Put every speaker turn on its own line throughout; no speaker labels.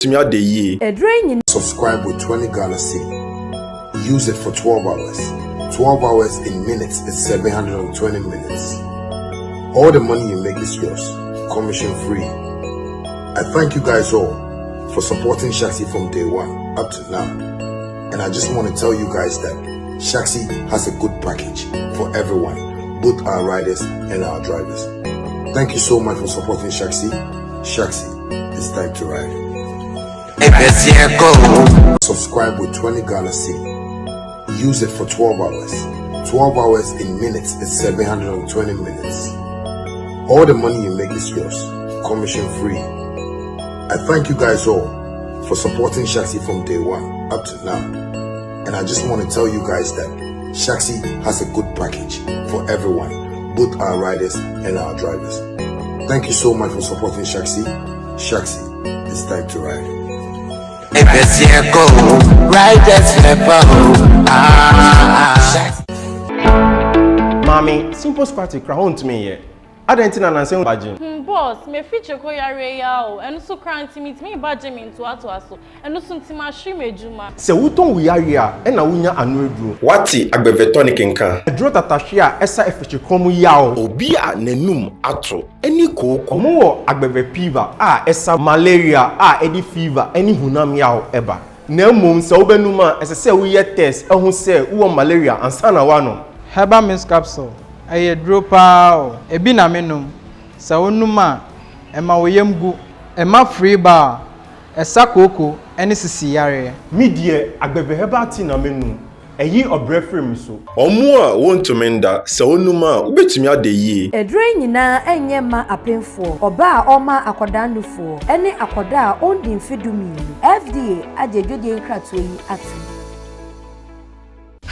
Subscribe with 20 Ghana cedi. Use it for 12 hours. 12 hours in minutes is 720 minutes. All the money you make is yours, commission free. I thank you guys all for supporting Shatta from day one up to now. And I just want to tell you guys that Shatta has a good package for everyone, both our riders and our drivers. Thank you so much for supporting Shatta. Shatta, it's time to ride. Subscribe with 20 Ghana cedi. Use it for 12 hours. 12 hours in minutes is 720 minutes. All the money you make is yours, commission free. I thank you guys all for supporting Shatta from day one up to now. And I just want to tell you guys that Shatta has a good package for everyone, both our riders and our drivers. Thank you so much for supporting Shatta. Shatta, it's time to ride.
Mommy, simple squatty crown to me here. I don't think I'm saying badging.
Boss, me feature koyare yao, and so can't meet me badging into aso, and no soon to my shime juma.
Se wuton we are here, and a winya anudru. Wati agbevetonik inka. A drot atashia, esa effici comu yao. Obia nenum atro, any cook, omo agbeve fever, esa malaria, any fever, any hunam yao eba. Nemum so benuma, as I say we yet test, and who say malaria and sana wano.
Heba Miss Capsule. Aye dropa ebi na menum sa onuma ema woyemgu ema free bar esa koko ene sisi yare
mi die agbebe heba ti na menum eyi obrefrem so
omo a wontumenda sa onuma ubetumi ade yi
edre nyina enye ma apemfo oba a oma akodanufo ene akoda a ondi mfedumi FDA ajejoje nkrato yi ati.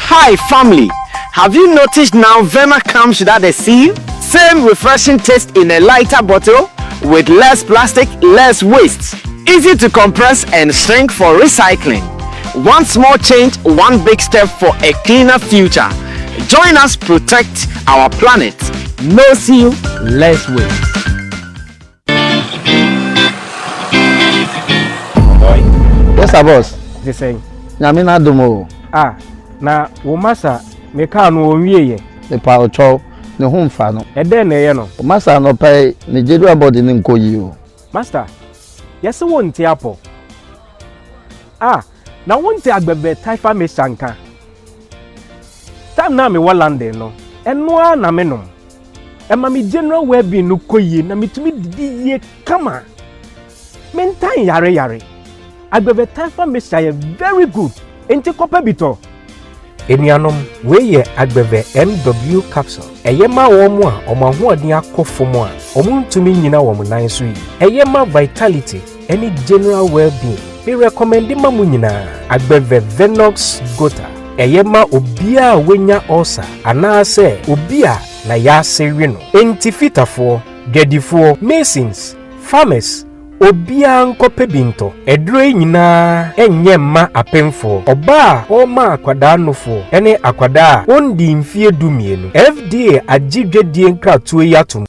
Hi family, have you noticed now Vema comes without a seal? Same refreshing taste in a lighter bottle with less plastic, less waste. Easy to compress and shrink for recycling. One small change, one big step for a cleaner future. Join us protect our planet. No seal, less waste.
Yes, boss.
The same.
Nyamina domo.
Na womasa meka no onwieye
the power chow ne humfa no
ede na ye no
masa no pay ne jedu abodi ne nkoyi o
master yesi wonti apo na wonti agbebe taifa me sanka tam na me walande no eno na me no ema me general well-being no koyi na mitumi didi ye kama mentan yare agbebe taifa me say very good enti kopa bito Enianom weye agbeve MW capsule. Eyema womu a omahoɔden akɔfom a omuntumi nyina wo nan so yi. Eyema vitality any general well-being. Me recommend ma mu nyina agbeve Venox Gota. Eyema obia wenya ulcer anaase obia na ya sewe no. Entifitafo, gedifo, masons, farmers obia nkope binto edre nyina enye ma apemfo oba oma akwada nofo ene akwada ondi mfie dumienu FDA agidwedie nkratoe yatum.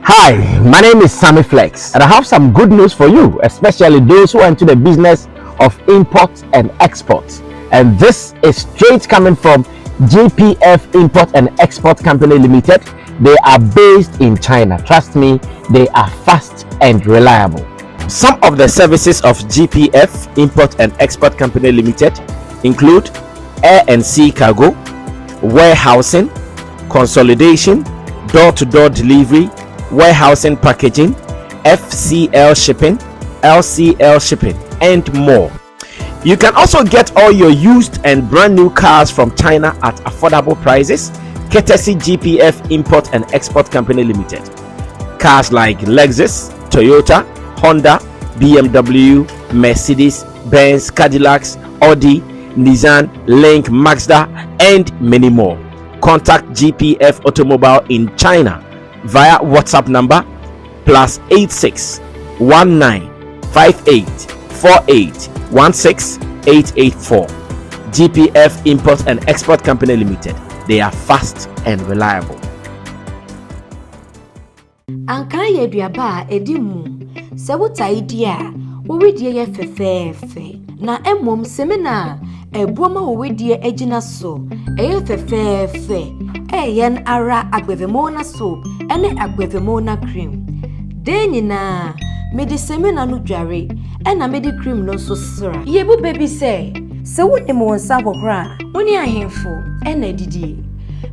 Hi, my name is Sammy Flex and I have some good news for you, especially those who are into the business of import and export. And this is straight coming from GPF Import and Export Company Limited. They are based in China. Trust me, they are fast and reliable. Some of the services of GPF Import and Export Company Limited include air and sea cargo, warehousing, consolidation, door-to-door delivery, warehousing packaging, FCL shipping, LCL shipping, and more. You can also get all your used and brand new cars from China at affordable prices, courtesy GPF Import and Export Company Limited. Cars like Lexus, Toyota, Honda, BMW, Mercedes, Benz, Cadillacs, Audi, Nissan, Link, Mazda, and many more. Contact GPF Automobile in China via WhatsApp number +86 19 58 48 16 884. GPF Import and Export Company Limited. They are fast and reliable.
Ankara ye duaba edimu Se wuta idea, wowedie ye fefefe. Na emom semina ebuoma wowedie ejina so, eye fefefe. Yen ara agbevemona soap, ene agbevemona cream. De nyina mede semina no dware, ena mede cream no so sra. Yebu baby say, se woni mo nsa hohora, woni ahemfo, ena didie.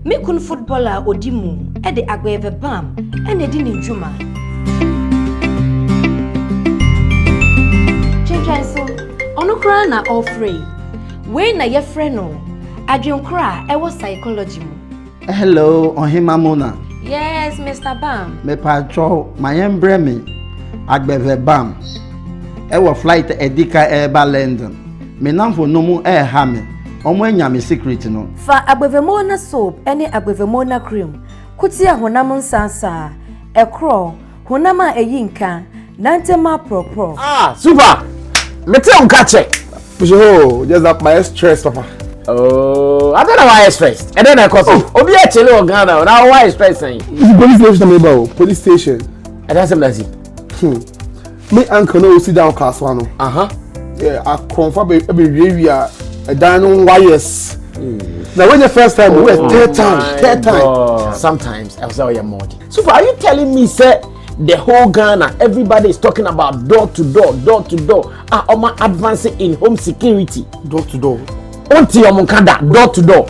Me kun footballer odimu, ede agbeve bam, ena di ni dwuma. Chenso, ono kra na offrey. We na ye friend no. Adwen kra e wo psychology mu.
Hello, Ohima Mona.
Yes, Mr. Bam.
Me patro, my embremi. Agbeve Bam. Ewo flight edika eba London. Me namfo nomu ha me. Omo enya me secret no.
Fa agbevemona soap ene agbevemona cream. Kutia honam nsansa. Ekro, honama eyinka. Nantema propro.
Ah, super. Mete on catch.
Oh, just that my stress, Papa.
Oh, I don't know why I stressed. I don't know cause obi a chele o Ghana. Now why I stress saying?
Police station about police station.
I don't say
Me uncle no sit down class one. Yeah, I confirm every area a down wires. Now when the first time we were third time.
Sometimes I was your mod. Super, are you telling me say the whole Ghana everybody is talking about door to door? Oma advancing in home security.
Door to door.
Unti omunkada door to door.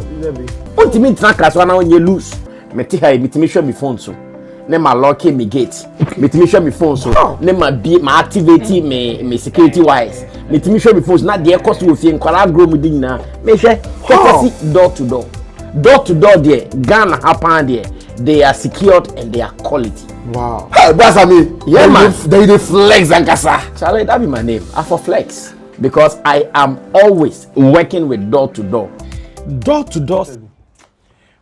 Unti me tran class one on you lose. Meti ha me show me phone so. Ne ma lock me gate. Meti show me phone so. Ne ma activate me security wise. Meti show me phone na dey cost we fie nkwara grow mu din na. Me hwe courtesy door to door. Door to door there Ghana happen there. They are secured and they are quality.
Wow. Hey, that's me.
Yeah, man.
They flex and kasa.
Charlie, that be my name. I for flex because I am always working with door to door.
Door to door.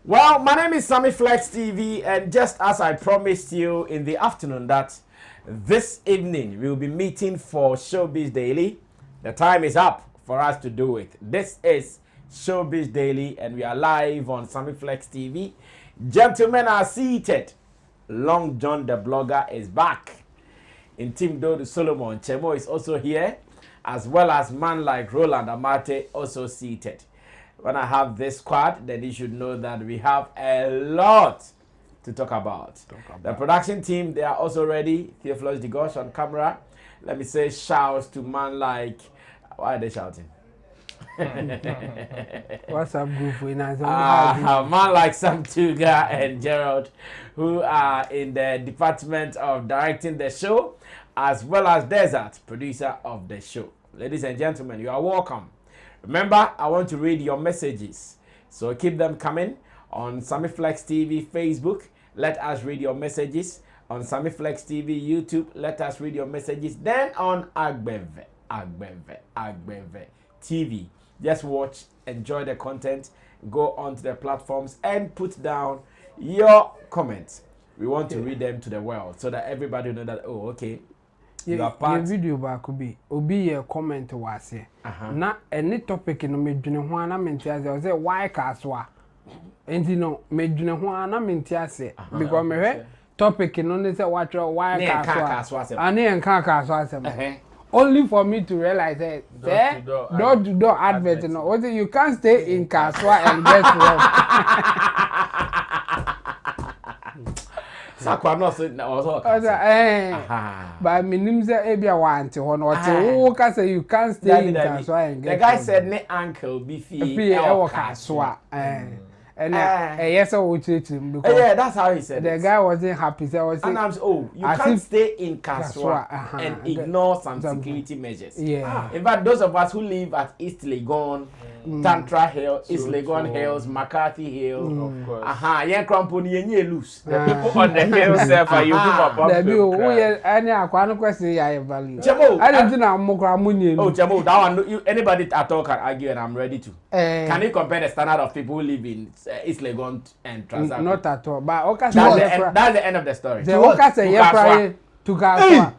Well, my name is Sammy Flex TV, and just as I promised you in the afternoon that this evening we will be meeting for Showbiz Daily. The time is up for us to do it. This is Showbiz Daily, and we are live on Sammy Flex TV. Gentlemen are seated. Long John the blogger is back. In Team Dodo Solomon Chemo is also here, as well as man like Roland Amate also seated. When I have this squad, then you should know that we have a lot to talk about. The production team, they are also ready. Theophilus Digosh on camera. Let me say shouts to man like, why are they shouting?
What's up, group? Man
like Sam Tuga and Gerald, who are in the department of directing the show, as well as Desert, producer of the show. Ladies and gentlemen, you are welcome. Remember, I want to read your messages, so keep them coming on Sammy Flex TV Facebook. Let us read your messages on Sammy Flex TV YouTube. Let us read your messages. Then on Agbeve TV. Just watch, enjoy the content, go onto the platforms and put down your comments. We want to read them to the world so that everybody know that, oh, okay, you are part.
The video back could be a comment was here. Na any topic in the Medjuna Juana Mentias, say why Caswa. And you know, Medjuna Juana Mentias, because my topic in only say what why Caswa. And Caswa. Only for me to realize that door to door advert. You can't stay in Kaswa and get robbed. But my name is Abia want or you can't stay in Kaswa and get.
The guy said, "Ne uncle be fee
Kaswa." And yes, I would treat him because
yeah, that's how he said.
The guy wasn't happy. So I was
saying, you can't stay in Kaswa and ignore some security measures.
Yeah.
In fact, those of us who live at East Legon, Tantra Hill, East Legon Hills, McCarthy Hills, of course. Yeah, Cramponi, you lose. The people on the hill, sir, you
any question I value.
I
don't know Mokramuni.
Oh, Jamo, that one, anybody at all can argue, and I'm ready to. Can you compare the standard of people who live in East Legon and Transact?
Not at all. But
that's the end of the story.
The Oka say yeah, to Kaswa.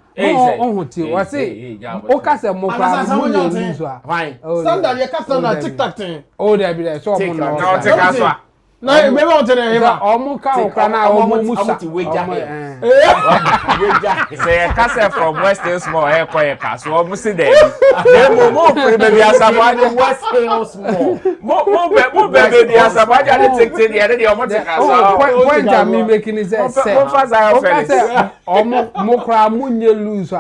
What's it? Oka say Mokra.
Fine.
Standard, you can't stand TikTok thing.
Oh, there be there. So
now maybe on the
Omuka Okana Omusa.
Say Casa from West Hills Small Air Quiet Castle, almost a day. More baby as a West Hills Small. More baby as a budget and take the other day.
Point I'm making is that Mokra Munya lose.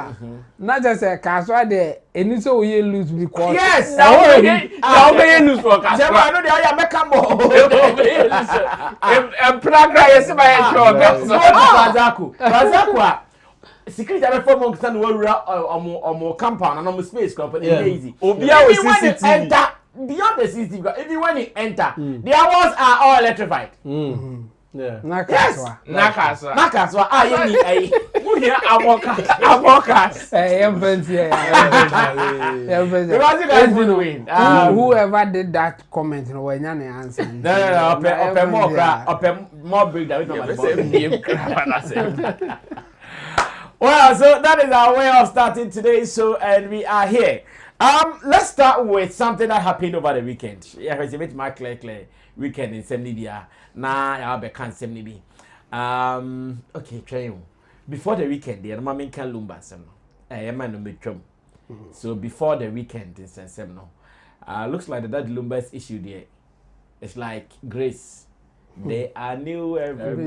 Not just a castle there, and it's all you lose because.
Yes, I'll be lose for Castle. I know they are Macambo. And Praga is my show. Razakwa. Secret of a form of San or more compound and on the space company. Easy. Enter beyond the CCTV. If you want to enter, the hours are all electrified.
Yeah.
Nakaswa. Ah, you need a
whoever did that comment, no, when you answer.
More big than well, so that is our way of starting today's show, and we are here. Let's start with something that happened over the weekend. Yeah, it's a bit more clear weekend in Semnibia. Nah, I'll be can't Semnibi. Okay, try you. Before the weekend, the Roman can lumba some. So before the weekend in Semno, looks like that lumba's issue there. It's like grace. They are new every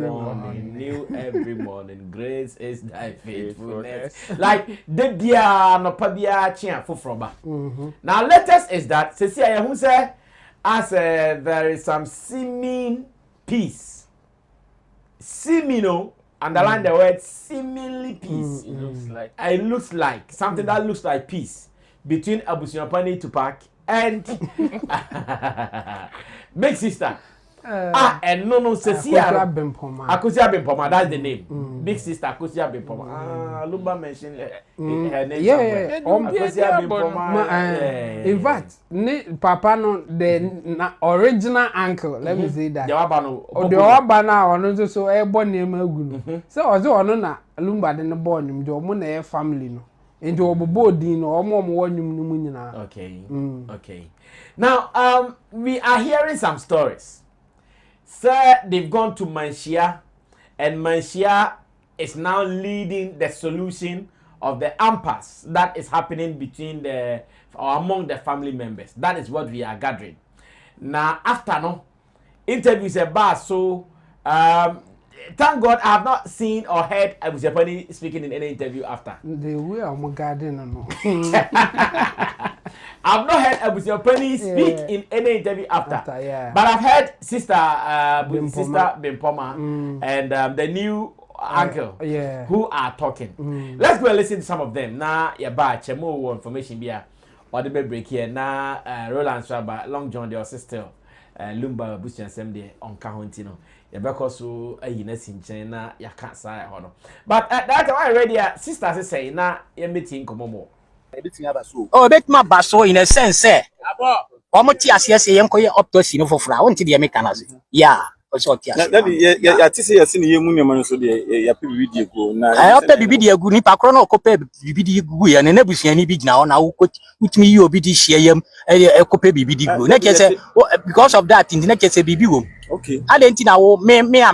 morning. Grace is thy faithfulness. Like the dia no pabia chia fufroba. Now latest is that Cecilia who said as there is some seeming peace. Seeming, underline the word seemingly peace. It looks like something that looks like peace between Abusiapani Tupac and big sister. And no, Cecilia Akusia Bimpoma, that's the name. Big sister Akusia Bimpoma. Lumba mentioned her name.
Yeah. Akusia Bimpoma. In fact, Papa no the original uncle. Let me say that. The Obana or so a born name. So also na Lumba den born him. The Omuna family no. Into Obodin or more one.
Okay. Now we are hearing some stories. Sir, they've gone to Manshia, and Manshia is now leading the solution of the impasse that is happening between or among the family members. That is what we are gathering. Now, after interviews about so thank God I have not seen or heard Abusepani speaking in any interview after.
The way I'm garden
I've not heard Abusepani speak in any interview after. But I've heard Sister Bimpoma and the new uncle who are talking. Let's go and listen to some of them. Now, more information here. Or the break here. Now, Roland Swaba, Long John, the sister, Lumba Bush and Semde on Cahontino. Because so a Ines in China, you can't say honor. But that's why I read your sister say, now, you're meeting Komomo.
Oh, bet my basso in a sense, eh? Omotias, yes, a young up to Sino for flower until the Americans. Yeah, also,
I see a senior monument, so the video go.
I have to be video good, Nipacrono, copy video good, and never see any big now. Now, with me, you be this year, a copy video good. Because of that, in the next BB.
Okay.
I didn't know me of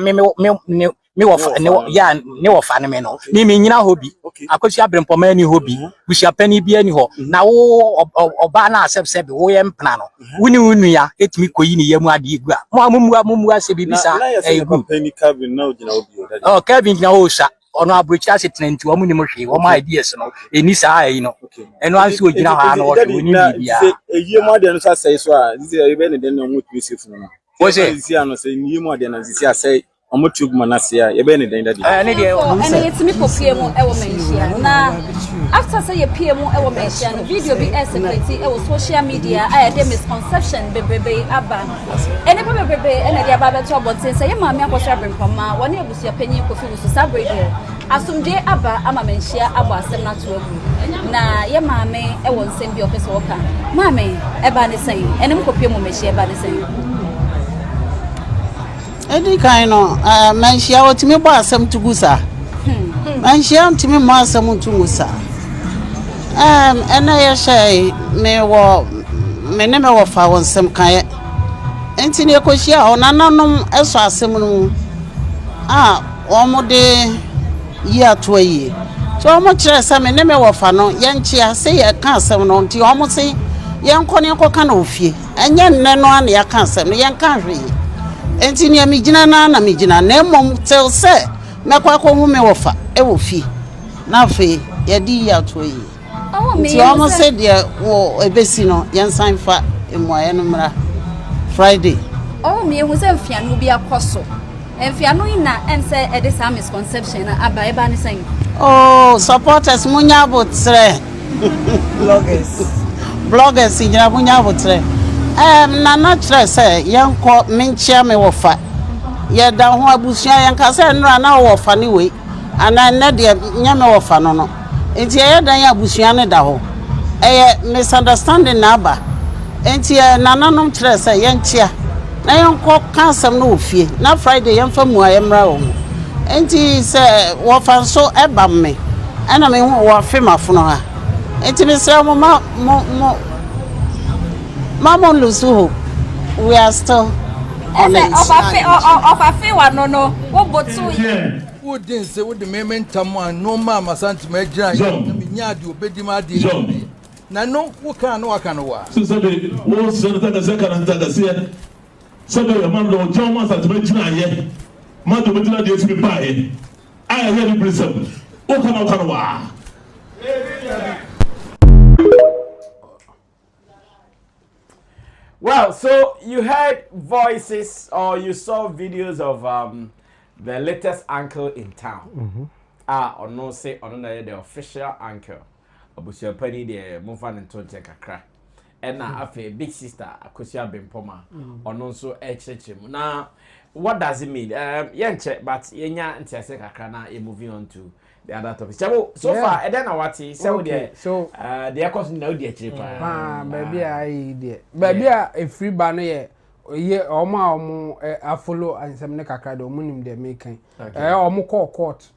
no phenomenal. Me na hobby. Akosia brempoma ni hobby. Busia pani bia ni ho. Na wo oba na asep wo yem plano. Wuni ya etimi koyi ni yemu ade egu a. Mo ase bibisa
e company Kevin now gina obi.
Oh, Kevin gina o sha. Ono abrochi ase tenanti wo mu ni mo hwe. Wo ma ideas no. Eni sa ayi no. Eno anse o gina ha no wo ni bibia.
Eyemu ade no say so a. This is even den no mutumi sefu no.
Wo say
no say eyemu ade na zisi asay Omotu manasia ye be ne den dadi
ene yetimi kopie mu e wo menhia na after say ye pie mu e wo menhia no video bi esecurity e wo social media aya de misconception bebebe aba ene bebebe ene dia ba beto abotin say ye maami akosha brempama woni abusia panyin kofi wusu sabrede asumde aba ama menhia abo asem na to agu na ye maami e wo nsem bi opese wo ka maami e ba ne sen ene mu kopie mu menhia e ba ne sen
Edi kaino manhia otimi bo asem tugusa manhia ntimi mo asem tugusa ena ye shey me ne me wo fa won sem kan enti ne ekohia onananom eso asem no omode year 2 year. So how much say me name wo fa no ye nchia say ye kan asem no nti ho mo say ye nkọ ne nkọ kan ofie enye nne no an ye kan asem no ye kan hwe enti ne mi gina na mi gina na mom tel say mekwa ko hu me wo fa e wo fie na fe ye di year 2 year. Oh me you almost said ye wo ebesi no ye nsan fa emoye no mra Friday. Oh me hu say mfia no bi akoso mfia no ina em say e dey some misconception na aba e ba ni say. Oh, supporters munya botre. Bloggers ina munya botre. Na tre say yanko menchia me wo fa. Ye da ho abusua yanka say nra na wo fa ni we. Ana na de nya me wo fa no no. Enti ye dan abusua ne da ho. Misunderstanding na aba. Enti nananom tre say yanchia. Na yanko kansam no ofie. Na Friday yamfa mu ayemra wo. Enti se wo fan so eba me ana me wo fe mafono ha enti me se mo mama lusu we are still on it of a fe wa no wo botu wo din se wo de mementam an no mama santi ma gira na me nya de obedi ma de na no wo kan no aka no wa so be wo so na ta se kan ta se so be man do joma santi ma gira ye Mado Medina de Fimi Pae. I hear the principle. Okanawa.
Well, so you heard voices or you saw videos of the latest uncle in town. Or no say on the official uncle. Abusia Penny de Mufan and Tonte Kakra. And now after big sister Akosia Bempoma or no so HHM. Now what does it mean? Yenche, but yenya ntiase kakra na moving on to the other topics. So far, and then what is so the cost now the cheaper.
Baby, I dear. Baby, a free banner ye omo a follow and some kakra do munim de making. Omo court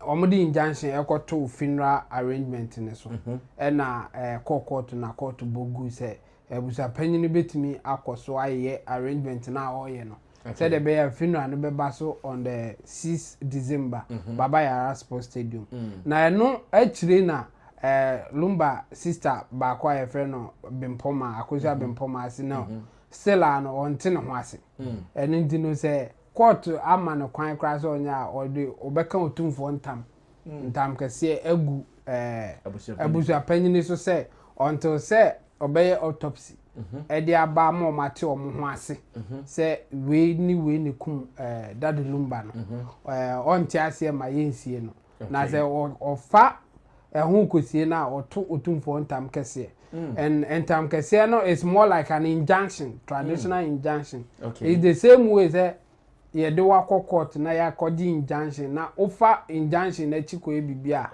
omo di injunction e ko to funeral arrangement ne so. And court na court bogu say ebusa panyini betimi akoso aye arrangement na oye no said the be funeral no be baso on the 6th December Baba Yara Sports Stadium na no actually na Lumba sister ba kwa ye friend no Bempoma akoso Bempoma ase no still an on tin ho ase eni ndi no say court ama no kwan kra so onya ode obeka otumfo ntam kese egu abusa panyini so say until say obey autopsy edi aba ma mate omo ho ase se we ni kum dad Lumba no onti ase ma yensie no na se ofa ehun kosie na oto otumfo ntam kese and ntam kese no is more like an injunction, traditional injunction. It's the same way say ye de wa court na ya kodi injunction na ofa injunction na chiko e bibia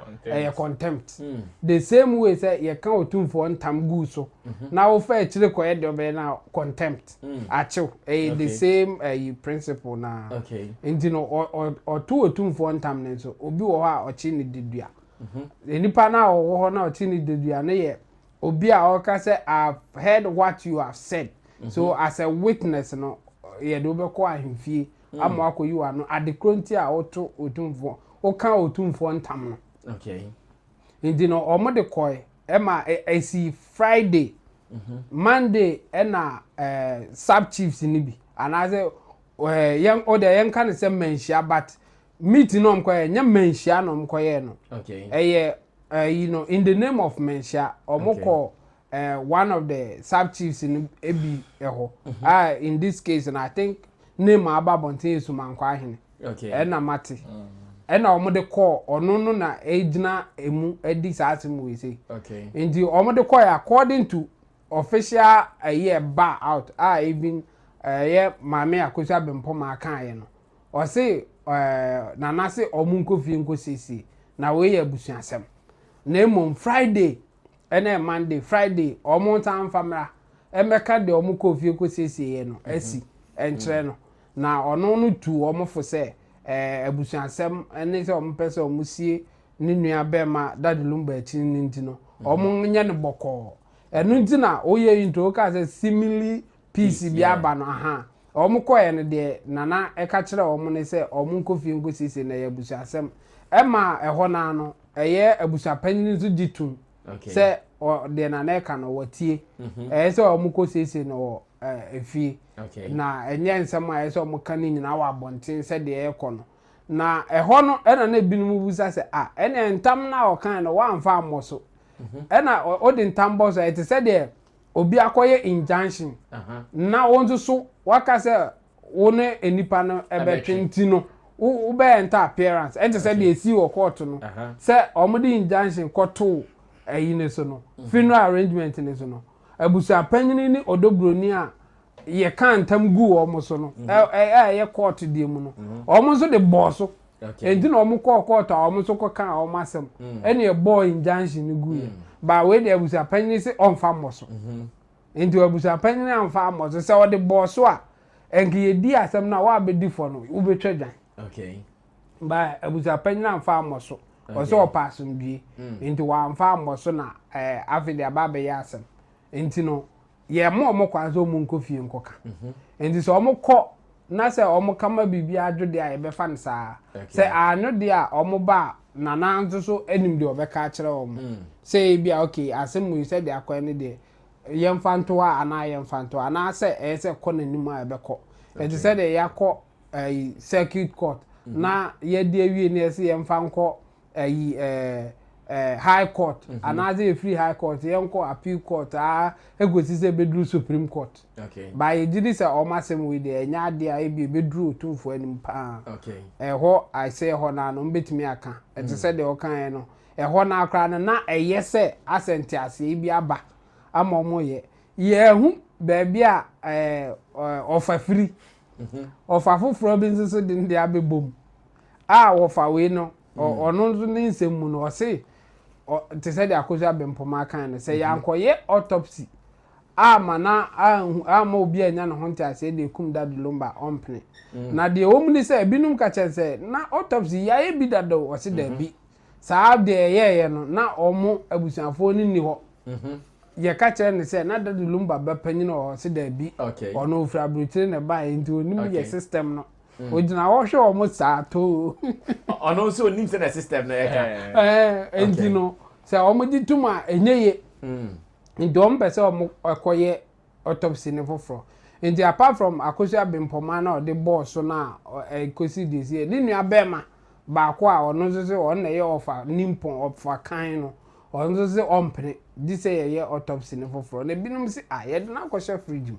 contempt the same way say ye kan otumfo ntam gu so na ofa e chire ko ye de be na contempt achiw the same principle na enti no otu otumfo ntam ne so obi wo ha ochi ni dedua enipa na wo ho na ochi ni dedua na ye obi a o ka say I've heard what you have said so as a witness no ye do be ko ahemfie amo akoyi ano adekronti a oto otumfo o kan otumfo ntam no indi no omo de koy e ma esi Friday Monday e na sub chiefs ni bi anaze yen o de yen kan se menhia but meet no mkoye nya menhia no mkoye no you know in the name of menhia omo ko one of the sub chiefs in ebi eho in this case and I think name ababontin sumankwa ahene na mate na omo de call ono no na ejina emu edi saasem we say ndi omo de call according to official year bar out even mame akosia Bempoma kan ye no o say na na say omo nkofie nkosisi na we ya busuasem na emom Friday ene Monday Friday omo tan famra emeka de omo kofie nkosisi ye no asi enkyere no na ono no tu omo fo se abusuansem ene se omo pese omo sie ni nua bema dad Lumba echi ni ntino omo nya ne boko enu nti na oye into ka se simili piece bi aba no omo koye ne de nana e ka kire omo ne se omo nkofie nkosisi na ya busu asem e ma eho na no eye abusa panyin nso gitum se de nana e ka no watie se omo kosisi no efie na enye nsem a se omo ka ni nyina wa bonten se de e kono na eho no e na binum busa se ene ntam na o kan no wa amfa amoso na odi ntam bo so e te se de obi akoye injunction na wonzo so waka se wone enipa no ebetwenti no wo be enta appearance ente se de esi wo court no se omodi injunction koto ayi ne so no funeral arrangement ne so no abusa panyini ni odobroni a ye kan ntam gu wo mo so no ye court die mu no omo so de boss so enti na omo court a omo so kan omo asem ene e boy injunction gu ye ba we de abusa panyini se onfa moso enti abusa panyini anfa moso se o de boss so a enki ye di asem na wa be di for no wo be twadwan ba abusa panyini anfa moso o so opasum bi enti wa anfa moso na afide ababe ya asem enti no ye mo kwazo mu nkofie nkoka enti so omo ko na se omo kama bibi adwode a ye be fa nsa se anu de a omo ba na nanzo so enim de obeka kire omo se bia okay asem mu se de akwa ne de yemfanto a ana yemfanto ana se se ko nanim a be ko enti se de yakọ circuit court na ye de awie ne se yemfanko high court anaze free high court yenko appeal court egosi se bedru supreme court by did say o masem we de enya de a be bedru tumfo anim pa ho I say ho na no mbetimi aka e te se de o kan no ho na akra na eye se asenti ase bi aba ama omo ye hu ba bia ofa free ofa fufuro bi nso de ndi abebom ofa we no ono nso ni nsemu no o se te se de akoja bempoma kan ne se yankoye autopsy ama obi anya no honte ase de kum dad lumba ompne na de omni se binum ka chense na autopsy ya e bi dado o se da bi saa de ye no na omo abusanfo ni ho ye ka chere ne se na dad lumba ba panyin o se da bi ono ofra brutire ne ba enti onim ye system no ojina wo hwe omo saa to
ono so onim se na system na ye ka
enti no se omo di tuma enyeye ndom pese omo akoye autopsy ne foforo enti apart from akosia bempoma na de boss na ekosi this year ni nua bema ba ko a ono so on na ye ofa nimpon ofa kan no ono so ompene di se ye autopsy ne foforo na binum si ye de na akosha fridge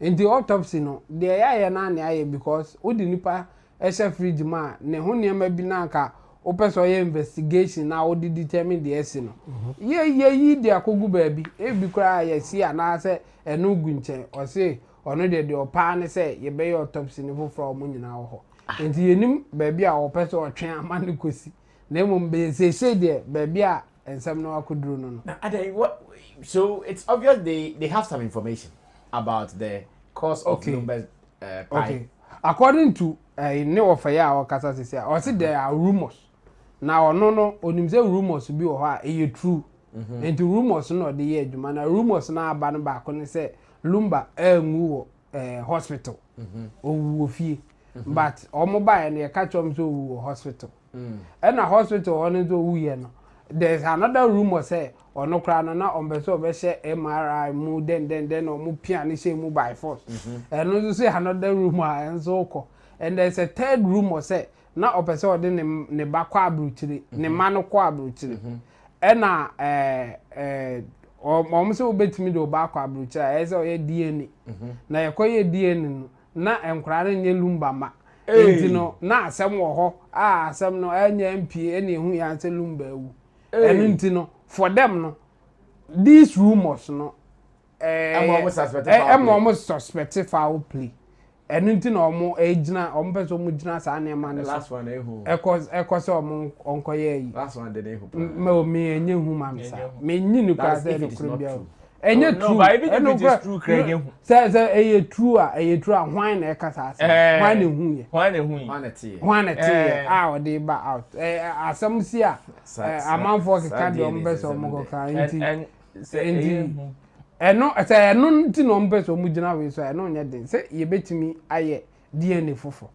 enti autopsy no de ye na na ye because odi nipa esha fridge ma ne ho niam bi na aka opeso ye investigation na wo di determine the esi no ye yi de akogu ba bi e bi kra ye si ana se enu gunche o se ono de opa ne se ye be autopsy ne foforo mo nyina ho enti yenim ba bi a opeso otwen amane kosi na emom be se de ba bi a ensem no akoduru no
what so it's obvious they have some information about the cause of Lumba's
okay according to ne ofaya o kasa se o se there are rumors na ono no onimze rumors bi wo ha true enti rumors no de ye adwuma na rumors na aba no ba ko ne se Lumba enwu wo hospital owu ofie but omo ba ne ka chom so owu hospital na hospital ono so owu ye no there's another rumor say ono kra no na ombeso be she MRI mu den omo pia ne she mu by force no so say another rumor enso ko and there's a third rumor say na opeso de ne ba kwa abruchiri ne ma no kwa abruchiri na omo se obetimi de ba kwa abruchiri ese o ye DNA na ye koye DNA no na enkra ne nye Lumba ma enti no na asem wo ho asem no anya MP ene hu ya nse Lumba ewu enti no for them no these rumors no emo suspect foul play enti no omo ejina omo peso omo jina sa na ma no
last one ehu
ekose omo onkoye yi
last one de ehu
me enye hu ma me sa me nyinu ka se no krobia enye true
no but if it is true Craig ehu
say eye true hwan na ekasa ase hwan na hu ye hwan na tie o dey ba out asem si a amanfo ka de omo peso omo ka enti eno ese eno nti no mbe so mu gina we so eno nya den se ye betimi aye DNA fofo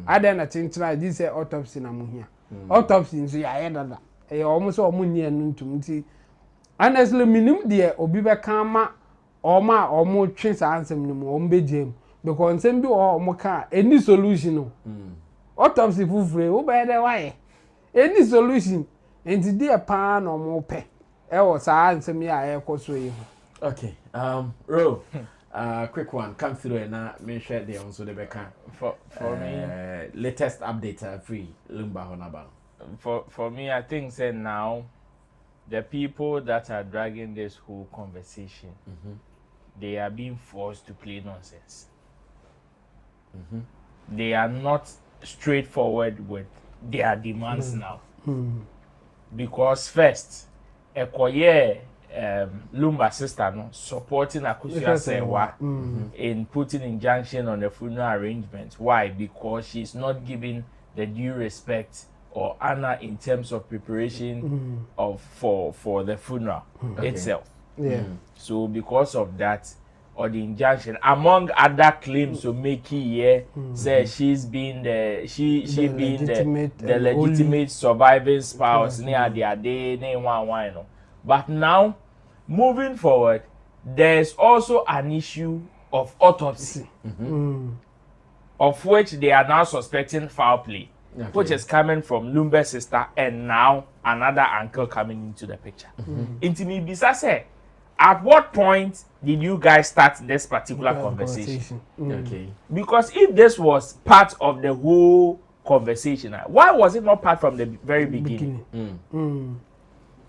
ada na chinchina di say autopsy na mu hia autopsy nso ya ye dada e omo so omo ni enu ntum nti honestly minim de obi be kan ma omo twe sa ansem ni mu omo be jem because nsem bi omo ka any solution no autopsy fufure wo be de why any solution enti de pa na omo pe e wo sa ansem ya e koso yi.
Okay, Ro, quick one, come through and make sure they also the back
for me.
Latest update free Lumba Honaba.
For me, I think say now the people that are dragging this whole conversation, they are being forced to play nonsense. They are not straightforward with their demands now, because first, Ekoye. Lumba sister no supporting Akusia Sewa in putting injunction on the funeral arrangements. Why? Because she's not giving the due respect or honor in terms of preparation for the funeral itself. So because of that, or the injunction, among other claims to make here, say she's been the legitimate surviving spouse near their day, no. But now, moving forward, there's also an issue of autopsy, of which they are now suspecting foul play, which is coming from Lumba's sister and now another uncle coming into the picture. Intimi Bisa said, at what point did you guys start this particular conversation? Okay. Because if this was part of the whole conversation, why was it not part from the very beginning?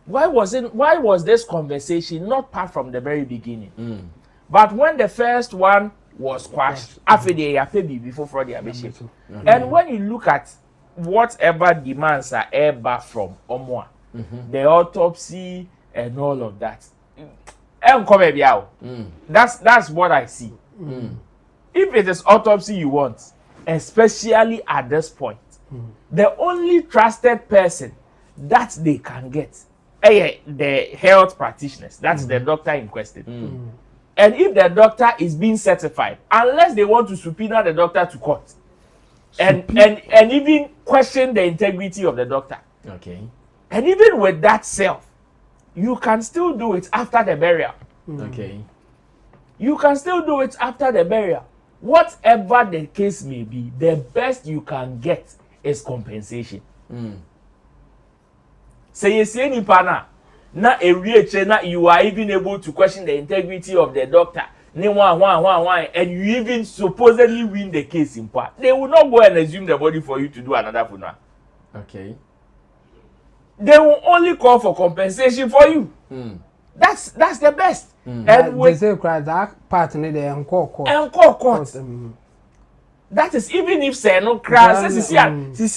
Why was this conversation not part from the very beginning? But when the first one was quashed, after the before the ambition, and when you look at whatever demands are ever from Omwa, the autopsy and all of that, that's what I see. If it is autopsy you want, especially at this point, the only trusted person that they can get the health practitioners, that's the doctor in question. And if the doctor is being certified, unless they want to subpoena the doctor to court and even question the integrity of the doctor. Okay. And even with that self, you can still do it after the burial. Okay. You can still do it after the burial. Whatever the case may be, the best you can get is compensation. Say you see any pana na you are even able to question the integrity of the doctor. And you even supposedly win the case in part. They will not go and assume the body for you to do another funeral. Okay. They will only call for compensation for you. That's the best.
And with the that part in the encore court. That is even if say no crowd see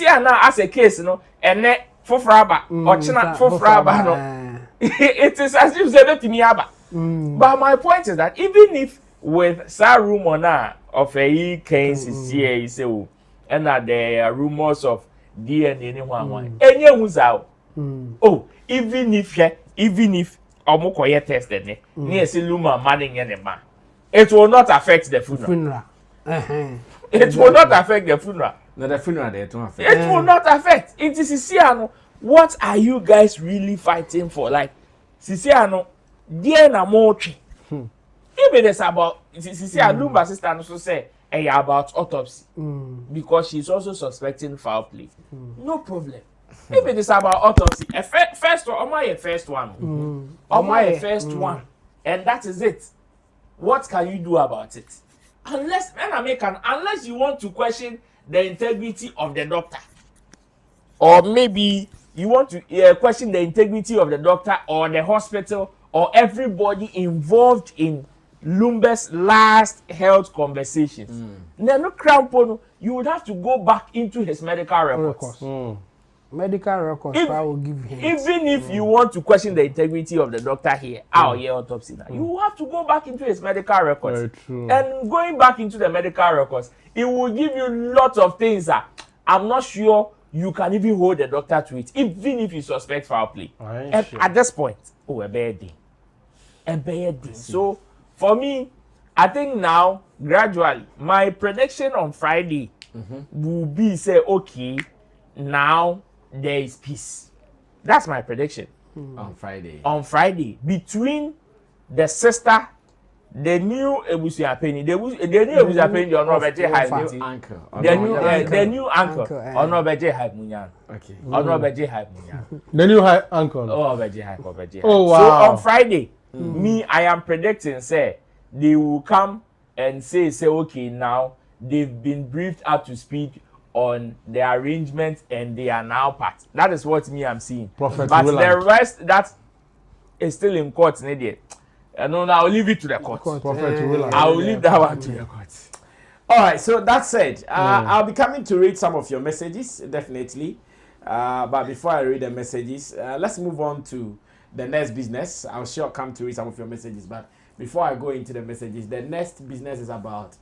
now as a case and then for fraba or china for fraba no. It is as if they let me aba. But my point is that even if with some rumor of a case is here, you say, and that there are rumors of DNA anyone, who's out. Oh, even if Omokoye tested near Siluma manning any man, it will not affect the funeral. It will not affect the funeral.
No, the funeral they don't affect.
It will not affect. It is Sisiano. What are you guys really fighting for? Like Sisiano, dear na mochi. If it is about Sisiano, Lumba's sister also say about autopsy because she's also suspecting foul play. No problem. If it is about autopsy, first one, and that is it. What can you do about it? Unless you want to question the integrity of the doctor, or maybe you want to question the integrity of the doctor or the hospital or everybody involved in Lumba's last health conversations. No crown, you would have to go back into his medical records.
Medical records I will give him.
Even if you want to question the integrity of the doctor here, autopsy now, you have to go back into his medical records. And going back into the medical records, it will give you lots of things that I'm not sure you can even hold the doctor to it, even if you suspect foul play. At this point, a bad day. So for me, I think now, gradually, my prediction on Friday will be say, okay, now there is peace. That's my prediction.
On Friday.
On Friday, between the sister, the new Ebusiapeni, the new Ebusiapeni, the Honorary
Uncle.
the new uncle, Honorary Hype Munyan.
Okay.
Honorary Hype Munyan.
The new uncle.
Oh, Honorary Hype.
Oh, wow.
So on Friday, me, I am predicting, say, they will come and say, okay, now they've been briefed up to speed on the arrangements and they are now part. That is what me I'm seeing.
Prophet
but
Willand.
The rest that is still in court, and I'll leave it to the court. I'll leave that one to the court.
All right. So that said, I'll be coming to read some of your messages, definitely. But before I read the messages, let's move on to the next business. I'll sure come to read some of your messages, but before I go into the messages, the next business is about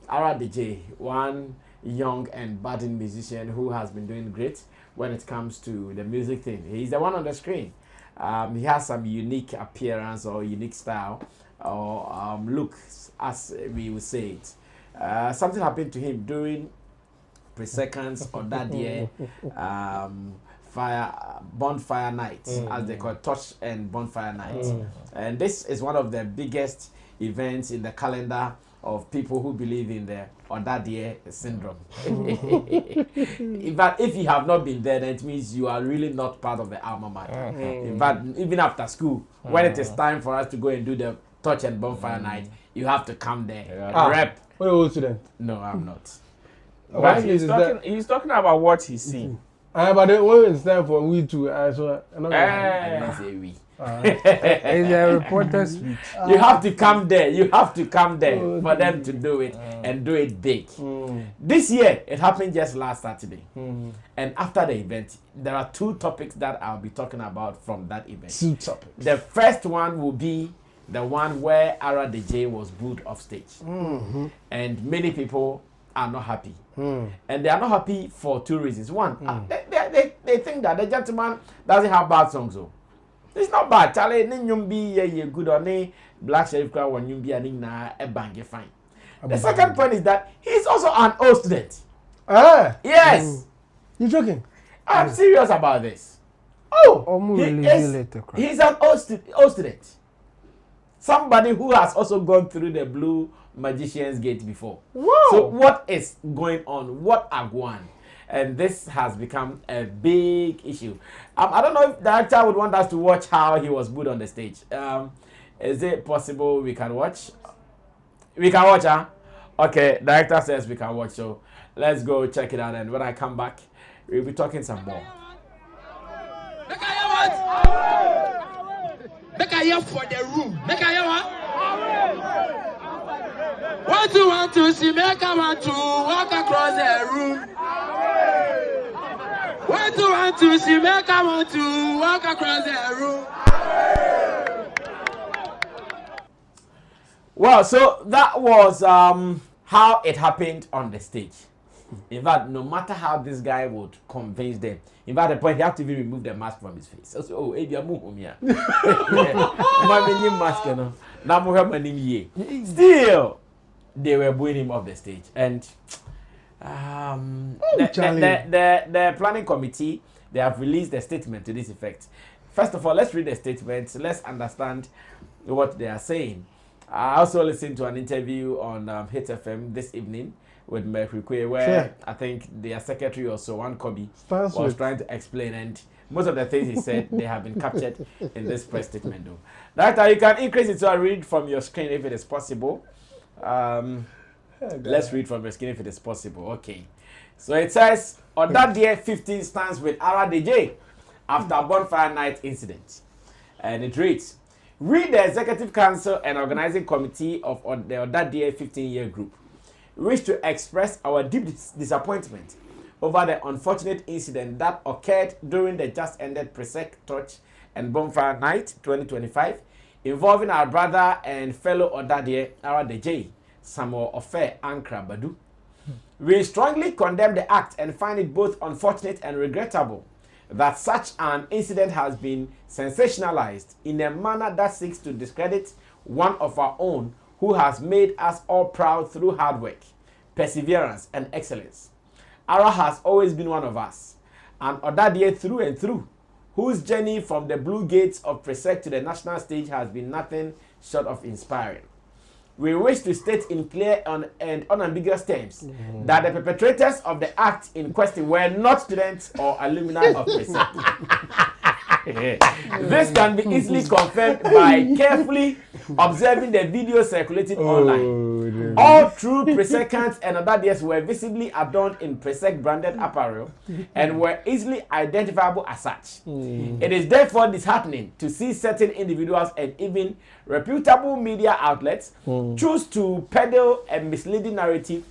TheJay, one young and budding musician who has been doing great when it comes to the music thing. He's the one on the screen. He has some unique appearance or unique style or looks, as we would say it. Something happened to him during pre-seconds on that year. Bonfire night, as they call it, touch and bonfire night. And this is one of the biggest events in the calendar of people who believe in the Odadie syndrome. In fact, if you have not been there, then it means you are really not part of the alma mater. In fact, even after school, when it is time for us to go and do the touch and bonfire night, you have to come there. Rep.
What are you student?
No, I'm not.
But he's talking about what he's seen.
But when it's time for we to
I didn't say we.
It's a reporter's speech.
You have to come there. You have to come there for them to do it and do it big. This year, it happened just last Saturday. And after the event, there are two topics that I'll be talking about from that event.
Two topics.
The first one will be the one where TheJay was booed off stage. And many people are not happy. And they are not happy for two reasons. One, they think that the gentleman doesn't have bad songs. So. It's not bad. Charlie, be good on Black Sheriff Crowd when you be a bang fine. The second point is that he's also an old student. Yes.
You joking?
I'm serious about this. He's an old student. Somebody who has also gone through the Blue Magician's Gate before.
Whoa.
So what is going on? What are going? And this has become a big issue. I don't know if the actor would want us to watch how he was booed on the stage. Is it possible we can watch? We can watch, huh? Okay, the actor says we can watch. So let's go check it out. And when I come back, we'll be talking some more.
Make I hear for the room. Make I hear what? 1 2 1 2 see make I want to walk across the room. 1 2 1 2 see make I want to walk across the room.
Well, so that was how it happened on the stage. In fact, no matter how this guy would convince them, in fact, the point he had to even remove the mask from his face. So, oh, hey, you're moving here. Still, they were booing him off the stage. And the planning committee, they have released a statement to this effect. First of all, let's read the statement. Let's understand what they are saying. I also listened to an interview on Hit FM this evening with Mercury, where I think their secretary or so, one Kobe, was trying to explain, and most of the things he said, they have been captured in this press statement. Though, Director, you can increase it so I read from your screen if it is possible. Let's read from your screen if it is possible. Okay. So it says, on that day, 15 stands with TheJay after bonfire night incident. And it reads, we, the Executive Council and Organizing Committee of the TheJay 15-year group, wish to express our deep disappointment over the unfortunate incident that occurred during the just ended Presec Touch and Bonfire Night 2025 involving our brother and fellow TheJay, Samuel Ofe Ankra Badu. We strongly condemn the act and find it both unfortunate and regrettable that such an incident has been sensationalized in a manner that seeks to discredit one of our own who has made us all proud through hard work, perseverance, and excellence. Ara has always been one of us, and Odadie through and through, whose journey from the blue gates of Presec to the national stage has been nothing short of inspiring. We wish to state in clear and unambiguous terms that the perpetrators of the act in question were not students or alumni of Presec. This can be easily confirmed by carefully observing the video circulating online. All true Presecants and Odadies were visibly adorned in Presec branded apparel and were easily identifiable as such. It is therefore disheartening to see certain individuals and even reputable media outlets choose to peddle a misleading narrative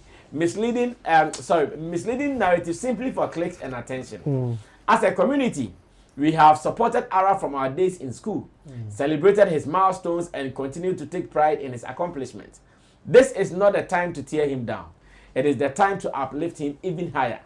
simply for clicks and attention. As a community, we have supported Ara from our days in school, celebrated his milestones, and continue to take pride in his accomplishments. This is not the time to tear him down. It is the time to uplift him even higher.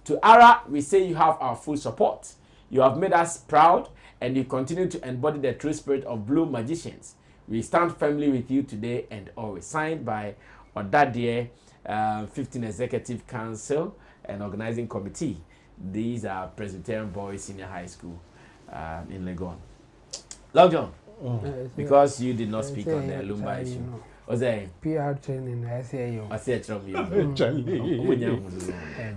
To Ara, we say you have our full support. You have made us proud, and you continue to embody the true spirit of Blue Magicians. We stand firmly with you today and always. Signed by Odadie, 15 Executive Council and Organizing Committee. These are Presbyterian Boys Senior High School in Legon. Long John, because you did not speak on the alumni issue. What's that?
PR training, I say you.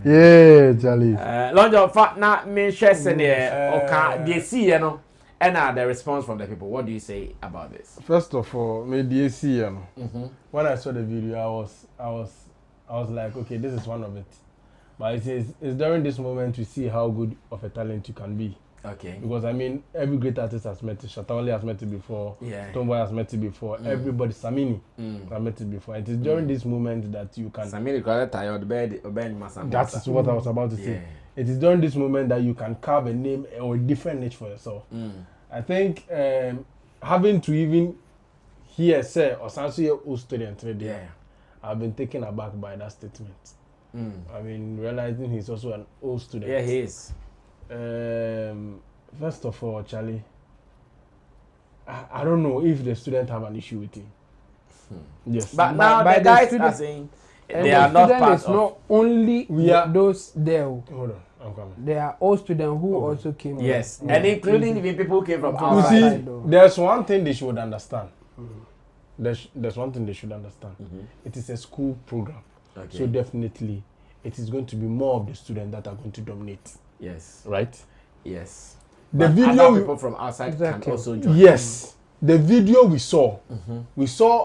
Yeah, Charlie.
Long John, now me share they see, you know, and the response from the people. What do you say about this?
First of all, me DC, you know, when I saw the video, I was like, okay, this is one of it. But it's during this moment we see how good of a talent you can be.
Okay.
Because I mean, every great artist has met it. Shatta has met it before.
Yeah.
Tomboy has met it before. Everybody, Sammy has met it before. It is during this moment that you can.
Sammy called tired bed.
That is what I was about to say. It is during this moment that you can carve a name or a different niche for yourself. I think having to even hear say or say old student today, I've been taken aback by that statement. I mean, realizing he's also an old student.
Yeah, he is.
First of all, Charlie, I don't know if the student have an issue with him. Yes.
But now the guys are saying they are not part
of. Not only those there.
Hold on, I'm coming.
There are all students who also came.
Yes, and including even people who came from outside.
You see, there's one thing they should understand. There's one thing they should understand. It is a school program. Okay. So definitely, it is going to be more of the students that are going to dominate.
Yes.
Right?
Yes.
The
but
video
people from outside can also join.
Yes. The video we saw,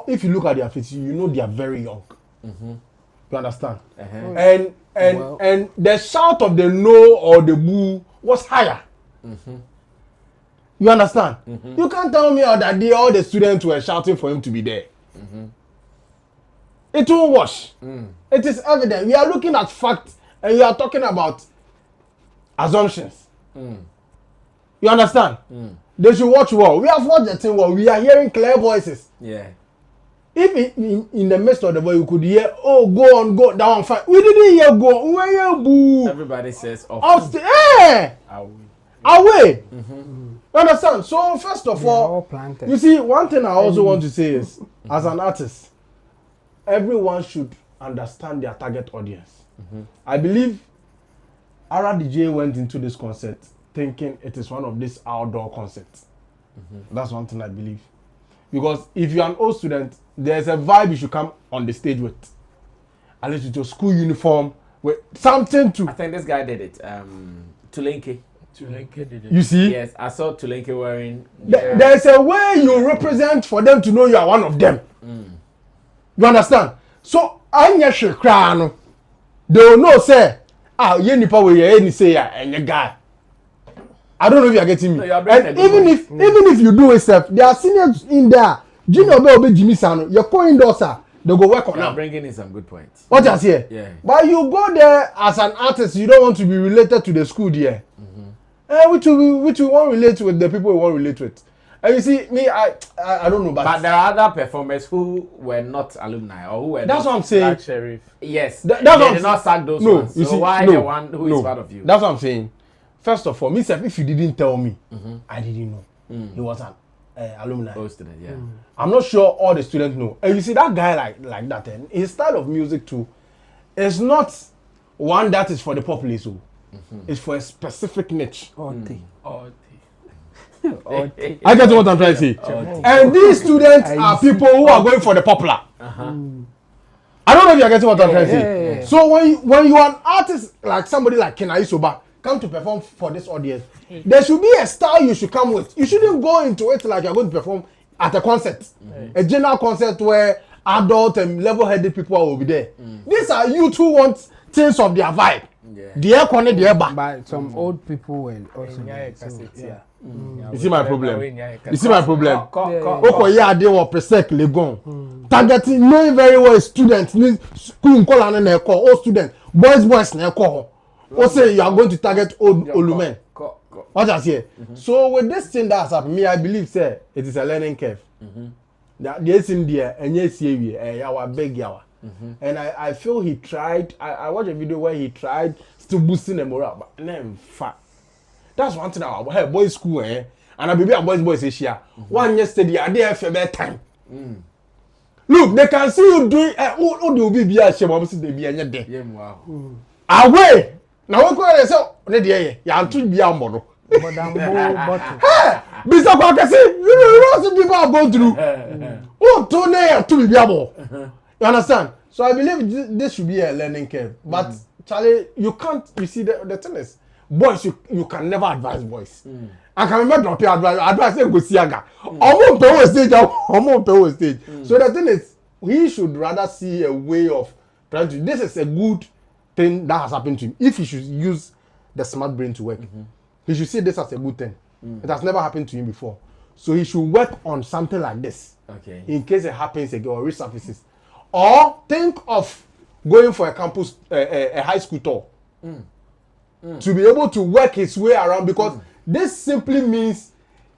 if you look at their faces, you know they are very young. You understand? And the shout of the no or the boo was higher. You understand? You can't tell me that all the students were shouting for him to be there. It won't wash. It is evident. We are looking at facts and we are talking about assumptions. You understand? They should watch well. We have watched the thing well. We are hearing clear voices.
Yeah.
If in the midst of the voice you could hear, oh, go on, go down, fine. We didn't hear go. We hear boo.
Everybody says
off. Away. You understand? So first of all, you see, one thing I also want to say is, as an artist, everyone should understand their target audience. I believe Ara DJ went into this concert thinking it is one of these outdoor concerts. That's one thing I believe. Because if you're an old student, there's a vibe you should come on the stage with. At least with your school uniform, with something to...
I think this guy did it. Tulenke.
Tulenke did it.
You see?
Yes, I saw Tulenke wearing...
There's a way you represent for them to know you are one of them. You understand? So, Anya Shekrano, they will know, say, you nipa we any say and your guy. I don't know if you are getting me. No, and even if you do it, there are seniors in there. Junior Obe Jimmy Sano, you're calling those, they go work on them.
Bringing in some good points.
What you say?
Yeah.
But you go there as an artist, you don't want to be related to the school there. Which you won't relate with the people you won't relate with. And you see, me, I don't know,
but there are other performers who were not alumni or who were.
That's what I'm saying.
Like Sheriff.
Yes,
they
did not sack those ones.
You
so
see,
why the one who is part of you?
That's what I'm saying. First of all, myself, if you didn't tell me, I didn't know. He was an alumni.
All students, yeah.
I'm not sure all the students know. And you see that guy like that, and his style of music too is not one that is for the populace. It's for a specific niche. I get what I'm trying to say. And these students are people who are going for the popular. I don't know if you're getting what I'm trying to say. So when you are an artist like somebody like Kenai Soba come to perform for this audience, there should be a style you should come with. You shouldn't go into it like you're going to perform at a concert, a general concert where adult and level-headed people will be there. These are youth who want things of their vibe.
But some old people will also.
You see my problem? You see my problem? Okay, yeah, they were presec legon. Targeting, knowing very well students, school and all students, boys, or say you are going to target old men. What I say? So with this thing that's happened, me, I believe, say it is a learning curve. That yes, in there, and yes, yawa big yawa. And I feel he tried. I watched a video where he tried to boosting the morale, but then fat. That's one thing about hey, boys school, and I be a boys here. One yesterday, I did for better time. Look, they can see you doing. Oh, they will be a shame. Obviously, they be a day.
Yeah, wow.
Away. Now we go and say, "Ready? Yeah, I'm too be a model." Hey, Mr. Kwakasi, you know what people are going through. Oh, to be a model. You understand? So I believe this should be a learning curve. But Charlie, you can't. You see the thing is. Boys, you can never advise boys. I can remember drop your advice say go see aga. Omo pe stage. So the thing is, he should rather see a way of trying to. This is a good thing that has happened to him. If he should use the smart brain to work, he should see this as a good thing. It has never happened to him before. So he should work on something like this.
Okay.
In case it happens again or resurfaces. Or think of going for a campus, a high school tour. To be able to work his way around, because this simply means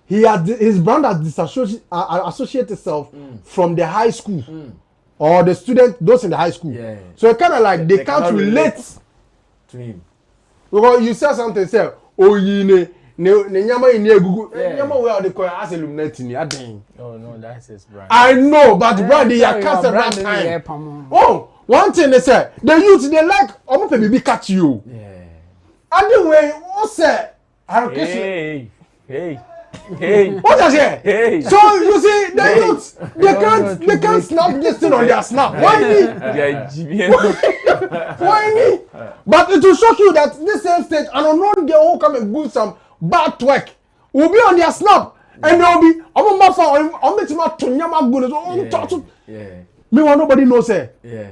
his brand has associated itself from the high school or the student, those in the high school. So it kind of like they can't relate
to him.
Because you said something, say, oh, ne nyama in here, nyama where they call as illuminating.
Oh no, that's his brand.
I know, but brand they are cast around time. Oh, one thing they say, the youth they like almost a baby catch you. Anyway, what say?
Hey.
What I say?
Hey.
So you see, the youth they can't snap this thing on their snap. Why me? Why me? But it will shock you that this same stage and unknown they all come and do some bad twerk. Will be on their snap and they'll be I'm my phone. I'm making my tunyama good. Me want nobody knows it.
Yeah.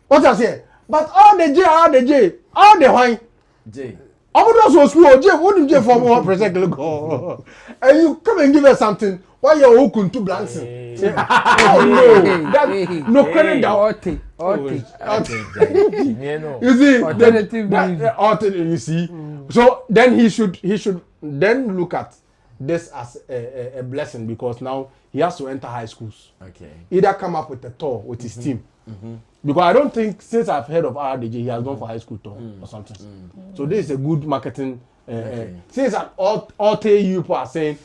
What I say? But all the J, all the wine.
J.
I'm not so small. J, what did J for 1% go? And you come and give us something. Why you're open to blanks? Oh no, that no credit down. You see, alternative. You see, so then he should then look at this as a blessing, because now he has to enter high schools.
Okay.
Either come up with a tour with his team. Because I don't think, since I've heard of RDJ, he has gone for high school tour or something. So this is a good marketing. Since an alter you people are saying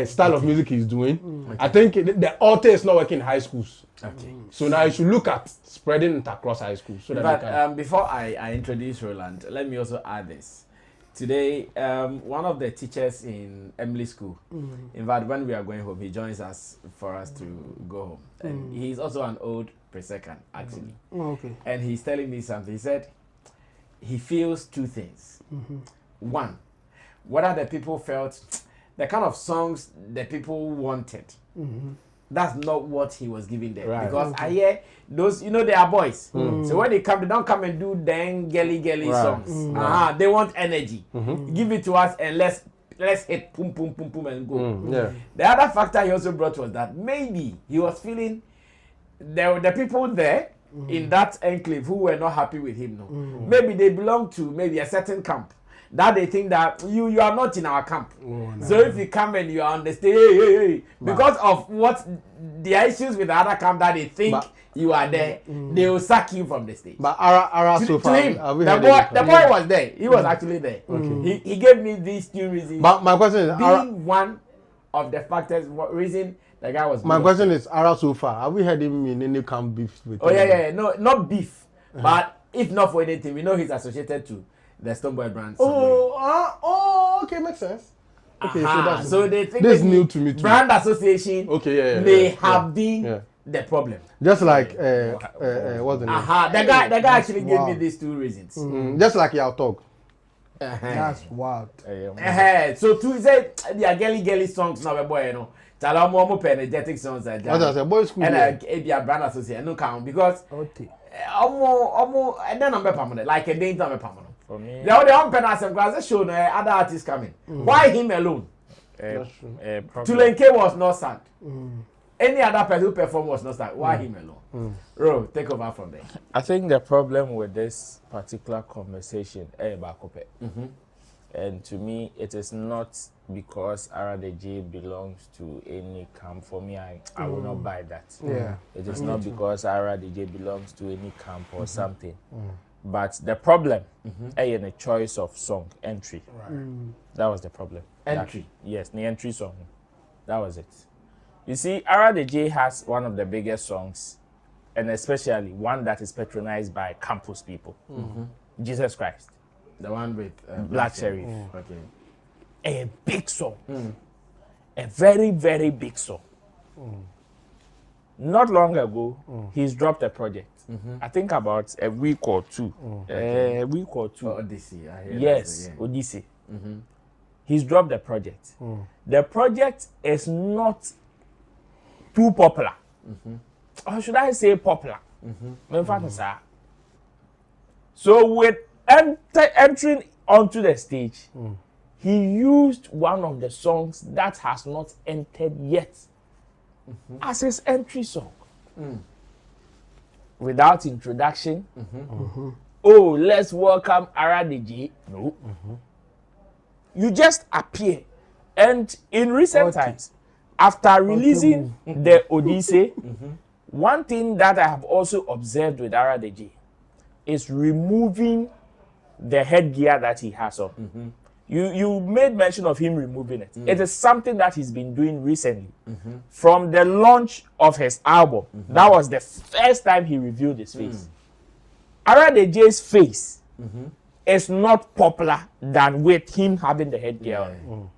style of music he's doing, I think the alter is not working in high schools.
Okay.
So now you should look at spreading it across high schools. So
But before I introduce Roland, let me also add this. Today, one of the teachers in Emily School, in fact, when we are going home, he joins us for us to go home. And he's also an old pre-second, actually.
Okay.
And he's telling me something. He said he feels two things. One, whether the people felt the kind of songs the people wanted. That's not what he was giving them. Right. Because I hear those, they are boys. So when they come, they don't come and do dang gelly songs. They want energy. Give it to us and let's hit boom boom boom boom and go. The other factor he also brought was that maybe he was feeling the people there in that enclave who were not happy with him. Maybe they belong to maybe a certain camp. That they think that you are not in our camp. So if you come and you are on the stage, because of what the issues with the other camp that they think you are there, they will sack you from the stage.
But Ara so far,
him, the boy was there. He was actually there. He gave me these two reasons.
But my question is,
being one of the factors, what reason the guy was.
My question is, Ara so far, have we heard him in any camp beef with?
Oh yeah. No, not beef, but if not for anything, we know he's associated to the Stonebwoy brand.
Okay, makes sense. Okay,
so they think
this is new to me too.
Brand association.
Okay,
may have been the problem.
Just like what's the name?
The guy actually gave me these two reasons.
Just like y'all talk.
That's wild.
So to say they are girly songs now, boy, you know. Tell them more energetic songs like that.
What I say, boys school.
And be a brand associate no count because and then I'm permanent. Like a day I'm permanent. For me, the only one person class show no other artists coming. Why him alone? Tulenke was not sad. Any other person who performed was not sad. Why him alone? Ro, take over from there.
I think the problem with this particular conversation and to me it is not because TheJay belongs to any camp. For me, I will not buy that. It is not because TheJay belongs to any camp or something. But the problem in the choice of song entry. That was the problem.
Entry.
Yes, the entry song. That was it. You see, TheJay has one of the biggest songs, and especially one that is patronized by campus people. Jesus Christ.
The one with
Black Sheriff.
Okay.
A big song. A very, very big song. Not long ago, he's dropped a project. I think about a week or two. A week or two.
Odyssey.
Yes, Odyssey. He's dropped the project. The project is not too popular. Or should I say popular? So with entering onto the stage, he used one of the songs that has not entered yet as his entry song. Without introduction. Oh, let's welcome TheJay. No. You just appear. And in recent times, after releasing the Odyssey, one thing that I have also observed with TheJay is removing the headgear that he has on. You made mention of him removing it. It is something that he's been doing recently. From the launch of his album, that was the first time he revealed his face. TheJay's face is not popular than with him having the headgear on.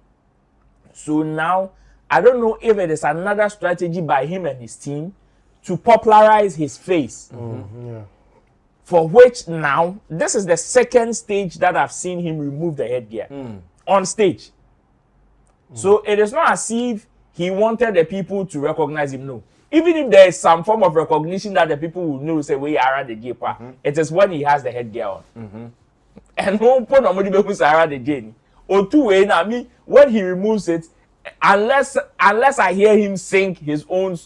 So now, I don't know if it is another strategy by him and his team to popularize his face. For which now, this is the second stage that I've seen him remove the headgear on stage. So it is not as if he wanted the people to recognize him, no. Even if there is some form of recognition that the people will know, say, we are TheJay, it is when he has the headgear on. And no point on TheJay. Or two way, I mean, when he removes it, unless I hear him sing his own,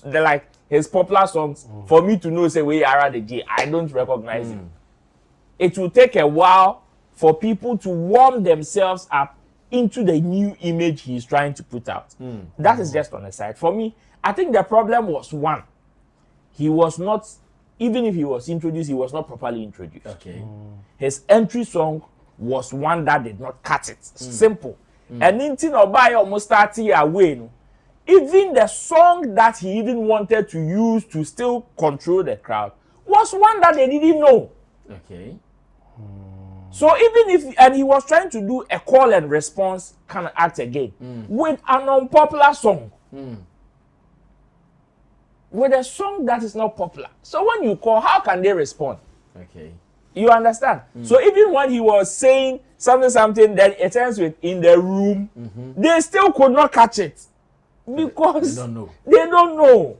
his popular songs, for me to know, say, we are TheJay, I don't recognize him. It will take a while for people to warm themselves up into the new image he's trying to put out. That is just on the side. For me, I think the problem was one. He was not, even if he was introduced, he was not properly introduced. His entry song was one that did not cut it. Simple. And anything about almost 30 away. No? Even the song that he even wanted to use to still control the crowd was one that they didn't know. So even if, and he was trying to do a call and response kind of act again with an unpopular song. With a song that is not popular. So when you call, how can they respond? You understand? So even when he was saying something, then it ends with in the room, they still could not catch it. Because they don't know.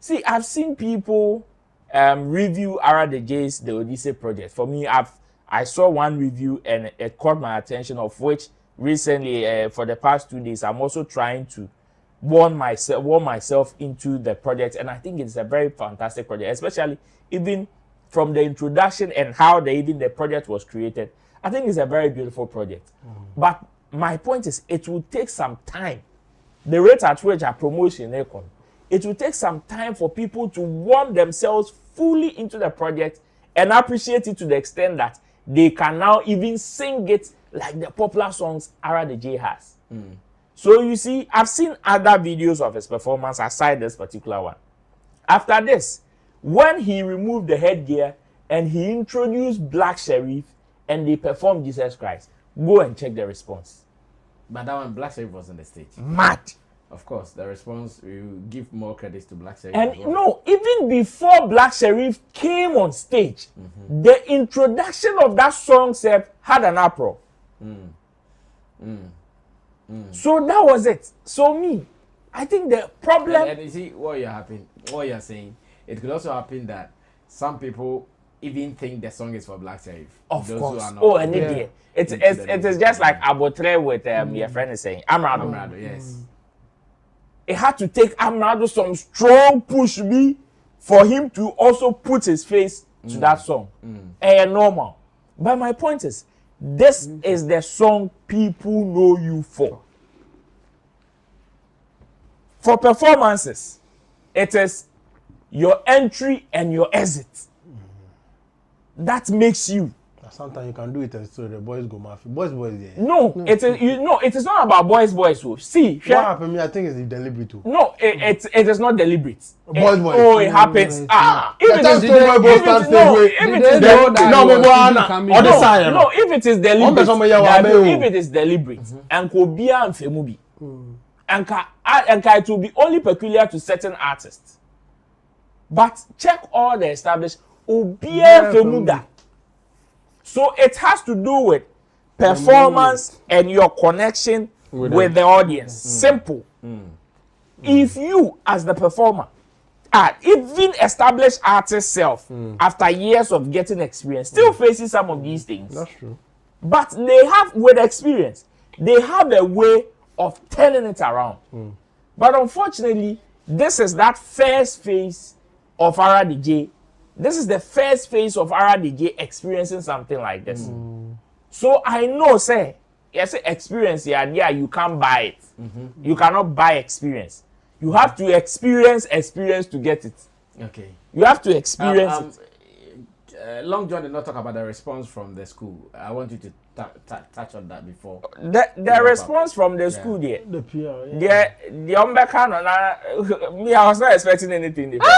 See, I've seen people review TheJay's The Odyssey project. For me, I saw one review and it caught my attention, of which recently, for the past 2 days, I'm also trying to warm myself into the project. And I think it's a very fantastic project, especially even from the introduction and how the project was created. I think it's a very beautiful project. But my point is, it will take some time. The rate at which a promotion, it will take some time for people to warm themselves fully into the project and appreciate it to the extent that they can now even sing it like the popular songs TheJay has. So you see, I've seen other videos of his performance aside this particular one. After this, when he removed the headgear and he introduced Black Sheriff and they performed Jesus Christ, go and check the response.
But that one, Black Sheriff was on the stage.
Mad.
Of course, the response, you give more credits to Black Sheriff.
And no, even before Black Sheriff came on stage, the introduction of that song had an uproar. So that was it. So me, I think the problem.
And you see what you're saying. It could also happen that some people even think the song is for Black Sheriff.
Of course. Oh, and it is just like Abotre with your friend is saying. Amrado,
yes.
It had to take Amrado some strong push for him to also put his face to that song. Normal. But my point is, this is the song people know you for. For performances, it is your entry and your exit. That makes you.
Sometimes you can do it and so the boys go mafia. Boys, yeah.
No, it is it is not about boys. See,
what happened? I think it's deliberate too.
No, it is not deliberate.
Boys.
Oh, it happens. If it is deliberate, and Kobia and Femubi, and it will be only peculiar to certain artists. But check all the established Obia Femuda. So it has to do with performance and your connection with the audience. Simple. If you, as the performer, even established artist self, after years of getting experience, still facing some of these things.
That's true.
But they have, with experience, they have a way of turning it around. But unfortunately, this is that first phase of RDJ. This is the first phase of RDJ experiencing something like this. So I know, say, yes, experience, yeah, you can't buy it. You cannot buy experience. You have to experience to get it.
Okay.
You have to experience
it. Long John did not talk about the response from the school. I want you to touch on that before.
The response from the school there.
The PR.
The me, I was not expecting anything different.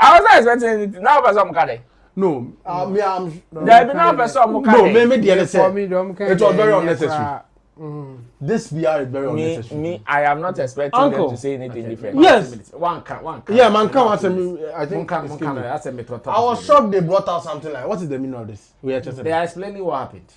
I was not expecting anything. Now, person Mukade.
No, me, I'm.
There be no person Mukade.
No, maybe the NSA. It was very unnecessary. This PR is very unnecessary.
Me, I am not expecting them to say anything different.
Yes.
One can.
Yeah, man, come and I think.
I
was shocked they brought out something like, what is the meaning of this?
They are explaining what happened.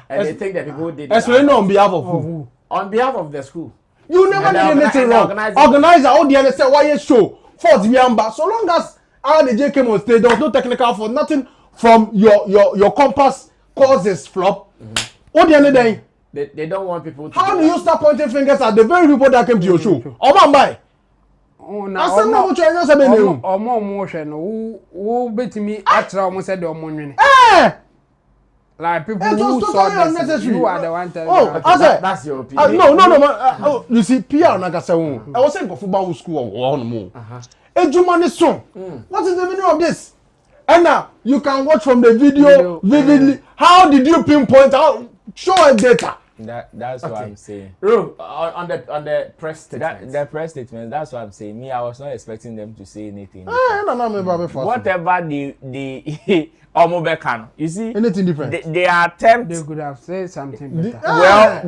And they think that people did.
Explain on behalf of who?
On behalf of the school.
You never did anything wrong. Organizer, all the NSA, why show? So long as RDJ came on stage, there was no technical fault, nothing from your compass causes flop. What the other day?
They don't want people to.
How do you start pointing fingers at the very people that came to your show? Oh man, bye.
Oh,
now I'm not trying to say anything.
More motion. Who bet me after almost said the money? Like people who saw this, you are the one telling me.
That's your opinion.
No, you see, PR Nagasa. I was saying for football school or more. Ejumani song. What is the meaning of this? And now you can watch from the video vividly. How did you pinpoint out? Show us data.
That's what I'm saying.
On the press statement.
The press statement. That's what I'm saying. Me, I was not expecting them to say anything.
Whatever
they you see,
anything different.
They attempt.
They could have said something better.
Well,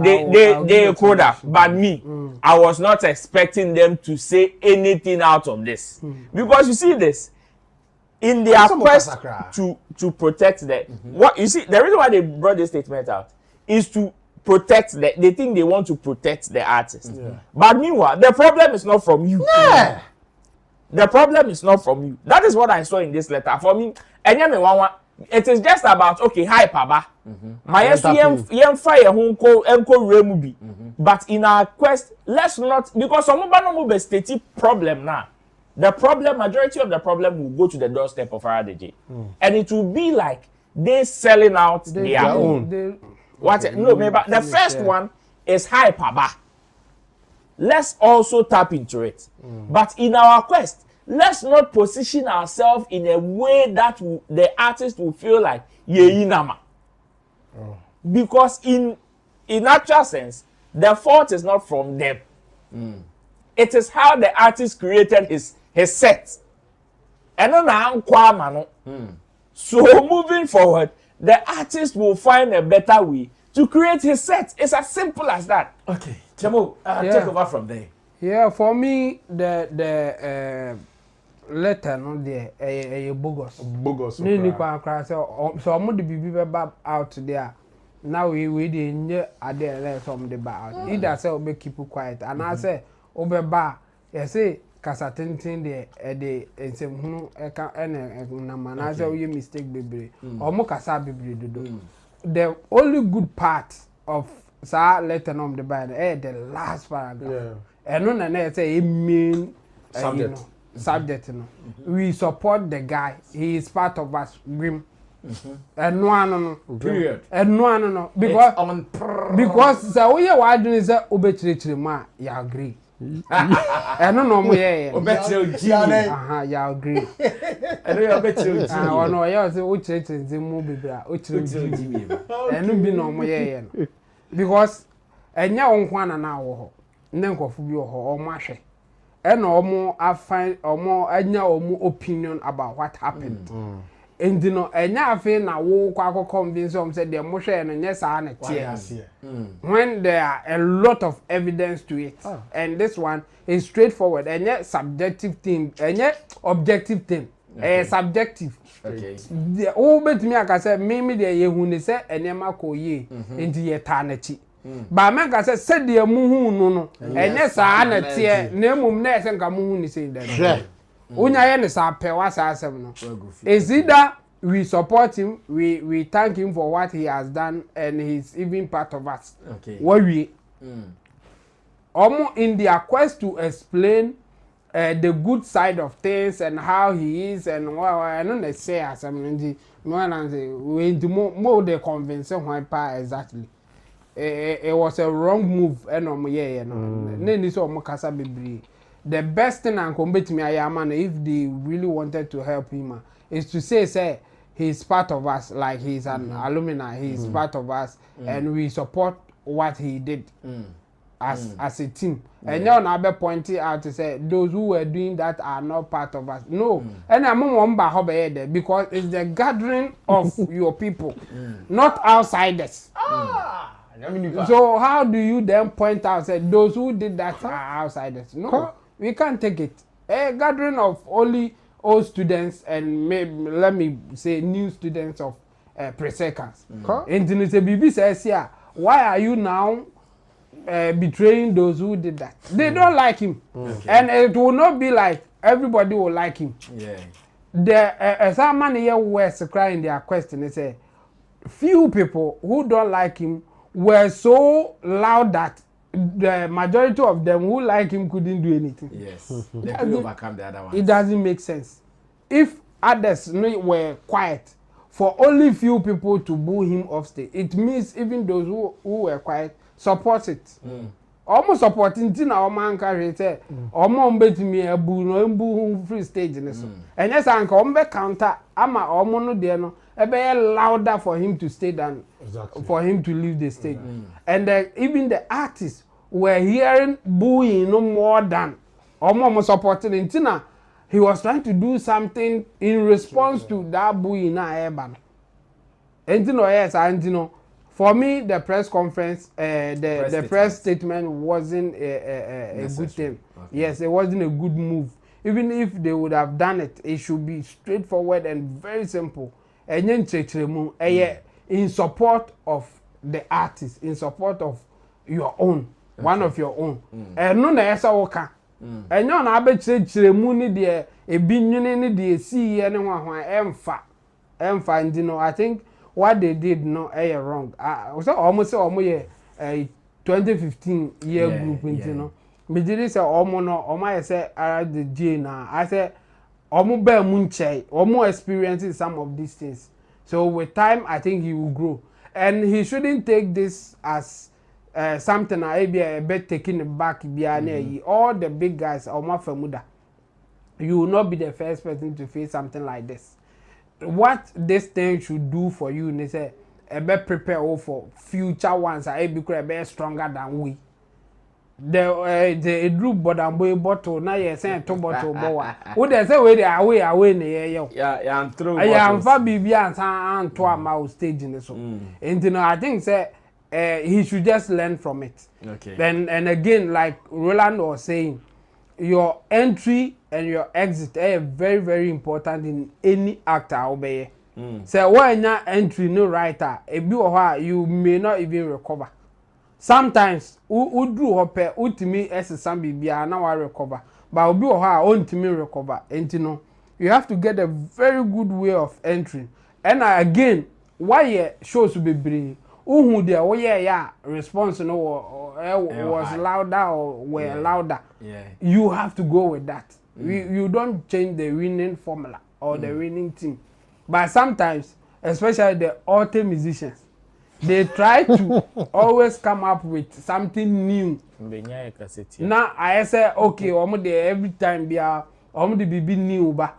they could have, but me, I was not expecting them to say anything out of this, because you see this in their quest to protect the what you see. The reason why they brought this statement out is to protect they think they want to protect the artist. But meanwhile, the problem is not from you. The problem is not from you. That is what I saw in this letter. For me, it is just about, okay, hi, Papa. But in our quest, let's not, because some of the state problem now. The problem, majority of the problem will go to the doorstep of RDJ. And it will be like they selling out their own. The first one is hi, Papa. Let's also tap into it. But in our quest, let's not position ourselves in a way that the artist will feel like Yeinama. Because in actual sense, the fault is not from them. It is how the artist created his set. And then so moving forward, the artist will find a better way to create his set. It's as simple as that.
Okay, Chamo, take over from there.
Yeah, for me, the letter no there a bogus.
Bogus.
No ni kwa kra so omo the bibi be out there. Now we dey nye ade le some the ba out. Either say we keep quiet and I say obeba you say kasa tintin de ensem hunu e ka na man say we mistake bebre. Omo kasa bebre dodo. The only good part of sa letter no the ba the last paragraph. And no na say main
subject.
Subject no. We support the guy. He is part of us. Grim. And no.
Period.
And no. Because so we are doing is obetire ma ya agree. And no mo ye.
Obetire G.
Ya agree.
And we obetire G.
Ah no ya say o chire nzimu bibra. O chire G. And no bi no mo ye no. Because enya onkwa na wo ho. Ne nkofo bi wo ho o ma hwe. And omo anya omo opinion about what happened. And you know, enya afi na wo kwa convince them say the mo hwe no nye sa na tie. When there are a lot of evidence to it. And this one is straightforward. Enya subjective thing, enya objective thing. Subjective.
Okay.
The o betimi aka say me dey yehu ni say enema ko ye enti ye ta na chi. Ba men ka say said the muhu no enye saa na tie na emum na ese nka muhu ni say dem unya ye ne saa pe wa saa asem no is either we support him, we thank him for what he has done and he's even part of us.
Okay.
What we in their quest to explain the good side of things and how he is and what I don't say as I'm we do more they convince him exactly. It was a wrong move and the best thing I can bet me if they really wanted to help him is to say he's part of us, like he's an alumni, he's part of us and we support what he did as a team. And now I be pointing out to say those who were doing that are not part of us. No. And I'm there because it's the gathering of your people, not outsiders. So how do you then point out say those who did that are outsiders? No, we can't take it. A gathering of only old students and maybe let me say new students of pre-seconds. And then the BB says here, why are you now betraying those who did that? They don't like him, and it will not be like everybody will like him.
Yeah.
The someone here was crying their question. They say few people who don't like him were so loud that the majority of them who like him couldn't do anything.
Yes, they could overcome the other ones.
It doesn't make sense. If others were quiet, for only few people to boo him off stage, it means even those who were quiet support it. Almost supporting Tina or man carry say, or mom bet me a boo free stage in this. And yes, I come back counter, ama or mono no. Be louder for him to stay than for him to leave the stage. And even the artists were hearing booing no more than almost supporting Intina. He was trying to do something in response to that booing na Eban. Intino yes, and for me the press conference, the press statement wasn't a good thing. Okay. Yes, it wasn't a good move. Even if they would have done it, it should be straightforward and very simple. In support of the artist, in support of your own, one of your own. And no na esa woka. And you na be chiremu ni de ebinyune ni de see ene hwan emfa and I think what they did no wrong. So almost say omo ye 2015 year group me did say omo no omo say the J na I say omo be munche omo experiencing some of these things. So with time I think he will grow and he shouldn't take this as something a bit taking it back all the big guys omo famuda. You will not be the first person to face something like this. What this thing should do for you is say be prepare for future ones be stronger than we. the group bodamboy bottle na ye say to bottle bowa wo dey say we dey away na ye yo
yeah and throw
bottles yeah fa bibia an to ama stage ni so and you know I think say he should just learn from it.
Okay.
Then and again, like Roland was saying, your entry and your exit are very, very important in any actor obey. So when your entry no writer, you may not even recover. Sometimes u do hope ultimi as some bibia na wa recover. But obi ultimi recover. And you know, you have to get a very good way of entering. And again, why shows to be brave. Who there yeah response no was louder or were louder.
Yeah.
You have to go with that. You don't change the winning formula or the winning team. But sometimes, especially the auto musicians, they try to always come up with something new. Now I say okay, every time be new, but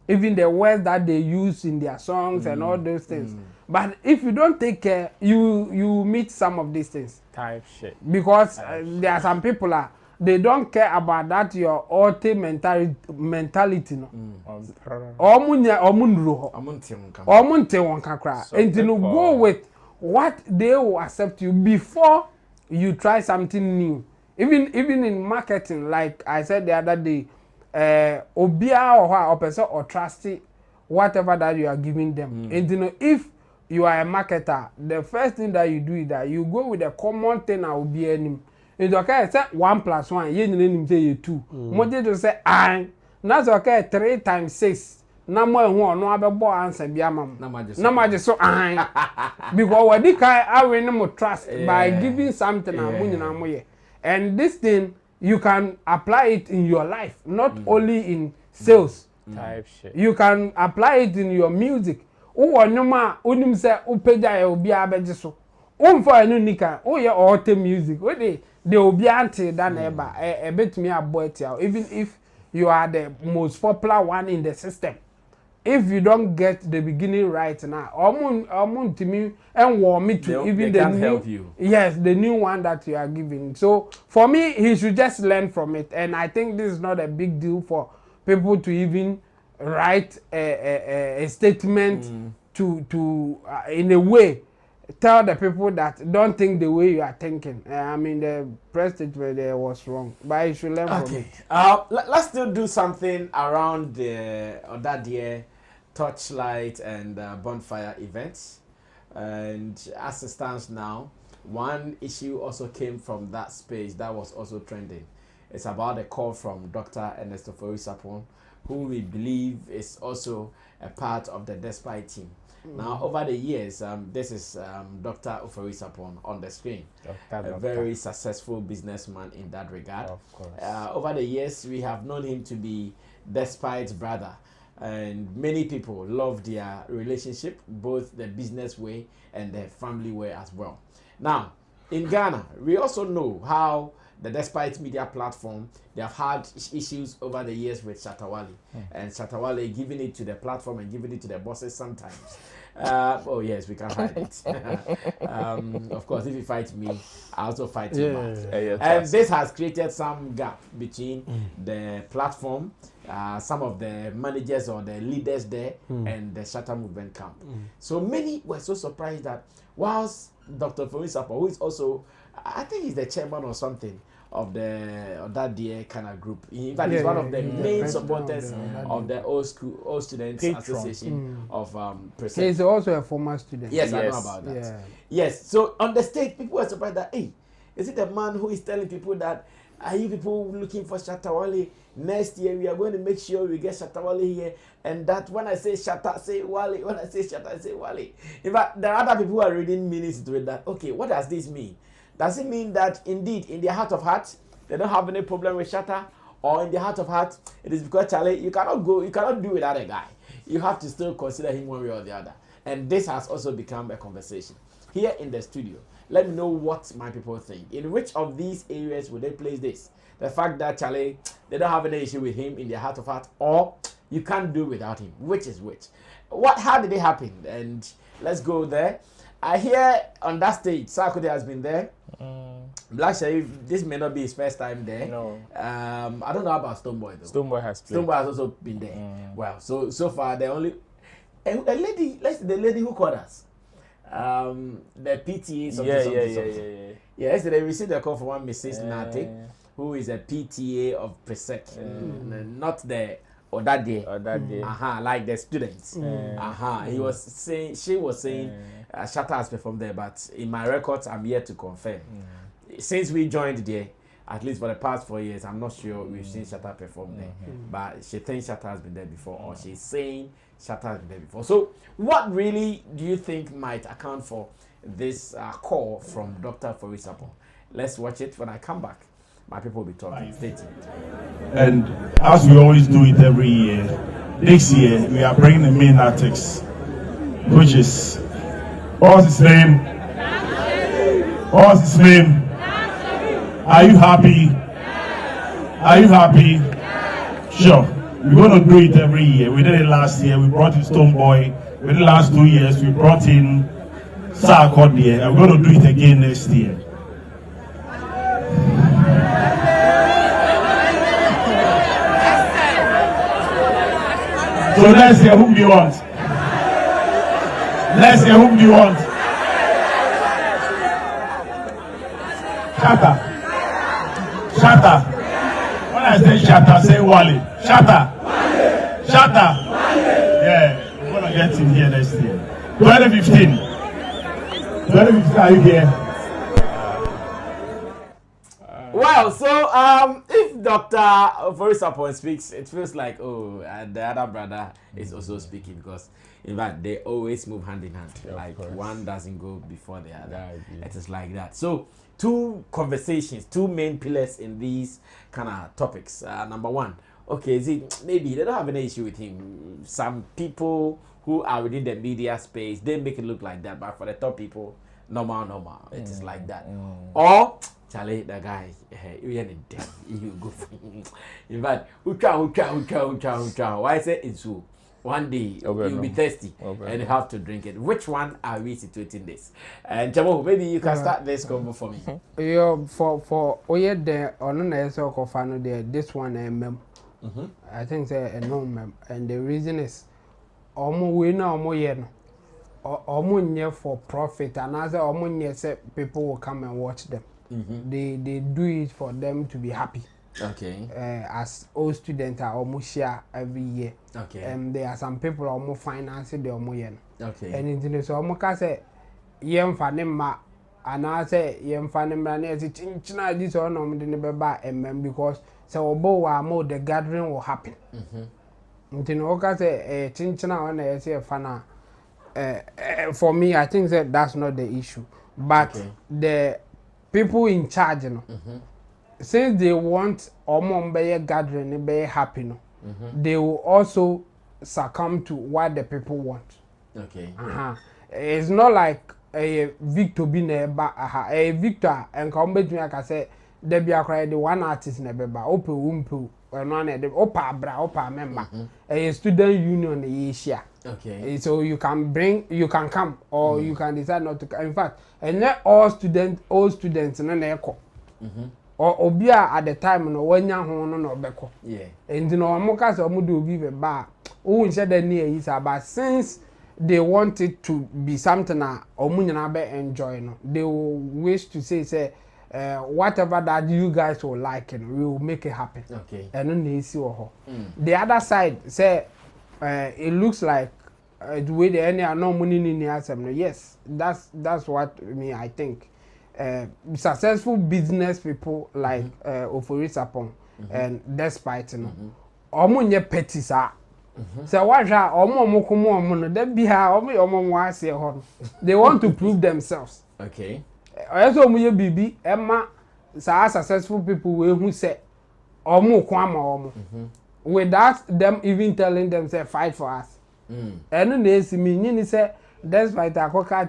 even the words that they use in their songs and all those things. But if you don't take care, you meet some of these things.
Type shit.
Because there are some people they don't care about that your auto mentality no. And you go with what they will accept you before you try something new. Even in marketing, like I said the other day, obia or person or trusty whatever that you are giving them. And you know, if you are a marketer, the first thing that you do is that you go with a common thing that will be any. It's okay, say 1 + 1, you need say 2. What did you say? That's okay, 3 × 6. No more no abebo answer be amam. No matter so because what the kind I will no trust by giving something and this thing you can apply it in your life, not only in sales.
Type shit.
You can apply it in your music. Oh no ma onim say upeja e obi abeje so. For enu nika oh ye auto music. We dey obi ante than eba e betumi abo ya even if you are the most popular one in the system. If you don't get the beginning right now, omun to me and warm me to even the new
help you.
Yes, the new one that you are giving. So for me, he should just learn from it, and I think this is not a big deal for people to even write a statement to in a way tell the people that don't think the way you are thinking. I mean the press statement there was wrong, but you should learn from it.
Let's still do something around the that year torchlight and bonfire events. And as it stands now, one issue also came from that space that was also trending. It's about a call from Dr. Ernesto Forisapon, who we believe is also a part of the Despite team. Now, over the years, this is Dr. Forisapon on the screen, a very successful businessman in that regard.
Of course.
Over the years, we have known him to be Despite's brother, and many people love their relationship, both the business way and the family way as well. Now, in Ghana, we also know how the Despite media platform, they have had issues over the years with Shatta Wale, and Shatta Wale giving it to the platform and giving it to the bosses sometimes. Oh yes, we can hide it. Of course, if you fight me, I also fight you back. And this has created some gap between the platform, some of the managers or the leaders there, and the Shatta movement camp. So many were so surprised that whilst Dr. Forisapon, who is also, I think he's the chairman or something of that dear kind of group. In fact, he's one of the main supporters of the old students association of
He's also a former student.
Yes, I know about that. Yeah. Yes, so on the stage, people were surprised that, hey, is it the man who is telling people that, are you people looking for Shatta Wale? Next year, we are going to make sure we get Shatta Wale here. And that when I say Shatta, say Wale. When I say Shatta, I say Wale. In fact, there are other people who are reading meanings to it that, okay, what does this mean? Does it mean that indeed, in their heart of hearts, they don't have any problem with Shatta? Or in their heart of hearts, it is because, Charlie, you cannot do without a guy. You have to still consider him one way or the other. And this has also become a conversation. Here in the studio, let me know what my people think. In which of these areas would they place this? The fact that, Charlie, they don't have any issue with him in their heart of heart, or you can't do without him. Which is which? How did it happen? And let's go there. I hear on that stage, Sarkodie has been there. Black Sherif, this may not be his first time there.
No.
I don't know about Stonebwoy though.
Stonebwoy has played.
Stonebwoy has also been there. Well, so far the only a lady, the lady who called us. The PTA something. Yeah, yesterday we received a call from one Mrs. Nate, who is a PTA of Presec, not the or that day. Like the students. He was saying, she was saying, Shatta has performed there, but in my records, I'm yet to confirm. Since we joined there, at least for the past 4 years, I'm not sure we've seen Shatta perform there. But she thinks Shatta has been there before, or she's saying Shatta has been there before. So, what really do you think might account for this call from Dr. Forisapon? Let's watch it when I come back. My people will be talking. Stay tuned.
And as we always do it every year, this year we are bringing the main artist, which is, what's his name? What's his name? Are you happy? Are you happy? Sure. We're going to do it every year. We did it last year. We brought in Stonebwoy. We did it last 2 years. We brought in Sarkodie. And we're going to do it again next year. So let's hear whom do you want. Let's hear whom do you want. Shatta. Shatta. When I say Shatta, say Wale. Shatta. Shatta. Yeah, we're gonna get him here next year. 2015. 2015, are you here?
Well, so if Dr. Forisapon speaks, it feels like the other brother is also speaking, because in fact they always move hand in hand. One doesn't go before the other. It is like that. So two conversations, two main pillars in these kind of topics. Number one, okay, is it maybe they don't have any issue with him. Some people who are within the media space, they make it look like that, but for the top people, normal. It is like that. Or Charlie, the guy, you go. In fact, why say it's so? One day you'll be thirsty and you have to drink it. Which one are we situating this? And Jamo, maybe you can start this combo for me.
For the on so cofano there, this one I think say a no mem, and the reason is we know yen for profit, and as people will come and watch them. They do it for them to be happy.
Okay.
As all students are almost share every year.
Okay.
There are some people almost financing the yen.
Okay.
And in so almost say yem fanema and I say yem fanema near the chinchina this or no because so more the gathering will happen. Until Oka say chinchina when I say fana. For me, I think that that's not the issue, but the people in charge, since they want be gathering, be happy, they will also succumb to what the people want.
Okay.
It's not like a Victor being a Victor and come between me. I say there be the one artist in a beba, open wumpu, and one the opa member, a student union in Asia.
Okay.
So you can come, or you can decide not to come. In fact, and not all students in an echo. Or obia at the time no when young no beko.
Yeah.
And you know, Amokas or Mudu be a bar. Oh, said the near is about since they want it to be something or Munyanabe enjoy, they will wish to say, whatever that you guys will like, we will make it happen.
Okay.
And then they see the other side say, it looks like the way the any are no money in the assembly. Yes, that's what I think. Successful business people like Oforisapon and despite omunye petty sa. So what they want to prove themselves.
Okay.
Also muye bibi Emma successful people who say without them even telling them say fight for us. And they see me say despite akoka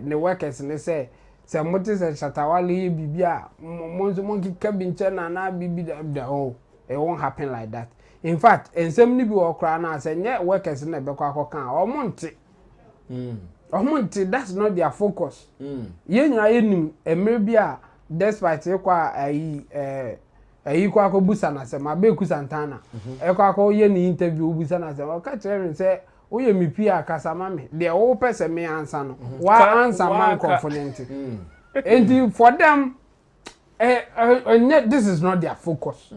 the workers and they say some motives and Shatawali bibia monkey cabin na bibi it won't happen like that. In fact, and some people will cry now say yeah workers in the Beko or Monty. Omonti, that's not their focus. Yen na yenim maybe despite ekwa ko busa na se ma be ku Santana. Ekwa ko ye ni interview busa na se o ka chere say o ye mi pia kasama me. The whole person me answer no. Wa answer man confident. And for them this is not their focus.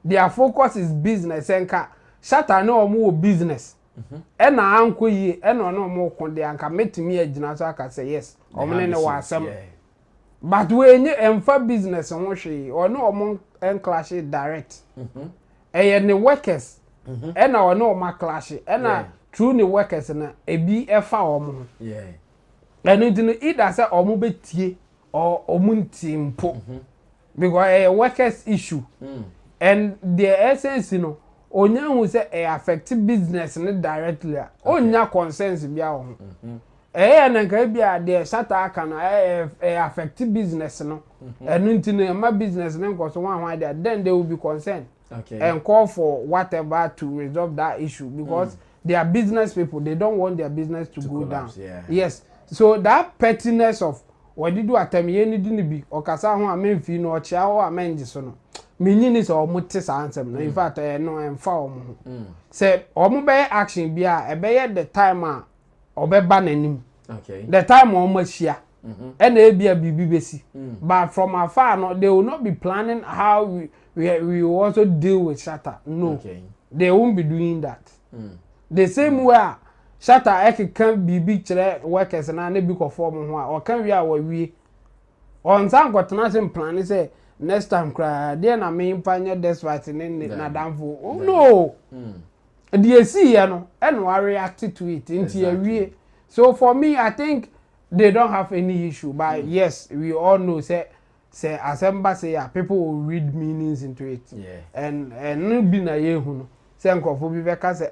Their focus is business enka Shatta no omo business. Na anko yi na no mo konde anka metimi agina so aka say yes omne ne wa asem but we nye emfa business ho hwe ono omo en clash direct ne workers na ono ma clash na true ne workers na ebi efa omo enu dinu either say omo betie or omo ntimpo because a workers issue and the essence you know onya hu say e affect business ne directly onya concerns bia ho na nka bia de Shatta aka na affect business no enu ntino ma business ne nko so wan wan there then they will be concerned and call for whatever to resolve that issue because they are business people, they don't want their business to go collapse, down yes so that pettiness of what did you atemi ni di ni bi okasa ho amenfi no ochia ho amenji so no menyini so omote sa ansem no in fact no emfa omo say omo be action bia e be the time a obeba nanim the time omo hia and e bia bibi besi but from afar no they will not be planning how we also deal with Shatta no they won't be doing that the same way Shatta can bibi chere workers na be conform ho a o kan wi a we on san gotena sem plan say next time cry there na me panya despite na damfo no the see ya no and we react to it into exactly. So for me I think they don't have any issue but yes we all know say asemba say people will read meanings into it and no be na ye hu no say nkofo bi be ka say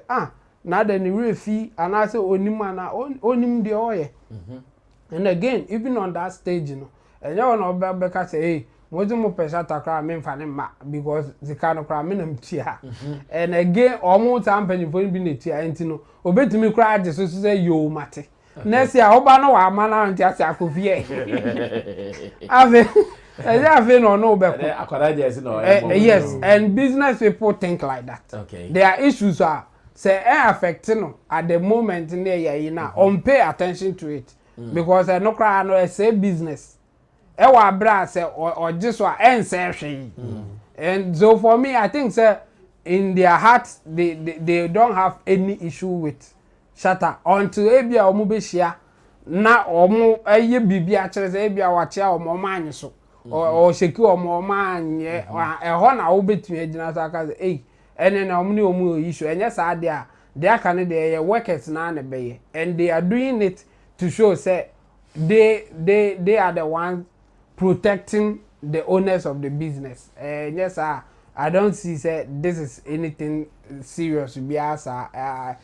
na the ni refi and I say onima na onim de oye and again even on that stage you know and you know be ka say hey moju mo pesa takra me mfa ne ma because zika no kra me nam tia and again omo tam panifo bi na tia enti obetumi kra age so say yo mate next year oba no wa ama na ntia sia akofie ave no be yes and business people think like that their issues are say affecting at the moment near you now on pay attention to it because no cry no say business wa bra say or just wa say and so for me I think say in their hearts they don't have any issue with Shatta until ebia omo be shia na omo eye bibia kire say ebia wa chia omo manye so or sheki omo manye ho na wo betumi agina so aka say and na omo ni omo issue enye sa dia they can they workers na na be and they are doing it to show say they are the ones protecting the owners of the business. Yes, I don't see say this is anything serious. They are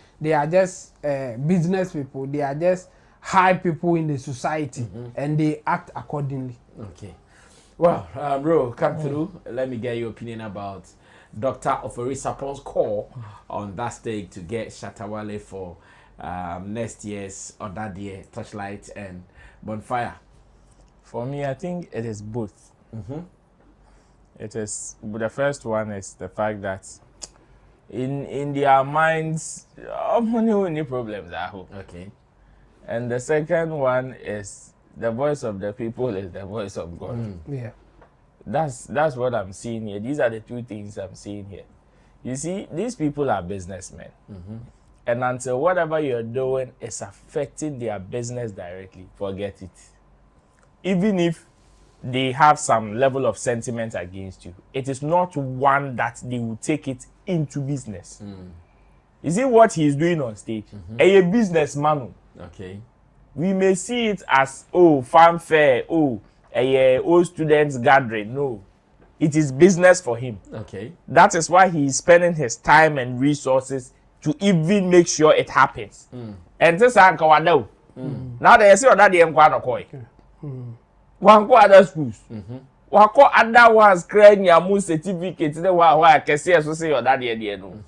just business people. They are just high people in the society, and they act accordingly.
Okay. Well, bro, come through. Let me get your opinion about Dr. Ofori-Sapong's call on that stage to get Shatta Wale for next year's or that year Touchlight and Bonfire.
For me, I think it is both. It is, the first one is the fact that in their minds, any problems are okay. And the second one is the voice of the people is the voice of God.
Yeah.
That's what I'm seeing here. These are the two things I'm seeing here. You see, these people are businessmen. And until whatever you're doing is affecting their business directly, forget it. Even if they have some level of sentiment against you, it is not one that they will take it into business. You see what he is doing on stage? A businessman.
Okay.
We may see it as, fanfare, old students gathering. No. It is business for him.
Okay.
That is why he is spending his time and resources to even make sure it happens. And this is now they say that they one go other schools. One go other ones creating your moon certificate. They why I can say so say your daddy no.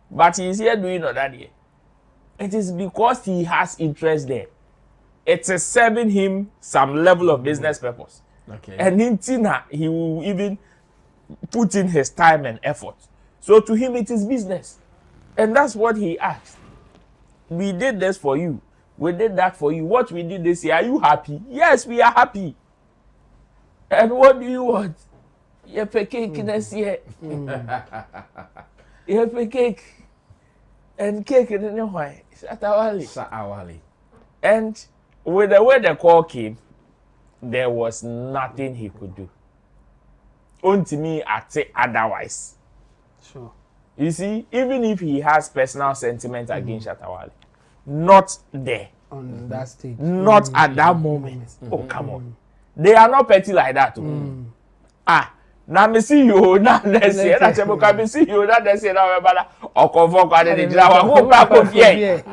But he is here doing that year. It is because he has interest there. it is serving him some level of business purpose.
Okay.
And in Tina, he will even put in his time and effort. So to him, it is business. And that's what he asked. We did this for you. We did that for you. What we did this year, are you happy? Yes, we are happy. And what do you want? You have a cake next year. You have a cake. And cake in the way.
Shatta.
And with the way the call came, there was nothing he could do. Unto me, I say otherwise.
Sure.
You see, even if he has personal sentiment against Shatta, not there.
On that stage.
Not at that moment. Oh, come on. They are not petty like that. Now me see you now next year. That's why me see you now next year. Now we bala. Okofo kwa de jina wa. Go back of here.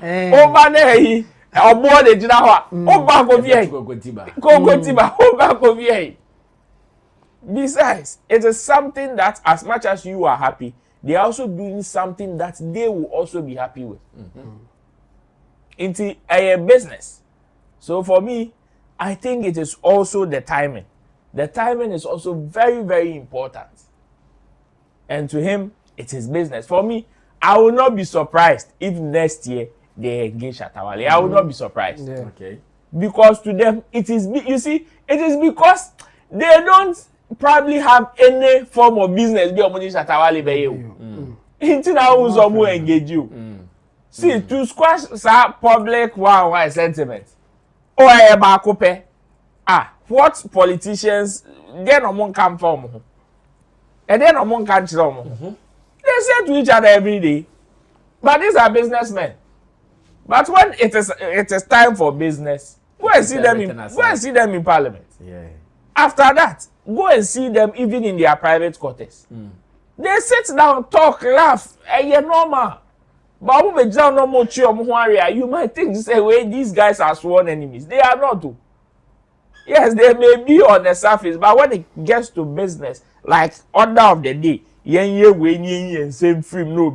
Over there. Obo de jina wa. Go back of here. Go tiba. Go back of here. Besides, it is something that as much as you are happy, they are also doing something that they will also be happy with. Into a business. So for me, I think it is also the timing. The timing is also very, very important. And to him, it is business. For me, I will not be surprised if next year they engage Shatta. I will not be surprised.
Yeah. Okay.
Because to them, it is, you see, it is because they don't probably have any form of business. Be omoni Shatta be you. Into now who engage you. See, to squash that public one sentiment. Oh, I am a what politicians then among come from? And then among country. They say to each other every day. But these are businessmen. But when it is time for business, go and see them in parliament.
Yeah.
After that, go and see them even in their private quarters. They sit down, talk, laugh, and you're normal. But you might think, say, well, these guys are sworn enemies. They are not. Yes, they may be on the surface, but when it gets to business, like order of the day, same film, no,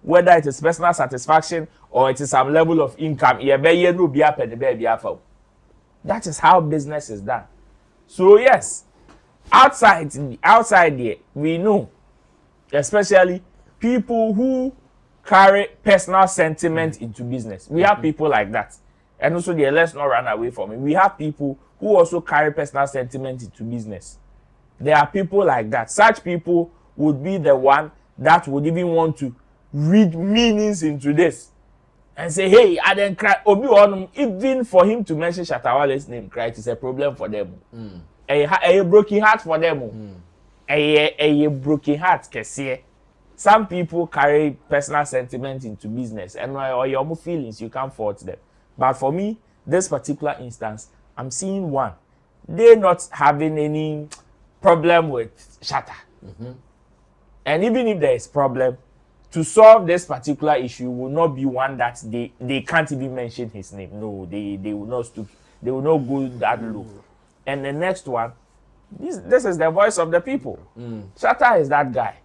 whether it is personal satisfaction or it is some level of income, that is how business is done. So yes, outside there, we know, especially people who carry personal sentiment into business. We have people like that. And also, let's not run away from it. We have people who also carry personal sentiment into business. There are people like that. Such people would be the one that would even want to read meanings into this and say, hey, I didn't cry. Even for him to mention Shatta Wale's name, cry, it is a problem for them. A broken heart for them. A broken heart, some people carry personal sentiment into business, and or your feelings, you can't fault them. But for me, this particular instance, I'm seeing one. They're not having any problem with Shatta. And even if there is problem, to solve this particular issue will not be one that they can't even mention his name. No, they will not stoop. They will not go that low. And the next one, this is the voice of the people. Shatta is that guy.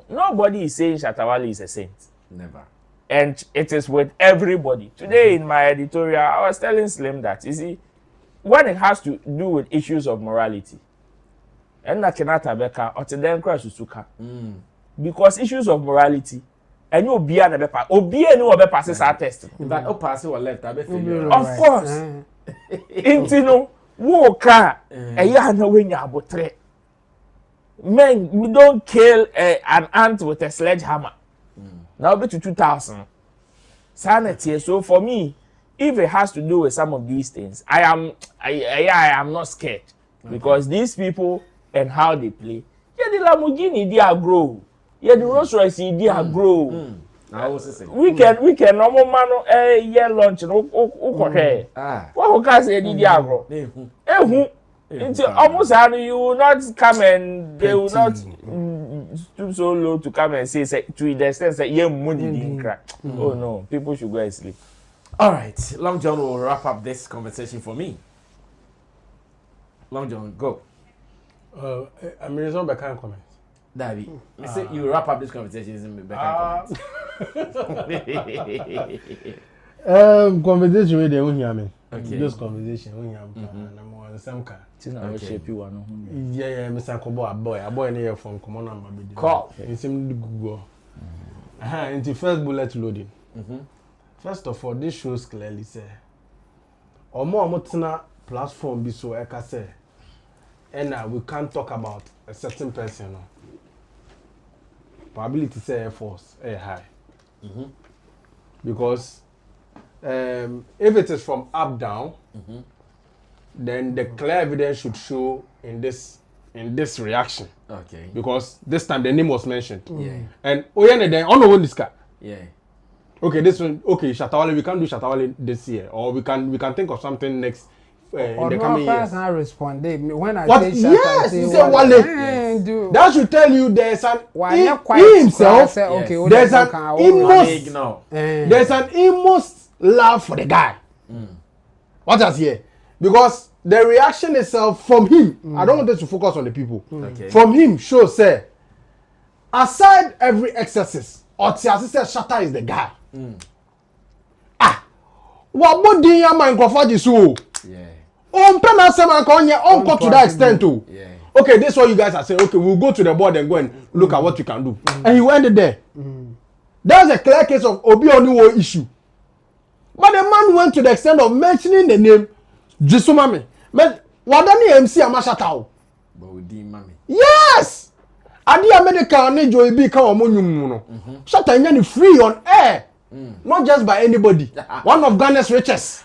Nobody is saying Shatta Wale is a saint.
Never.
And it is with everybody. Today in my editorial, I was telling Slim that, you see, when it has to do with issues of morality, and because issues of morality, and you'll be an passes our test.
But pass or left,
of course. Intino, walk a yana when you are tre. Men, we don't kill an ant with a sledgehammer. Now be to 2,000. Sanity. So for me, if it has to do with some of these things, I am not scared because these people and how they play. Yeah, the Lamborghini they are grow. Yeah, the Rolls Royce they are grow. We can normal man year lunch no what can say they are grow. Until almost you will not come and they will not stoop so low to come and say to the extent that yeah money didn't crack. Oh no, people should go and sleep.
All right, Long John will wrap up this conversation for me. Long John, go.
I mean, it's not the kind of comment.
David, you wrap up this conversation in the back.
Conversation with them hear me. Okay. Just conversation we hear me. I'm on some car.
Okay. Shape you one.
Yeah, Mr. Kobo a boy near from common number.
Call.
In some Google. Into first bullet loading. First of all, this shows clearly say Omo platform be so eka say and we can't talk about a certain person. Probability say Air Force high. Because if it is from up down, then the clear evidence should show in this reaction.
Okay.
Because this time the name was mentioned.
Yeah.
And Oyene then on the this car.
Yeah.
Okay, this one. Okay, Shatta we can't do Shatta this year, or we can think of something next in the coming years.
Or respond when I
say
Shatta,
yes, say Wale. That should tell you there's an he himself.
Okay,
there's an almost love for the guy. What does here? Because the reaction itself from him, I don't want us to focus on the people.
Okay.
From him shows say, aside every excesses, or Tiasi said Shatta is the guy. What body ya man go this so?
Yeah.
Pena seman on to that extent too. Yeah. Okay, this is what you guys are saying. Okay, we'll go to the board and go and look at what we can do. And he went there. That's a clear case of Obi Oniwo issue. But the man went to the extent of mentioning the name Jisumami. But what did MC Amashata? Yes! Adi America and Joey B come on Shatta free on air. Not just by anybody. One of Ghana's richest.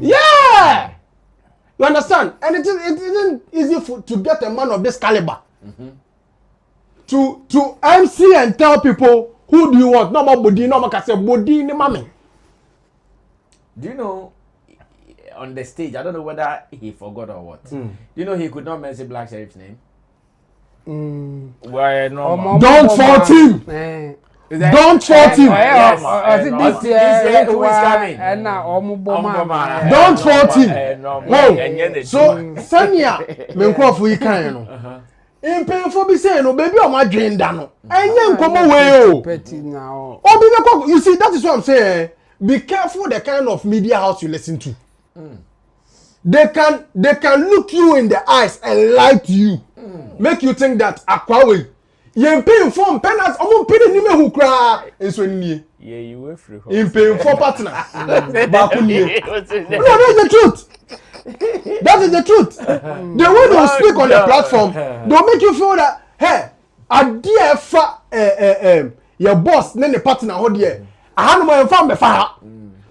Yeah! You understand? And it isn't easy to get a man of this caliber to MC and tell people who do you want. No more body, no more body, no mommy.
Do you know on the stage? I don't know whether he forgot or what. Do you know he could not mention Black Sheriff's name?
Why no?
Don't fault him. Don't fault him.
This year,
who is coming?
Don't fault him. So, Sanya, Menkofu Ikano. In painful be saying, oh, baby, my dream dano. And then come away. Oh, you see, that is what I'm saying. Be careful the kind of media house you listen to. They can look you in the eyes and lie to you. Make you think that Akwawe. You pay for penance, I'm paying him who cry.
Yeah, you were free.
You pay for partner. No, that's the truth. That is the truth. The way they speak on the platform, they'll make you feel that, hey, a dear your boss, then the partner, hold here. I have no inform the fire.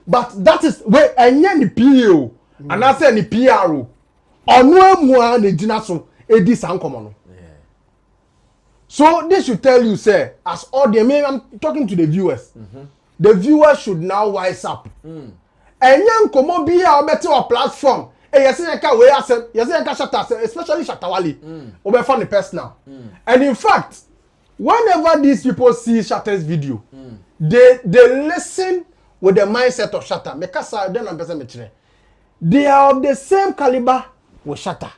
But that is where any PO and I say any PRO or no more than Jinaso, Edi Sankomono. So this should tell you, sir, as audience, I'm talking to the viewers. The viewers should now wise up. And young komo be our better platform. Yes, Shatta, especially Shatta over funny personal. And in fact, whenever these people see Shatta's video, they listen with the mindset of Shatta. They are of the same caliber with Shatta.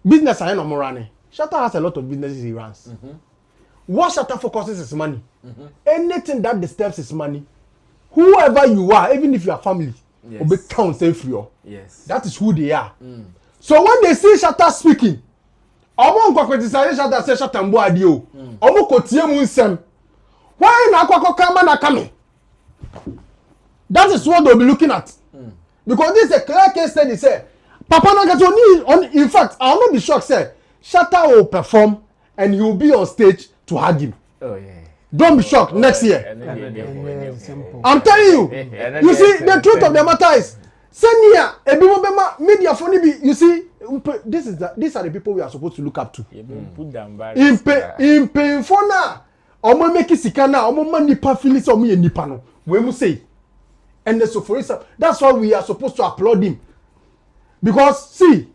Business are no more running. Shatta has a lot of businesses he runs. What Shatta focuses is money. Anything that disturbs his money, whoever you are, even if you are family, will be counted free.
Yes.
That is who they are. So when they see Shatta speaking, Omo go criticize Shatta, say Shatta mbo adio. Omo ko tie mu nsem. Why na akwa kama na kame? That is what they'll be looking at. Because this is a clear case study. Say, Papa Nagato, in fact, I'll not be shocked. Say, Shatta will perform and he will be on stage to hug him.
Oh yeah.
Don't be shocked next year. I'm telling you. You see, the truth of the matter is, Senia, media funny be. You see, these are the people we are supposed to look up to. In painful now, omo make sikana, omo man nipa feelings omo ye nipa no. We must say, and so for instance, that's why we are supposed to applaud him. Because see,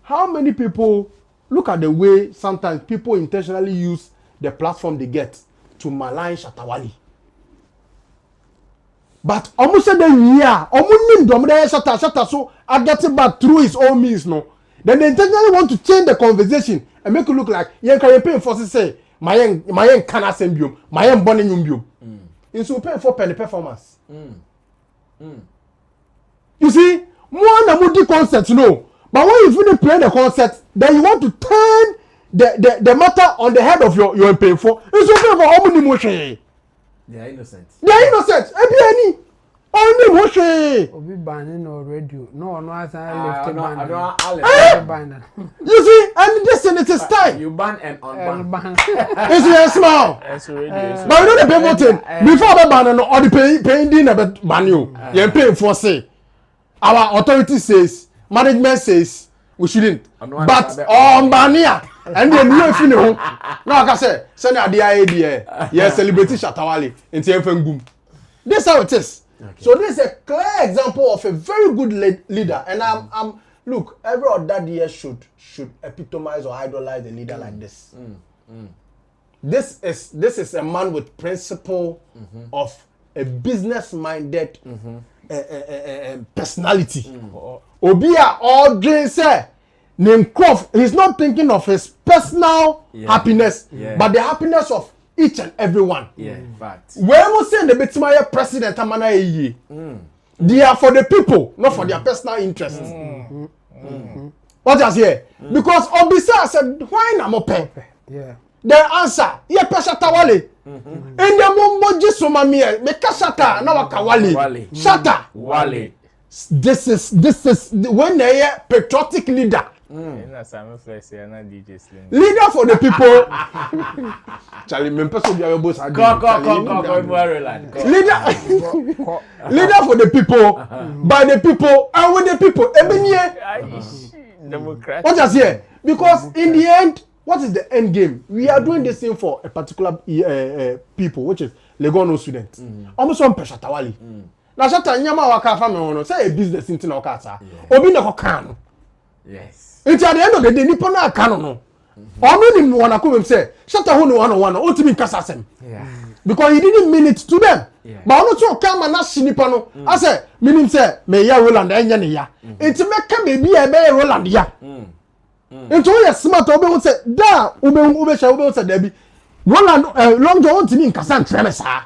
how many people look at the way sometimes people intentionally use the platform they get to malign Shatta. But almost said almost need Shatta, so I get it back through his own means, no. Then they intentionally want to change the conversation and make it look like Yankari forces say my kana sembium, my bonny numbium. In so pay for penny performance. You see, more than multi concert, no. But when you finish playing the concert, then you want to turn the matter on the head of your pay for. It's okay for how many motion.
They are innocent.
They are innocent. Any. Only motion.
Obi banning or radio. No, I ban.
You see, and this and it is time.
You ban and unban.
It's a small. But you know the people thing. Before the ban or the paying dinner but ban you. You're paying for say. Our authority says, management says we shouldn't. But bania. And then you if you know. No, I can say, send a DIA. Yes, celebrity Shatta Wale in TFM boom. This is how it is. Okay. So this is a clear example of a very good leader, and I'm look, every other year should epitomize or idolize a leader like this. This is a man with principle of a business-minded personality. Obia all dream say name Croft. He's not thinking of his personal happiness, but the happiness of each and every one.
Yeah, fact.
Where we say the Betimaya president amana ye. They are for the people, not for their personal interests. What is here? Because Obisa said, why na mo pay?
Yeah.
The answer, ye pe Shatta Wale. In the mombo jisoma me ka Shatta na waka Wale. Shatta
Wale.
This is when they are patriotic leader.
Leader
for the people. Charlie, me person be your boss. Leader for the people, by the people, and with the people.
Democrat.
What is here? Because in the end, what is the end game? We are doing this thing for a particular people, which is Legono students. Almost one Shatta Wale. Now Shatta nyama waka family say a business into na waka. Obi na kokano.
Yes.
It's at the end of the day, nipo na kano no. Onu ni wana come say, Shatta hu no one, ultimate kasasem.
Yeah.
Because he didn't mean it to them. Yeah. But onu so come na shinipa no. I say, meaning say, me ya Roland enya ne ya. It's make me be a be Roland ya. Into you smart obe won say, da ube say Debbie. Roland long john ultimate kasa ntreme sa.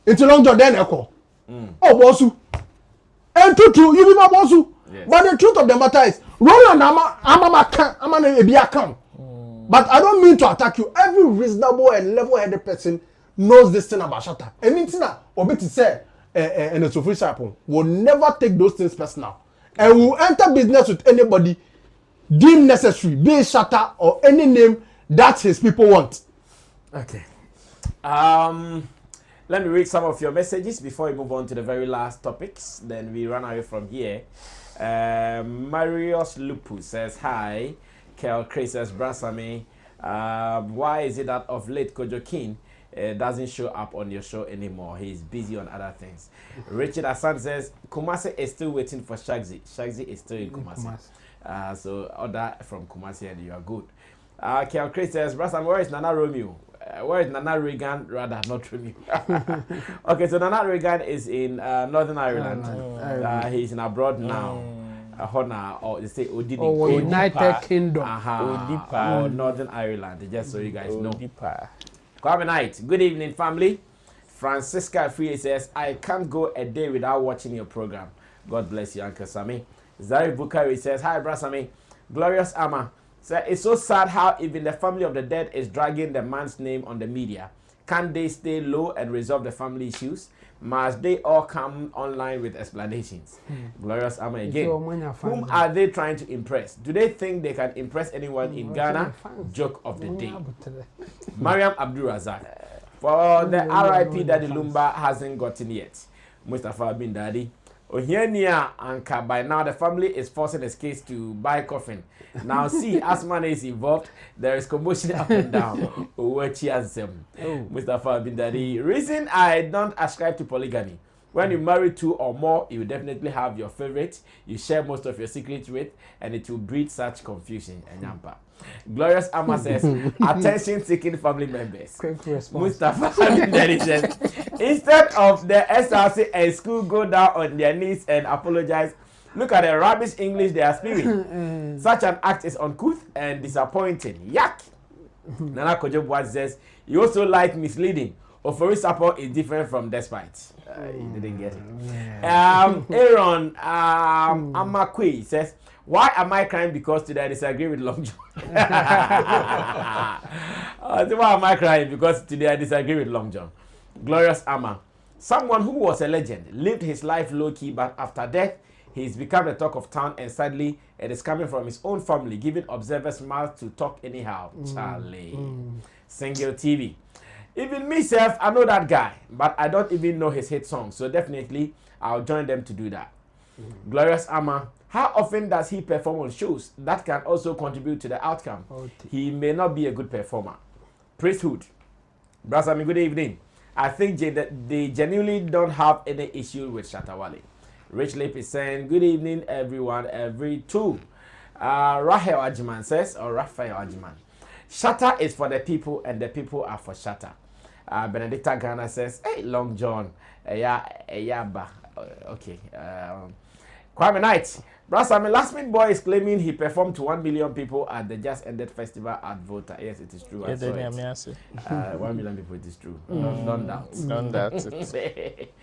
Into long john then eko. Oh bosu. And true, you be my bosu. Yes. But the truth of the matter is, Roland, I'm a account. But I don't mean to attack you. Every reasonable and level-headed person knows this thing about Shatta. Anything that Obiti said in a Sophie Sapon will never take those things personal. And will enter business with anybody deemed necessary, be it Shatta or any name that his people want.
Okay. Let me read some of your messages before we move on to the very last topics. Then we run away from here. Marius Lupus says, hi. Kel Chris says, Brasame, why is it that of late Kojo King doesn't show up on your show anymore? He's busy on other things. Richard Asan says, Kumasi is still waiting for Shagzy. Shagzy is still in Kumasi. So order from Kumasi and you are good. Kel Chris says, Brasame, where is Nana Romeo? Where is Nana Reagan? Rather, not Romeo. Okay, so Nana Reagan is in Northern Ireland. He's in abroad now. Honor, or they say Odini.
Oh, United Kingdom.
Or Northern Ireland, just so you guys know. Kwame Night, good evening, family. Francisca Free says, I can't go a day without watching your program. God bless you, Uncle Sammy. Zari Bukari says, hi, Bra Sammy. Glorious Amma. So it's so sad how even the family of the dead is dragging the man's name on the media. Can't they stay low and resolve the family issues? Must they all come online with explanations? Glorious Amma again. Whom are they trying to impress? Do they think they can impress anyone in Ghana? Joke of the day. Mariam Abdul Razak. For the RIP Daddy Lumba hasn't gotten yet. Mustafa bin Daddy. Ohiania Anka, by now the family is forcing his case to buy coffin. Now see, as money is involved, there is commotion up and down. Mustafa bin Daddy. Reason I don't ascribe to polygamy. When you marry 2 or more, you definitely have your favorite you share most of your secrets with, and it will breed such confusion. Glorious Amma says, attention seeking family members.
Quick response.
Mustafa bin Daddy says, instead of the SRC and school go down on their knees and apologize, look at the rubbish English they are speaking. Such an act is uncouth and disappointing. Yuck! Nana Kojobuwa says, you also like misleading. Ofori support is different from despite. You didn't get it. Aaron Amakwe says, why am I crying? Because today I disagree with Long John. Why am I crying? Because today I disagree with Long John. Glorious Amma. Someone who was a legend, lived his life low-key, but after death, he's become the talk of town, and sadly, it is coming from his own family, giving observers mouths to talk anyhow. Charlie. Single TV. Even myself, I know that guy, but I don't even know his hit song, so definitely I'll join them to do that. Glorious Amma. How often does he perform on shows that can also contribute to the outcome? He may not be a good performer. Priesthood. Brasami, good evening. I think they genuinely don't have any issue with Shatta Wale. Rich Lip is saying, good evening, everyone, every two. Rahel Ajiman says, or Raphael Ajiman, Shatta is for the people and the people are for Shatta. Benedicta Ghana says, hey, Long John, Yaba. Okay. Kwame Knight. Brasami, Last Minute Boy is claiming he performed to 1 million people at the just ended festival at Volta. Yes, it is true. I saw it. 1 million people, it is true. Don't doubt.
Don't doubt it.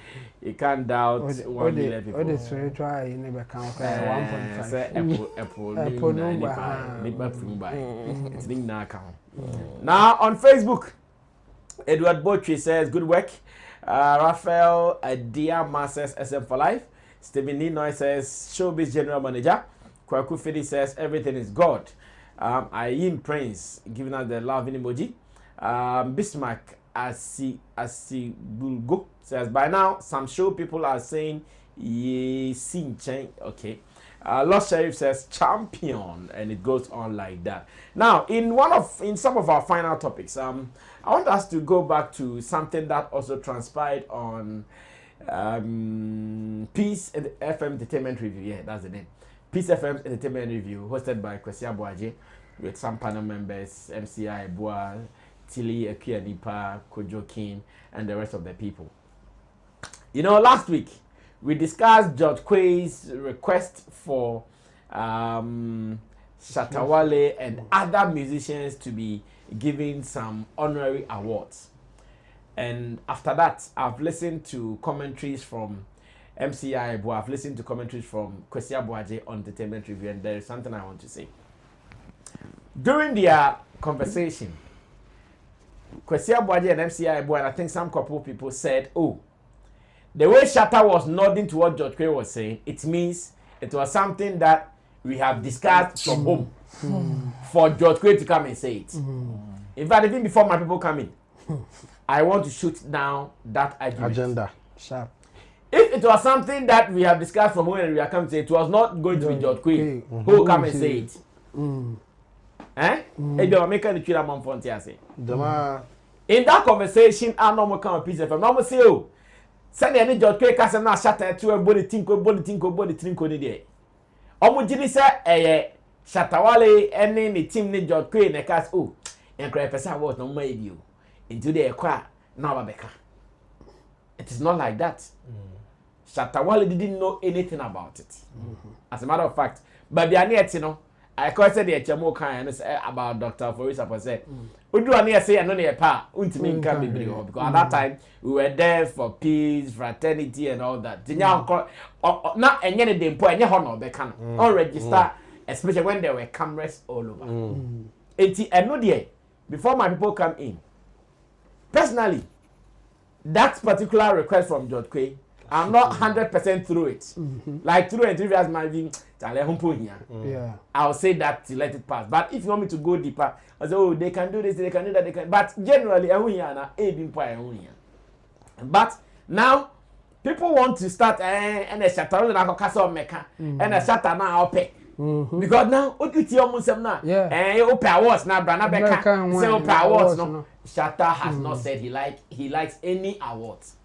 You can't doubt 1 million people.
What is spiritual? You never count
1.5. Now on Facebook, Edward Botry says, good work. Raphael Diama says, SM for life. Stephen Ninoy says, Showbiz General Manager. Kwaku Fidi says, everything is God. Ayim Prince giving us the laughing emoji. Bismarck Asibulgo says, by now, some show people are saying, ye sing chain. Okay. Lost Sheriff says, champion. And it goes on like that. Now, in some of our final topics, I want us to go back to something that also transpired on Peace FM Entertainment Review. Yeah, that's the name. Peace FM Entertainment Review, hosted by Kwesi Aboagye, with some panel members, MCI Boa, Tilly Ekuanipa, Kojo King, and the rest of the people. You know, last week we discussed George Quay's request for Shatta Wale and other musicians to be given some honorary awards. And after that, I've listened to commentaries from MCI Ibu. I've listened to commentaries from Kwesi Aboagye on Entertainment Review, and there is something I want to say. During their conversation, Kwesi Aboagye and MCI Ibu, and I think some couple people said, oh, the way Shatta was nodding to what George Quay was saying, it means it was something that we have discussed from home for George Quay to come and say it. In fact, even before my people come in, I want to shoot down that argument.
Agenda. Sharp.
If it was something that we have discussed from when we are coming to say, it was not going to be George Quay who will come and say it. In that conversation, I know more come a piece of them. I say, oh, send any George Quay cast na Shatta to a body tinko. There. Jini say, Shatta Wale, any the team ni George Quay ne cast, oh, and cry person was no more you. Into the equa, now it is not like that. Shatta Wale didn't know anything about it. As a matter of fact, but you know, I said the HMO kind about Dr. Forisa for say, Udu ani say I know the pa, untimi can be because at that time we were there for peace, fraternity, and all that. Now, any day point, any honor they can on register, especially when there were cameras all over. And no day before my people come in. Personally, that particular request from George Quay, I'm not 100% through it. Like through and as my being, I'll say that to let it pass. But if you want me to go deeper, I say, oh, they can do this, they can do that, they can. But generally, but now, people want to start and a Shatta na castle meka and a Shatta na ope. Because now, what you tell me now? And ope awards now, Brana Becca say ope awards no. Shatta has not said he likes any awards.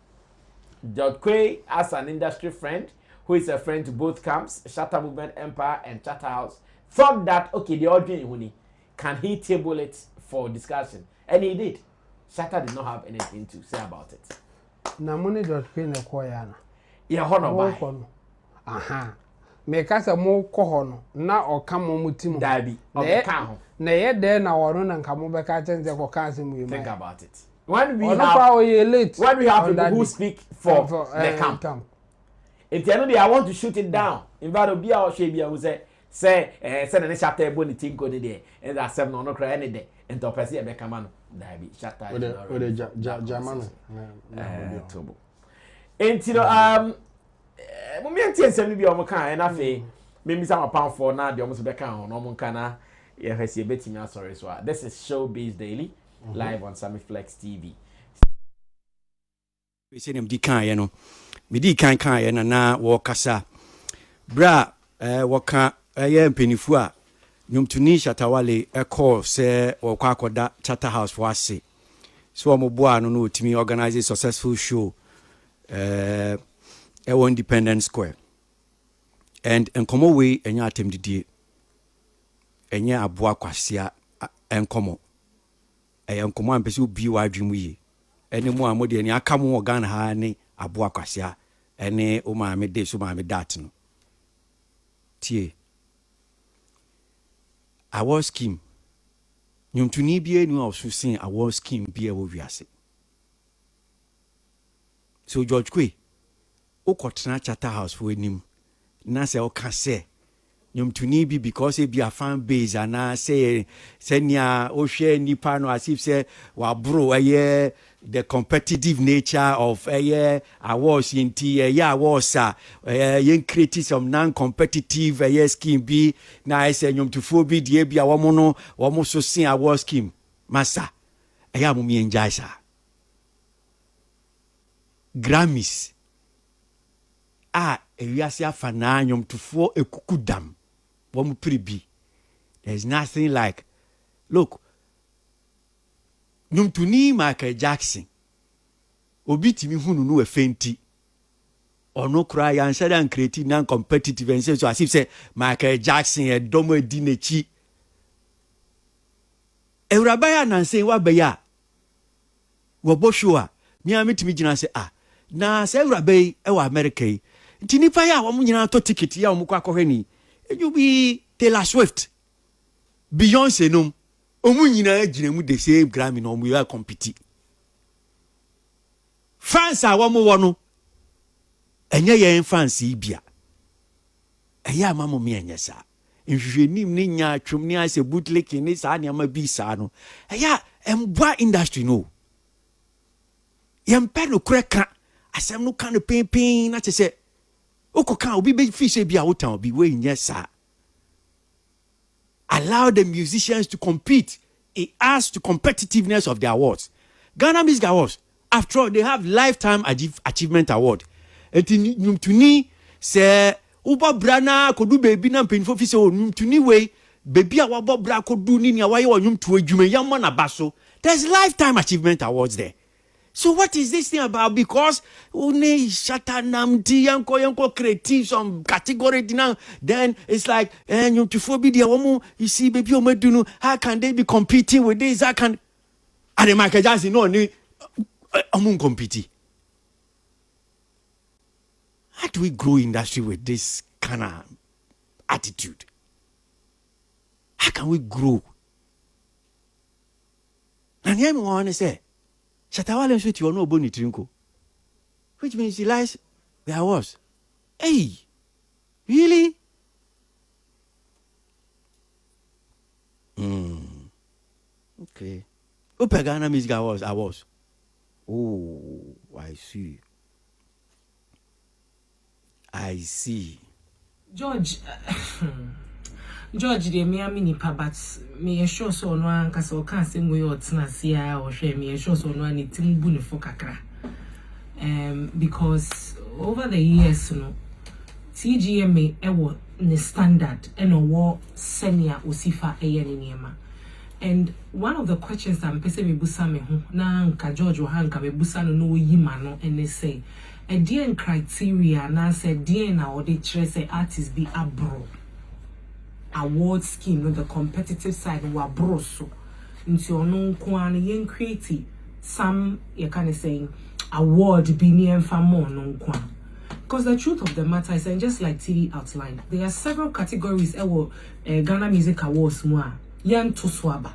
George Quay, as an industry friend who is a friend to both camps, Shatta Movement Empire and Shatta House, thought that okay, the audience can he table it for discussion, and he did. Shatta did not have anything to say about it.
Na money George Quay na choir na.
Yeah, honor by.
Aha. me ka se mo kɔ hɔ no na ɔka mo mutim
dabi ɔka ho
na ye de na wɔno na nka mo bɛka kyɛn sɛ kɔ ka asɛm yi
think about it when we have people who speak for the camp if you know I want to shoot it down in fact obi a ɔhwɛ bi a wo say na ne Shatta ebo ne tinko ne de and that seven no cry any day and to person e be kama no dabi Shatta
o de jamano
tobo enti no mo mi enti ensem bi o mo kan na fe me mi sa ma pound for na de o mo so be kan ho no mo kan na ye hwese e betimi asori so this is Showbiz Daily live on Sammy Flex TV.
We say them di kan ye no me di kan ye na wo kasa bra wo kan ye mpenifu a nyomtuni Shatta Wale call say wo kwa akoda Chatter House for ase so mo boa no no timi organize a successful show Independence Square and enkomo we enya atem didie enya aboa kwasia enkomo enkomo ampese obi wa adwemu yi ene mu amode ani aka mo organ ha ne aboa kwasia ene o ma me de so ma me dat no tie award scheme nyomtuni bi enu osusin award scheme bi e wo wiase so George Kwe okotena Chatter House for enim na se o ka se nyomtuni bi because e bi a fan base ana say nia o hwe nipa no as if say wa bro the competitive nature of awards inti awards yen create some non-competitive scheme bi na say nyomtufo bi die bi a wo mo so sin award scheme masa mo mi enjoy sa Grammys ewiase afana nyomtufo ekukudam wo mu pribi there's nothing like look nyomtuni Michael Jackson obi timi hunu no efenti ono kra ya nshada and creative non competitive and so as if say Michael Jackson e domo edi nechi Ewrabaya nan say wa beya wo boshua mi amitimi gina say na say Ewrabay e wa America yi ntini pa ya wo nyina to ticket ya wo kwa kohani you be Taylor Swift Beyonce nom omu nyina agina mu the same Grammy no mu ya compete fans a wo mo no enye ye fans ibia eya mamo mi enye sa nhwehwenim ni nya atwom ni ase bootleg ni sa ne ama bi sa no eya embwa industry no yempe no kreka asem no kan pin na che Okoka obi be fish be out town be we nyesa. Allow the musicians to compete. It adds to competitiveness of the awards. Ghana Music Awards, after all, they have lifetime achievement award. Eti nyumtuni se uba brana kodu baby na penfo fi se nyumtuni we baby a wabo bra kodu ni awaye wo nyumtu adwuma yamma na baso. There's lifetime achievement awards there. So what is this thing about? Because only Shatta namti yanko creative some category now. Then it's like you see baby omedunu. How can they be competing with this? How can and Michael Jackson no ni compete? How do we grow industry with this kind of attitude? How can we grow? And here I want to say Shatta Wale shoot you no boni trinko. Which means he lies there was. Hey, really? Okay. Ghana Music I was. Oh, I see.
George, de me amini pa but me sure so no anka so kan se mo yo tena sia o hwe me sure so no ani tim bu ne fo kakra. Because over the years no TGMA ewo ne standard eno wo senior osifa eye ne niema. And one of the questions that mpese me busa me ho na anka George wo hanka me busa no yima no ene say a DN criteria na say DN na odi kire say artists be abroad award scheme no the competitive side wa broso nti ono nko an yen create some you kind of saying award be near famo no nko Because the truth of the matter is, and just like TD outlined, there are several categories Ghana Music Awards more. Yan to swaba.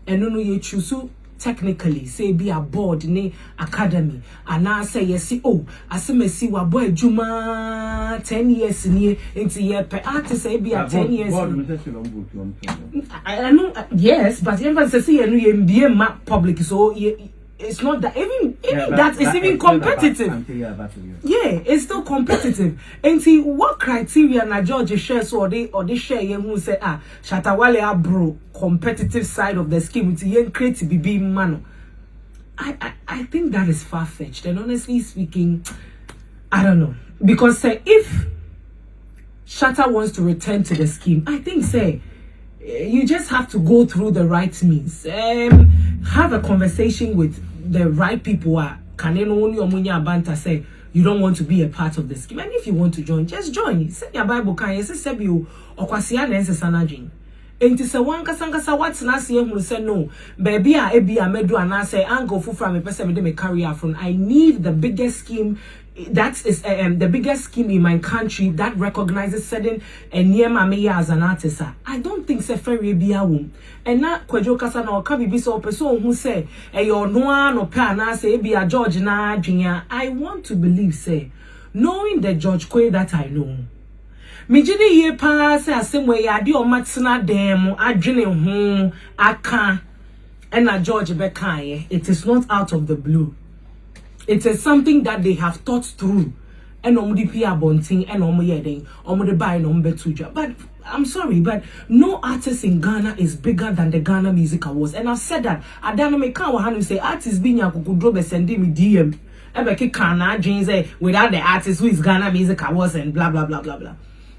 And no you choose technically say be a board ne academy and now say yes oh asemesi wa boy juma 10 years ni into year per artist say be a 10 years I know yes but even say you be a public so it's not that even that is even competitive. Yeah, it's still competitive. And see what criteria na George shares or they share who say Shatta Wale bro competitive side of the scheme with yen create BB man. I think that is far fetched. And honestly speaking, I don't know. Because say if Shatta wants to return to the scheme, I think say you just have to go through the right means. Have a conversation with the right people can only omunya banta say you don't want to be a part of the scheme, and if you want to join, just join. Say your Bible can you say you okwasia na ese sanagin enti se wanka sankasa what na se ehunu say no baby a ebi a medu ana say ango fufra me pese me de me career from I need the biggest scheme that is the biggest scheme in my country that recognizes certain niema me as an artist. I don't think say fair be a wom and na kwadwo kasa na oka bibi so person who say your no pa na say be a George na adwenya. I want to believe say knowing the George Kwe that I know me jini ye pa say asem we ade o matena dem adwene ho aka and na George be kan it is not out of the blue. It is something that they have thought through. And pia bonting and yeding, buy no but I'm sorry, but no artist in Ghana is bigger than the Ghana Music Awards. And I've said that. I don't make say artists being a sending me DM. Without the artist who is Ghana Music Awards and blah blah blah blah blah.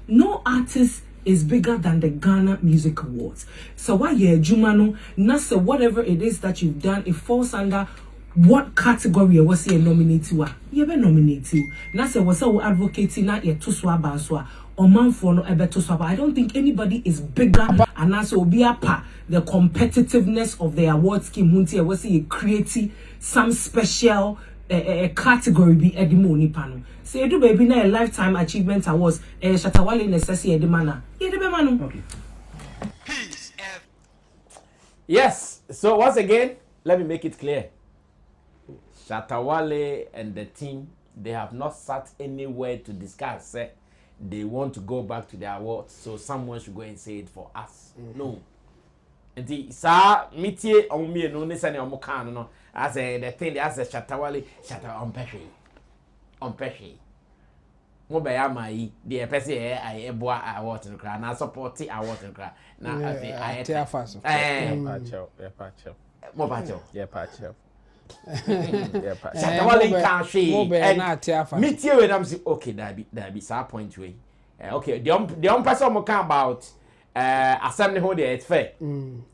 No artist is bigger than the Ghana Music Awards. So why Jumano, Nasa, whatever it is that you've done, it falls under what category was he nominate to? You be nominate you. Na say was so advocating na ye to swaba answa. O man for no ebe to swaba. I don't think anybody is bigger and also be a pa the competitiveness of the award scheme. Hunti was he creating some special category be edimoni pano. Say do baby na a lifetime achievement awards. Shatta Wale necessary edimana. Ye de be manu. Okay.
Yes. So once again, let me make it clear. Shatta Wale and the team, they have not sat anywhere to discuss. They want to go back to their awards, so someone should go and say it for us. No. And the sa mitie on me no ne sane omo kan no as the thing as a Shatta Wale Shatta on peshi. Mo be amai the person I eboa award no kra na support award no kra na I
Tiafaso.
Mo pacho.
Yeah, pacho.
Shatta Wale can't say. Me too when I'm saying okay, that be sa point way. Okay, the person mo can about assembly hold there it's fair.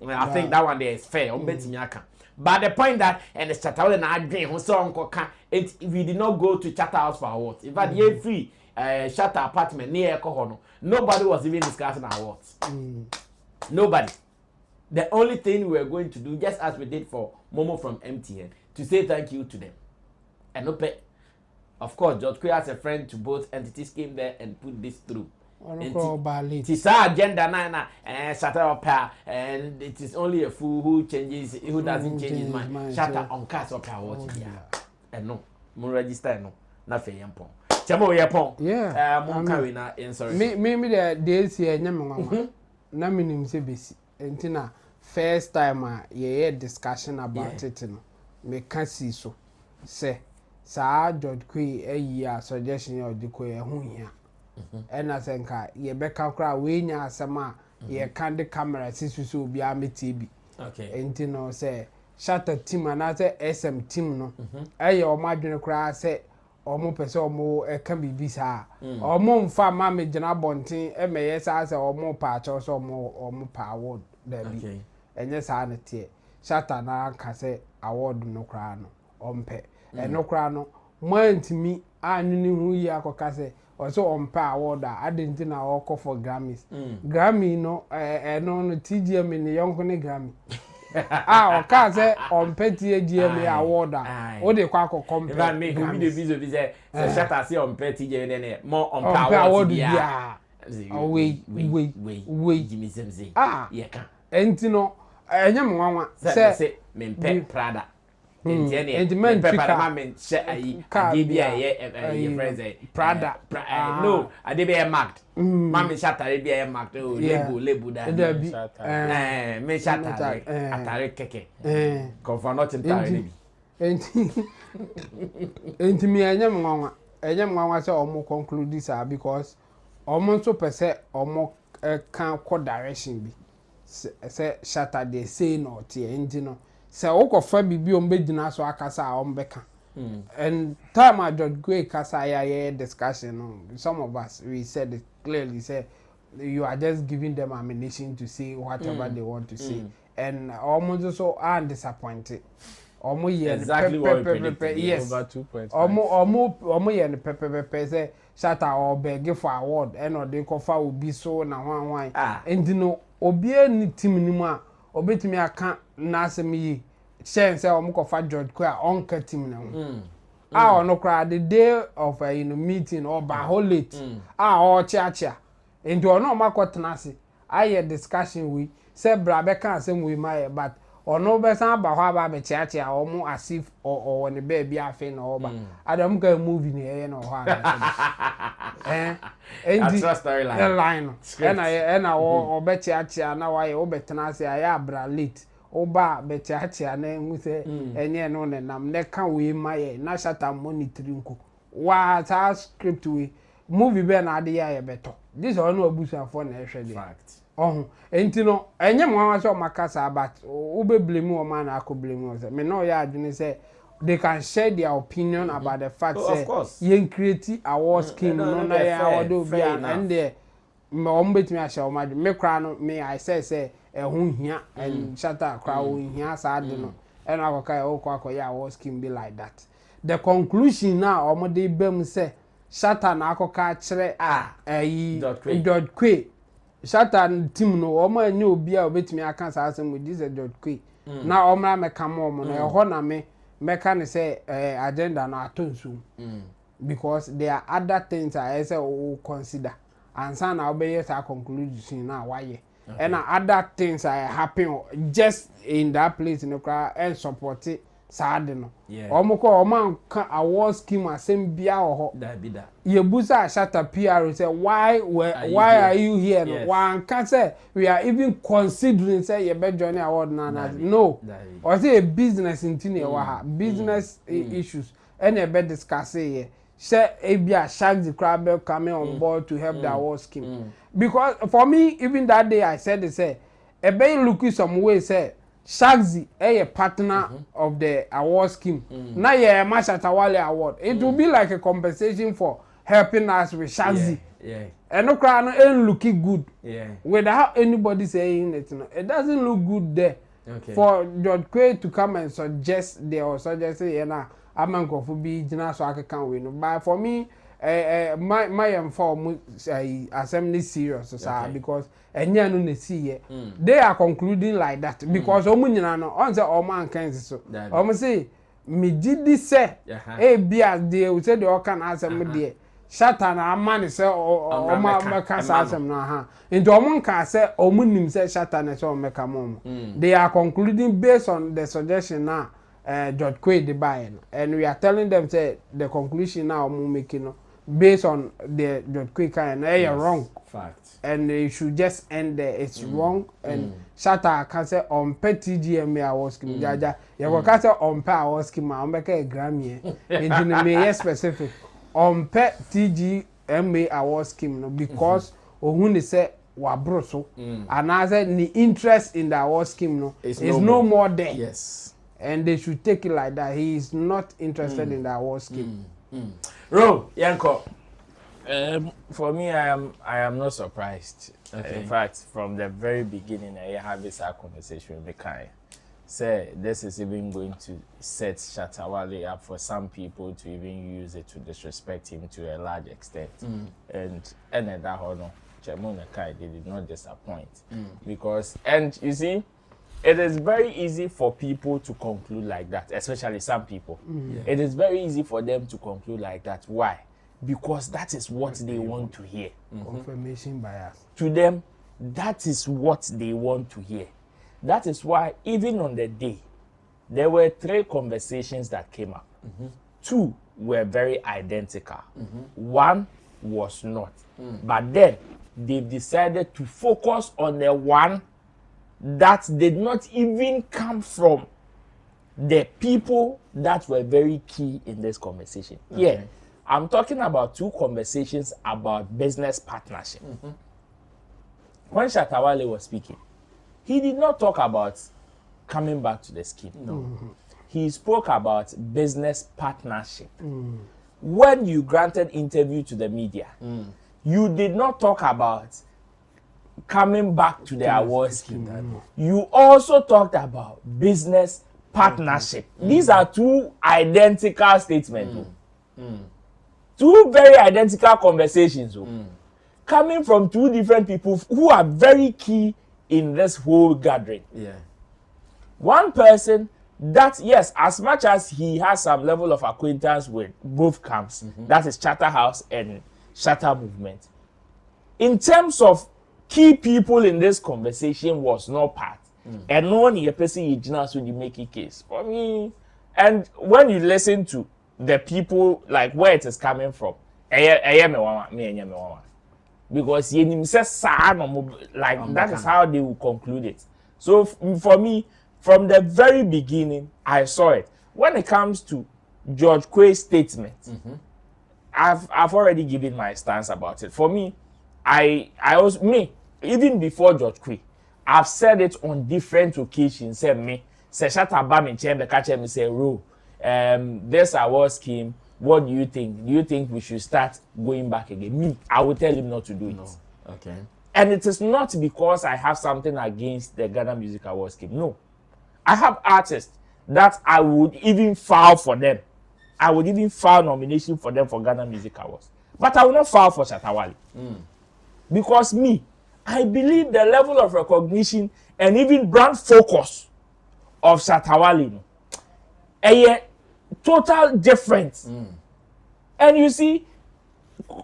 I think that one there is fair. Bet me aka. But the point that and the Shatta Wale na adwen ho so onko kan we did not go to Shatta House for awards. In fact, ye free Shatta apartment near Ekoho no. Nobody was even discussing awards. Nobody. The only thing we were going to do, just as we did for Momo from MTN, to say thank you to them. And of course, George Kwe as a friend to both entities came there and put this through. It's our agenda na and Shatta up and it is only a fool who doesn't change his mind. Shatta on cast up what and no, more register no, nothing yampon. Chamo yapon.
Yeah.
Sorry.
Me the days here nyamama. Na minim se besi. Entina first time ye discussion about it no. Me can see so. Say sa George Kwe suggestion of the Kwe hu hia. And as enka ye beka kra we nya asema ye can the camera sisu so bi ametibi.
Okay.
Entino say Shatta team and say SM team no. O madwene kra say omo pese omo eka bibi sa. Omo mfa ma me gina bonten e me yesa say omo pa cho so omo pa award there bi.
Okay.
Enye sa na tie. Shatta na ka say award no kra no ompe. No kra no mantimi anuni hu yi akoka say also ompa award adenti na okọ for Grammys. Grammy no no TGMA ne yonko ne Grammy. o ka say on peti TGMA award o de kwa compare
if I make a video say Shatta say on peti TGMA more on power
award
yeah
we
Jimmy Semse yeah kan
enti no enye mwanwa
say me Prada enti men prepare ma men adibia ye friends
Prada
no adibia marked ma me Shatta adibia marked label that me Shatta atare keke confirm not entirely
enti me enye mwanwa say omo conclude this because omo nso pese omo kan ko direction bi say Shatta dey say no tie enti no say okofa bibi ombe gina so akasa ombeka and time I just go kasa ya discussion no some of us we said it clearly say you are just giving them ammunition to say whatever they want to say and almost so are disappointed
exactly what we predicted.
Yes.
Over 2 points.
Omo ye pepe say Shatta or beg for award and or they kofa obi so na wan and no obi any team ni mu a obetimi aka na asem yi share say omo kofa George Kwa on ka team na ono kra the day of meeting or ba whole late or chia and ono makotena ase aye discussion we say bra be kan asem we my but ono be san ba ho ba be chia omo asif or when the baby afi na oba adam ka movie ni no ho
and the storyline
and o be chia na why o betena ase aya bra late oba be chia na hu se enye no ne nam ne kan we my na Shatta monitoring ko wa ta script we movie be na ade ya beto this one no abusuafo na ehwe de
fact
enti no enye mwa so makasa but ube blame o man akọ blame o say me no ya adwene say they can share their opinion about the fact say yen create award scheme no na ya award obi and there me o mbetimi a share o mad me kra no me I say ehun hia and Shatta kra o hia sa de no and akoka o kwa ya award scheme be like that the conclusion now o mo dey bem say Shatta na akoka kire dot kwe Shatta team no omo anya obi a obetimi aka sa asem with this dot kwe na omra meka mo no e na me meka ne say agenda na atonsu because there are other things I say o consider and so na obey say conclusion na why and other things are happen just in that place no cry and support it sad no omo ko omo kan award scheme asem bia ho
that be that
ye busa Shatta PR say why are you here no one can say we are even considering say ye be join award na no or say a business intine wa business issues and e be discuss here say ebia Shaq the crab coming on board to help the award scheme because for me even that day I said they say e be look some way say Shagzy a partner of the award scheme. Now yeah, Shatta Wale award. It will be like a compensation for helping us with Shagzy. And no crowd ain't looking good. Without anybody saying it, it doesn't look good there. For George Quay to come and suggest there or suggest say I'm going to be general so I can win. But for me, my for assembly serious because enya no na see they are concluding like that because omunyina no on say o man kan so o say me gidi say e bia de we say the can asem de Shatta na amane say o ma ka asem no ha into o mun ka say o munim say Shatta na say o meka mom they are concluding based on the suggestion now George Quay the buy and we are telling them say the conclusion now o making no based on the George Quay and they are wrong
fact
and they should just end there it's wrong and Shatta can say on TGMA award scheme jaja you go say on award scheme on make a Grammy and me specific on TGMA award scheme no because ohun they say wa bro so and I said the interest in the award scheme no is no more there and they should take it like that he is not interested in the award scheme
Ro Yanko
for me, I am not surprised. In fact, from the very beginning, I had this conversation with Mekai. Say this is even going to set Shatta Wale up for some people to even use it to disrespect him to a large extent. And that honor, Mekai, they did not disappoint because you see, it is very easy for people to conclude like that, especially some people. It is very easy for them to conclude like that. Why? Because that is what they want to hear.
Confirmation bias.
To them, that is what they want to hear. That is why even on the day, there were 3 conversations that came up. 2 were very identical. 1 was not. But then they've decided to focus on the one that did not even come from the people that were very key in this conversation. Okay. Yeah, I'm talking about 2 conversations about business partnership. When Shatta Wale was speaking, he did not talk about coming back to the scheme. No. He spoke about business partnership. When you granted interview to the media, you did not talk about coming back to the award scheme. You also talked about business partnership. These are 2 identical statements. 2 very identical conversations. Coming from 2 different people who are very key in this whole gathering.
Yeah.
One person that, yes, as much as he has some level of acquaintance with both camps, that is Shatta House and Shatta Movement. In terms of key people in this conversation was not part. And no one here person you so you make a case. For me, and when you listen to the people, like where it is coming from, because like that is how they will conclude it. So for me, from the very beginning, I saw it. When it comes to George Quay's statement, I've already given my stance about it. For me, even before George Quay, I've said it on different occasions. Say me, say Shatta ba me chamber catch me say Ro, this award scheme. What do you think? Do you think we should start going back again? Me, I will tell him not to do it.
Okay.
And it is not because I have something against the Ghana Music Award scheme. No. I have artists that I would even file for them. I would even file nomination for them for Ghana Music Awards. But I will not file for Shatta Wale. Because me, I believe the level of recognition and even brand focus of Shatta Wale, a total difference. And you see,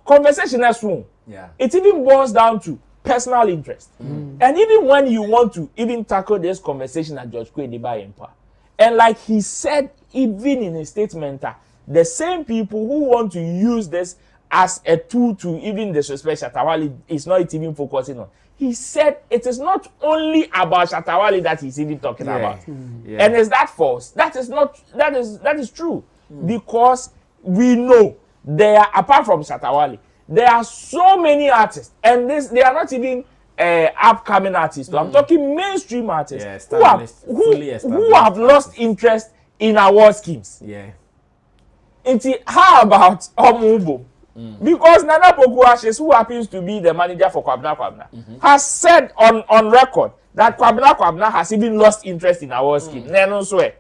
conversation as soon.
Yeah.
It even boils down to personal interest. And even when you want to even tackle this conversation at George Quay Deba Empire, and like he said, even in his statement, the same people who want to use this as a tool to even disrespect Shatta Wale is not even focusing on. He said it is not only about Shatta Wale that he's even talking about. And is that false? That is true. Because we know there are, apart from Shatta Wale, there are so many artists, and they are not even upcoming artists. I'm talking mainstream artists who have lost interest in award schemes.
Yeah.
How about Omubo? Because Nana Poku, who happens to be the manager for Kwabena, has said on record that Kwabena has even lost interest in award scheme. Neno swear.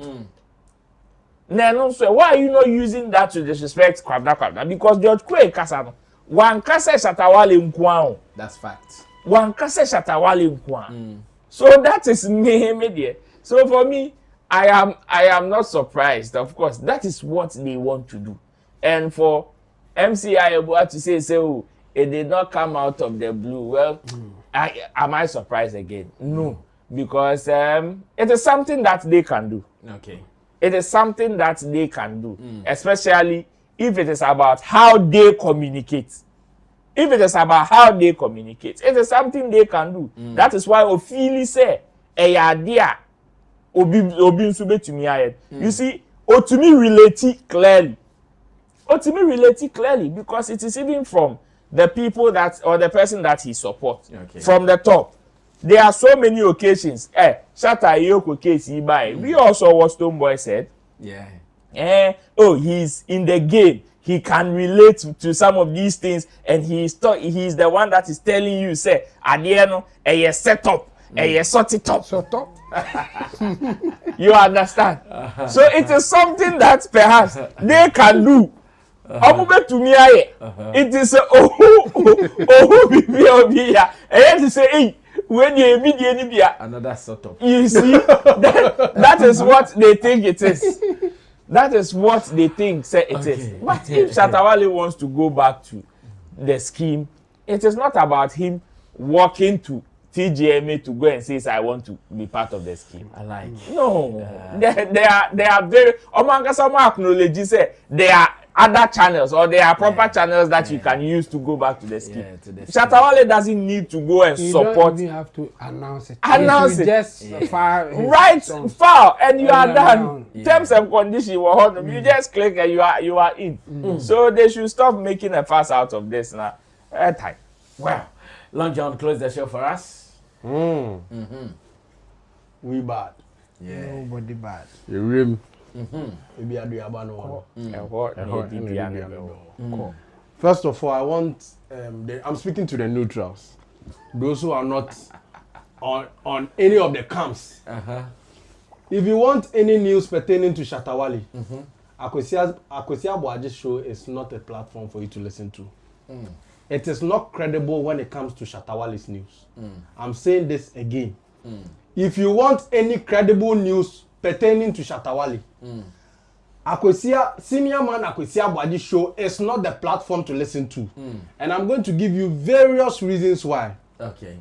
Why are you not using that to disrespect Kwabena? Because George Quay Kasano, one kase Shatta Wale nkwa.
That's fact.
One kase Shatta Wale nkwa. So that is me. So for me, I am not surprised. Of course, that is what they want to do. And for MCI about to say, so it did not come out of the blue. Well, am I surprised again? No, because it is something that they can do.
Okay.
It is something that they can do, especially if it is about how they communicate. If it is about how they communicate, it is something they can do. That is why Ophili said, idea obi nsube to me. You see, to me relate clearly. To me relate clearly because it is even from the people that or the person that he supports from the top. There are so many occasions. Shatta Yoko case he buy. We also what Stonebwoy said.
Yeah.
He's in the game. He can relate to some of these things, and he's the one that is telling you, say, Adiano, set up, sort it up. You understand? So it is something that perhaps they can do. To me, it is to say, hey, When you immediately
another sort of.
You see, that is what they think it is. That is what they think it is. But if Shatta Wale wants to go back to the scheme, it is not about him walking to TGMA to go and say, I want to be part of the scheme.
I like.
No, they are very. Omanga acknowledge say there are other channels or there are proper channels that you can use to go back to the scheme. Shatta Wale doesn't need to go and support.
You don't even have to announce it.
Announce it.
Just file
and you are done. Terms and conditions. You just click and you are in. So they should stop making a fuss out of this now. Time.
Well, Long John, close the show for us.
We bad.
Yeah. Nobody bad.
You rim. Maybe I do abano. First of all, I want I'm speaking to the neutrals, those who are not on any of the camps. If you want any news pertaining to Shatta Wale, Akosia Boaji's show is not a platform for you to listen to. It is not credible when it comes to Shatta Wale's news. I'm saying this again. If you want any credible news pertaining to Shatta Wale, Senior Man Akosia Boaji's show is not the platform to listen to. And I'm going to give you various reasons why.
Okay.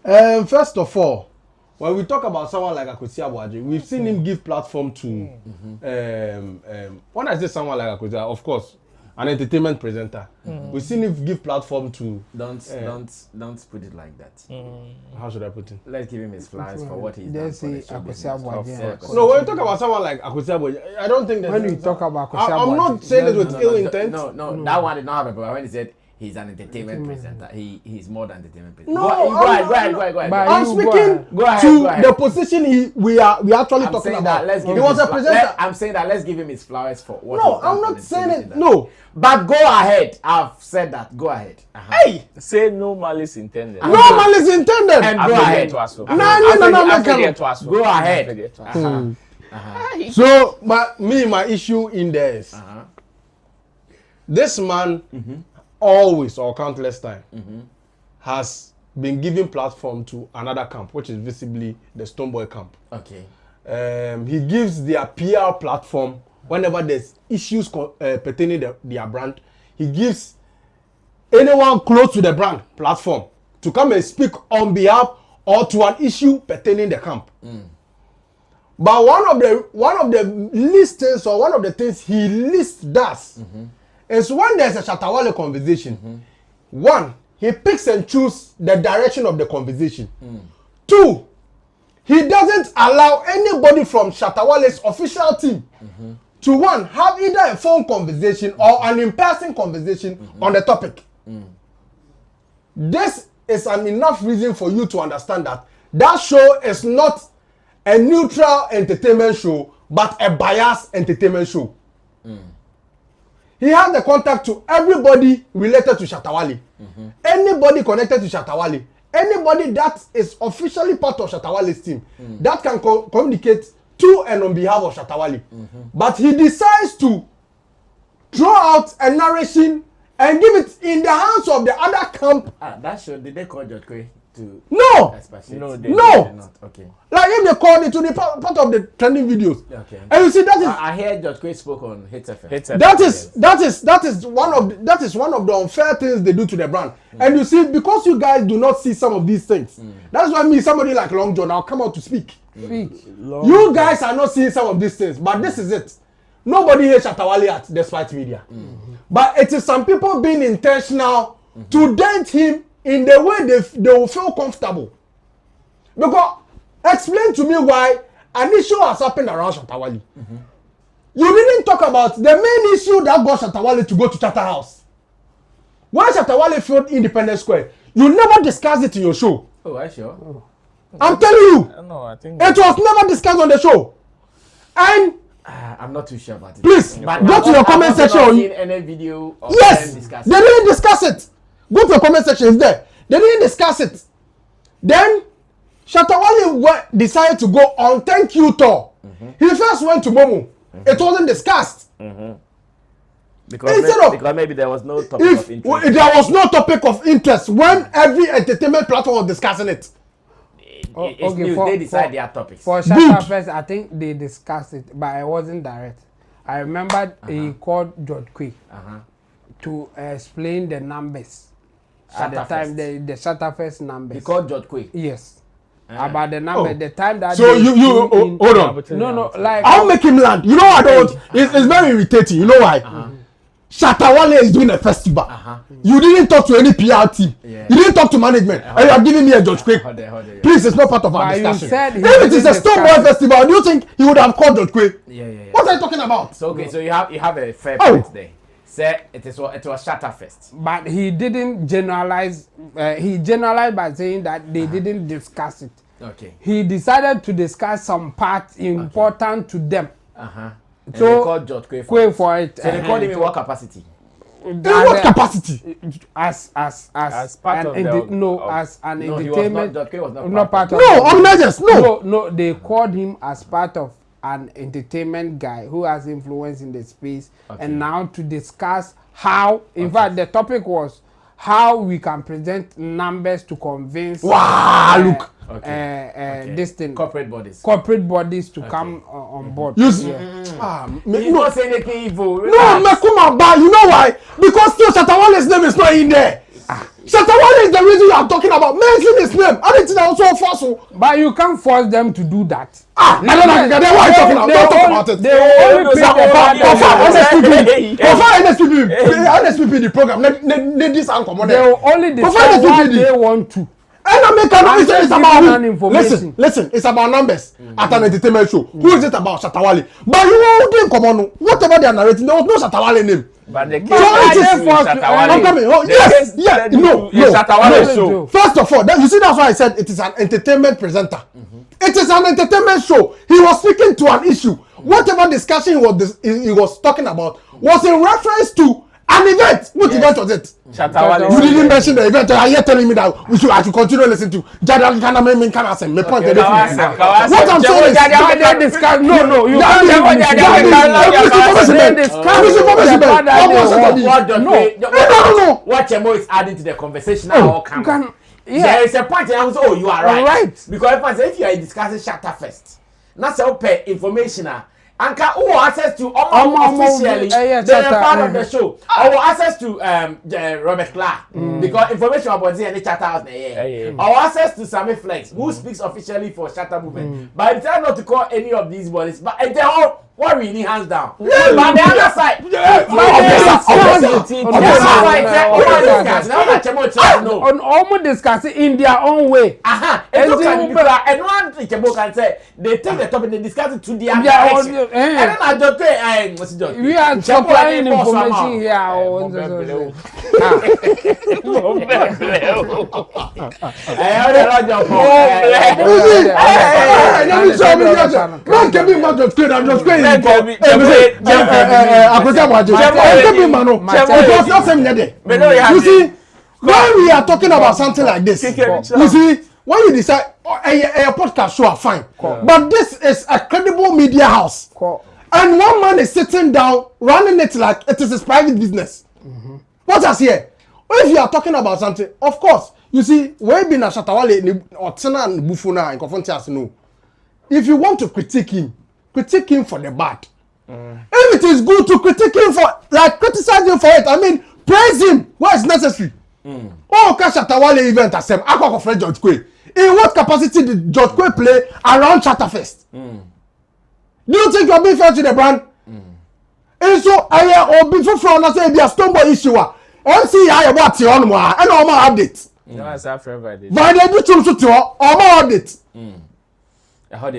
First of all, when we talk about someone like Akosia Boaji, we've seen him give platform to when I say someone like Akosia, of course, an entertainment presenter. We've seen him give platform to
don't put it like that.
How should I put it?
Let's give him his flowers for what he's done for the show business.
No, when you talk about someone like Akosia Boaji, I don't think that
when you talk about Akosia Boaji,
I'm not saying it with ill intent.
No, that one did not have a problem. When he said he's an entertainment presenter, he's more than entertainment presenter.
No,
go ahead.
I'm speaking to the position we are actually talking about. He was a presenter.
I'm saying that let's give him his flowers for what.
No, I'm not saying it. No,
but go ahead. I've said that. Go ahead.
Hey,
say no malice intended.
No malice intended.
And go ahead.
Go
ahead.
So, but my issue in there is this man always or countless time has been giving platform to another camp, which is visibly the Stoneboy camp.
Okay.
He gives their PR platform whenever there's issues pertaining to their brand. He gives anyone close to the brand platform to come and speak on behalf or to an issue pertaining the camp. But one of the listings or one of the things he does is when there's a Shatta Wale conversation. One, he picks and chooses the direction of the conversation. Two, he doesn't allow anybody from Shatta Wale's official team to have either a phone conversation or an in-person conversation on the topic. This is an enough reason for you to understand that show is not a neutral entertainment show, but a biased entertainment show. He has the contact to everybody related to Shatta Wale. Anybody connected to Shatta Wale, anybody that is officially part of Shatta Wale's team, that can communicate to and on behalf of Shatta Wale. But he decides to throw out a narration and give it in the hands of the other camp.
That show, did they call George Kwe to?
No!
No,
they
did not. Okay.
Like if they called it to the part of the trending videos.
Okay.
And you see that is.
I heard George Kwe spoke on Hit FM.
That is one of the unfair things they do to the brand. And you see, because you guys do not see some of these things, that's why somebody like Long John, I'll come out to speak. You guys are not seeing some of these things, but this is it. Nobody hates Shatta Wale at Despite Media. But it is some people being intentional to dent him in the way they will feel comfortable. Because explain to me why an issue has happened around Shatta Wale. You didn't talk about the main issue that got Shatta Wale to go to Chatter House. When Shatta Wale filmed Independence Square, you never discussed it in your show.
Oh, are you sure?
I'm telling you.
No, I think
it was never discussed on the show. And
I'm not too sure about it.
Please go to your comment section.
I've not seen any video of
yes,
them discussing.
They didn't discuss it. Go to your comment section. It's there. They didn't discuss it. Then Shatta Wale decided to go on thank you tour. He first went to Momo. It wasn't discussed.
Because maybe there was no topic of interest.
There was no topic of interest when every entertainment platform was discussing it.
It's news. They decide their topics.
For Shatta first, I think they discussed it, but it wasn't direct. I remember he called George Quay to explain the numbers at the time, the Shatta first numbers.
He called George Quay?
Yes. About the number, the time that.
So you hold on.
No, like
I'll make him land. You know I don't. It's very irritating. You know why? Shatta Wale is doing a festival. You didn't talk to any PR team. You didn't talk to management. And you are giving me a George Quay. Please, it's not part of our discussion. If it is a Stoneboy festival, do you think he would have called George Quay?
Yeah.
What are you talking about?
So okay, so you have a fair point there. Say it was Shatta Fest.
But he didn't generalize. He generalized by saying that they didn't discuss it.
Okay.
He decided to discuss some parts important to them.
And
So
they called George Quay for it. So they called him in what capacity?
In what capacity?
As
part of
as an entertainment.
George Quay was
not part of.
No, organizers.
No, they called him as part of an entertainment guy who has influence in the space, and now to discuss how. In fact, the topic was how we can present numbers to convince.
Look.
This thing.
Corporate
bodies to come on board.
You see,
he not say anything evil.
No, Mekuma Ba, you know why? Because still Shatta Wale's name is not in there. Shatta Wale is the reason you are talking about. Mention his name. I didn't also force.
But you can't force them to do that.
I don't know. Then why are you talking about? Don't talk about it.
They only
NSPP the program. This uncommon.
They will only decide what they want to.
And it's about who? Listen, it's about numbers at an entertainment show. Who is it about? Shatta Wale. But you didn't come on. Whatever they are narrating, there was no Shatta Wale name.
But the
I'm coming. No. First of all, you see that's why I said it is an entertainment presenter. It is an entertainment show. He was speaking to an issue. Whatever discussion he was talking about was in reference to an event. What event was it? You didn't mention the event. Are you telling me that I should continue listening to Jada Kana Me Kana say me point what I'm saying is no, you can't
what Chemo is adding to the conversation now. There is a point and also you are right. Because if you are discussing Shatta Fest, not so pay information. Anka who access to officially they are part of the show. Our access to Robert Clark because information about the Shatta house. Our access to Sammy Flex who speaks officially for Shatta movement. But it's not to call any of these bodies, but they all worrying hands down. But the other side,
on almost discussing in their own way.
And one thing can say they take the topic, they discuss it to their direction. And then I just say,
we are supplying information here.
You see, when we are talking about something like this, you see, when you decide a podcast show are fine, but this is a credible media house, and one man is sitting down running it like it is his private business. What else here? If you are talking about something, of course, you see, we been a Shatta Wale or Tina and Bufuna and Kofontias no. If you want to critique him for the bad. If it is good to critique him for, like, criticize him for it, I mean, praise him where it's necessary. Oh, Shatta Wale event as him, I call for George Quay. In what capacity did George Quay play around Shatta Fest? Do you think you're being fair to the brand? And so, or before from I say, be a Stoneboy issue. And see, I about you on one, and all my updates.
No, I say forever.
But they do to all my updates.
How they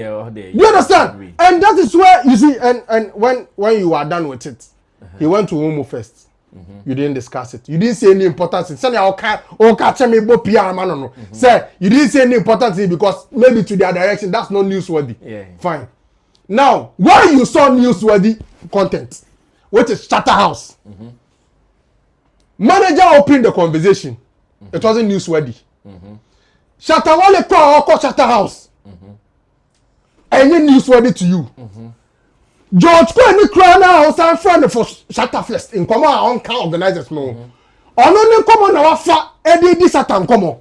you understand? And that is where you see, and when you are done with it, he went to Umu first. You didn't discuss it. You didn't say any importance. Say me bo PR man no. Say you didn't say any importance because maybe to their direction that's not newsworthy. Fine. Now, where you saw newsworthy content, which is Shatta House. Manager opened the conversation. It wasn't newsworthy. Shatta Wale call Shatta House. Any newsworthy to you. George Kwani Krana was our friend for Shatta Fest in common on car organizers no. On common na wafa Eddie Satan common.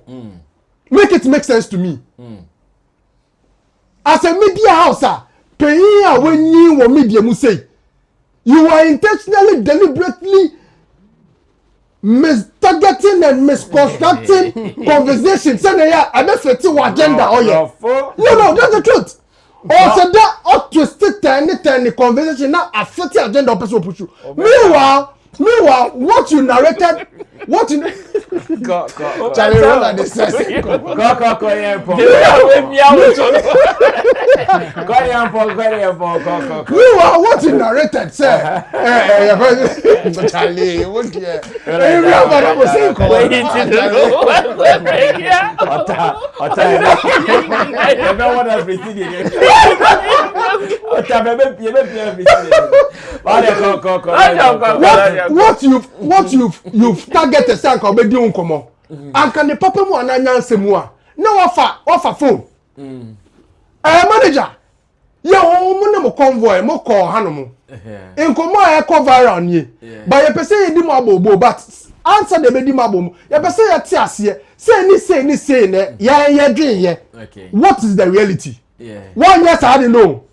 Make it make sense to me. As a media house, paying when you were media must say you are intentionally, deliberately mistargeting and misconstructing conversations. Say I don't fit your agenda. Oh yeah. No, that's the truth. Or say that ought to stick to any conversation now affect the agenda of person push you. Meanwhile, what you narrated, what you Charlie roll like this.
Go yeah, Paul.
Meanwhile, what you narrated, sir. Charlie, what here? What you've targeted say ko be di unkomo and can the papa mu ananya nsemu a na wafa phone manager ye wo mu convoy mo call hanomu nkomo e ko viral nie but ye pese ye di mo abobo but answer the be di mo abomo ye pese ye ti ase say ni ne ye dwen ye what is the reality one yes I don't know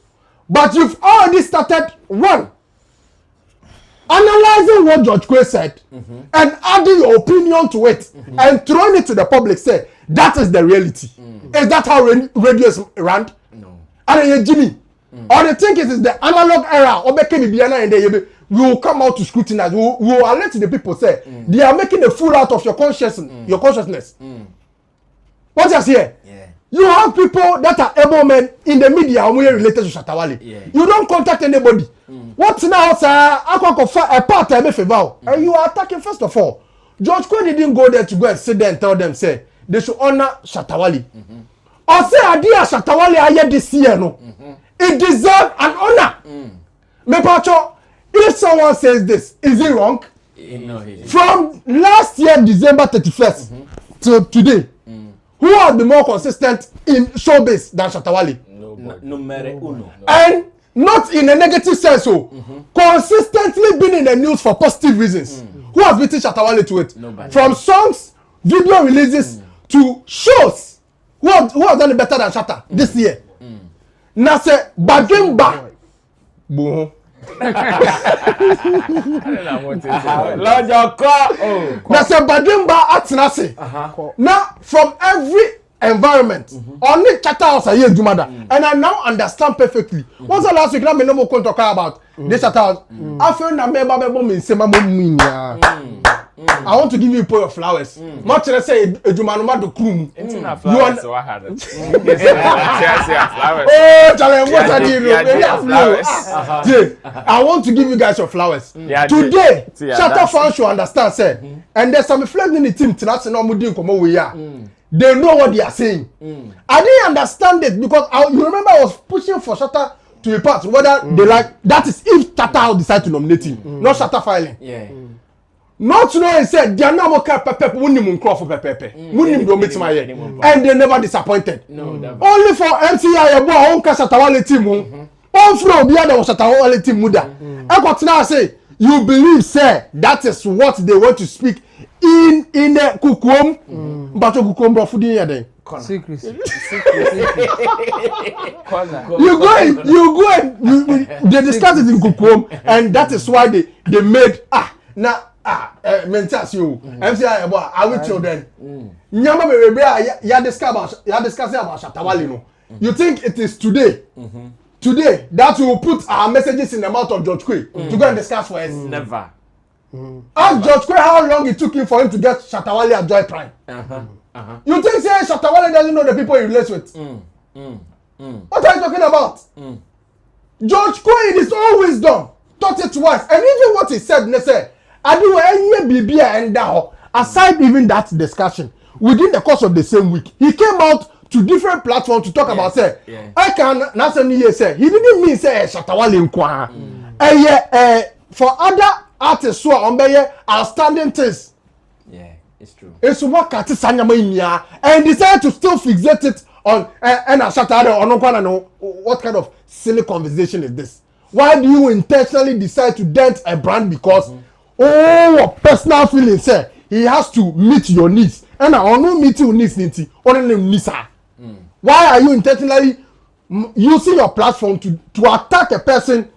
but you've already started one analyzing what George Kwe said and adding your opinion to it and throwing it to the public. Say that is the reality. Is that how radio is run? No. And Jimmy, or they think it is the analog era. Or we will come out to scrutinize. We will alert the people. Say they are making a fool out of your consciousness. What you say? You have people that are able men in the media who are related to Shatta Wale. You don't contact anybody. What now, sir? A part of a and you are attacking first of all. George Kwe didn't go there to go and sit there and tell them, say, they should honor Shatta Wale. Or say, idea Shatta Wale aye this year, no. It deserves an honor. Me pacho, if someone says this, is it wrong? From last year, December 31st, till today, who has been more consistent in showbiz than Shatta Wale?
Numero uno.
And not in a negative sense, consistently been in the news for positive reasons. Who has beaten Shatta Wale to it?
Nobody.
From songs, video releases to shows. Who has done it better than Shatta this year? Now say Badimba. Boom. Now say Badimba Atinase. Now from every environment only Shatta house are here Jumada and I now understand perfectly. What's the last week now me no more going to talk about this Shatta house. I feel na me me say I want to give you a pot of flowers. Much as I say Ejumanuma do krum. You want flowers. Oh, Charlie, what are you? I want to give you guys your flowers. Today, Shatta fans should understand, say, and there's some flag in the team tonight no mudi come we are. They know what they are saying. I didn't understand it because you remember I was pushing for Shatta to be part whether they like that is if Shatta decide to nominate him, not Shatta filing.
Yeah.
Not knowing said they are not more pepe winning crop for pepe. Winning don't meet my head. And they never disappointed.
No, never.
Only for MCI abo on Shatta Wale team. All from the other was Shatta Wale team muda. I got now say you believe say that is what they want to speak in the kukum but kukum bro food in there.
Secrecy.
You go and they discuss it in kukum and that is why they made mentors you MCI about I will children nyama me ya discussing about Shatta Wale no you think it is today that we will put our messages in the mouth of George Kwe to go and discuss for us?
Never.
Ask George Kwe how long it took him for him to get Shatta Wale at Joy Prime. You think say Shatta Wale doesn't know the people he relates with? What are you talking about? George Kwe in his own wisdom thought it twice and even what he said they say I do any BBA and that aside even that discussion within the course of the same week he came out to different platforms to talk about say I can not say he didn't mean say Shatta Wale nkwa for other artists who are on outstanding things.
Yeah, it's true.
It's what Kati Sanyama Inya and decided to still fixate it on and Shatta Wale on what kind of silly conversation is this? Why do you intentionally decide to dent a brand because personal feelings say he has to meet your needs and I don't meet your needs only Nisa. Why are you intentionally using your platform to attack a person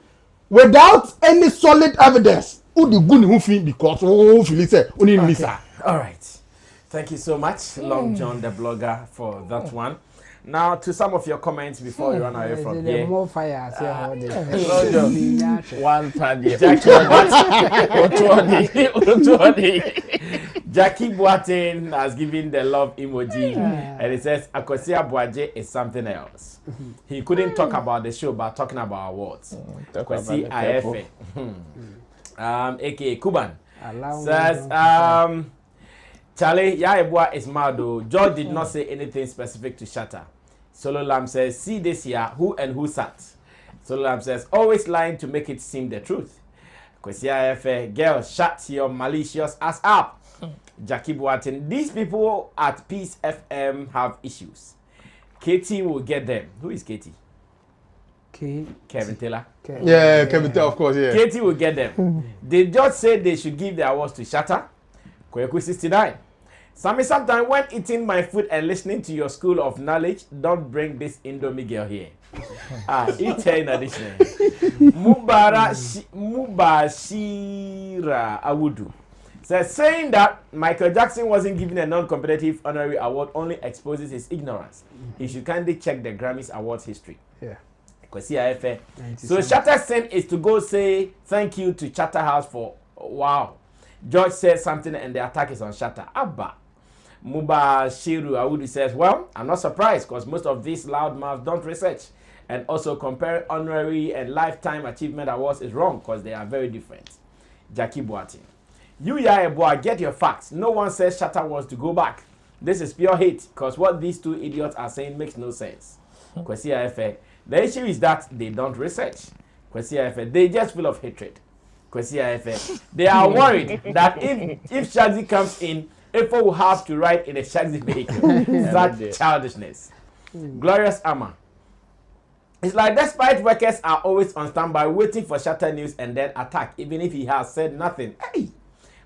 without any solid evidence? Who the good who feel because feel say only Nisa.
All right. Thank you so much, Long John the blogger, for that one. Now, to some of your comments before we run away from here.
More fire.
One time,
Jackie Boateng has given the love emoji, and it says Akosia Boaje is something else. He couldn't talk about the show, but talking about awards. Akosi IFA, aka Kuban, says Charlie Yaebua is mad though. George did not say anything specific to Shatta. Solo Lamb says, see this year, who and who sat. Solo Lamb says, always lying to make it seem the truth. Kwesia Efe, girl, shut your malicious ass up. Jackie Boateng, these people at Peace FM have issues. Katie will get them. Who is Katie? Kevin Taylor.
Yeah, Kevin Taylor, of course, yeah.
Katie will get them. They just said they should give the awards to Shatta. Kweku 69. Sammy, sometimes when eating my food and listening to your school of knowledge, don't bring this Indomie girl here. Eat her in addition. Mubashira Awudu says, saying that Michael Jackson wasn't given a non-competitive honorary award only exposes his ignorance. He should kindly check the Grammys Awards history.
Yeah.
So Shatta's sin is to go say thank you to Chatter House for wow. George says something and the attack is on Shatta. Abba. Mubashiru Awudu says, well, I'm not surprised because most of these loudmouths don't research. And also compare honorary and lifetime achievement awards is wrong because they are very different. Jackie Boateng. You Yaeboa, get your facts. No one says Shatta wants to go back. This is pure hate because what these two idiots are saying makes no sense. Kwesi Afe. The issue is that they don't research. Kwesi Afe. They just full of hatred. Kwesi Afe. They are worried that if Shagzy comes in, Efo will have to ride in a Shagzy vehicle. Such childishness. Glorious Amma. It's like despite workers are always on standby waiting for Shatta news and then attack even if he has said nothing. Hey!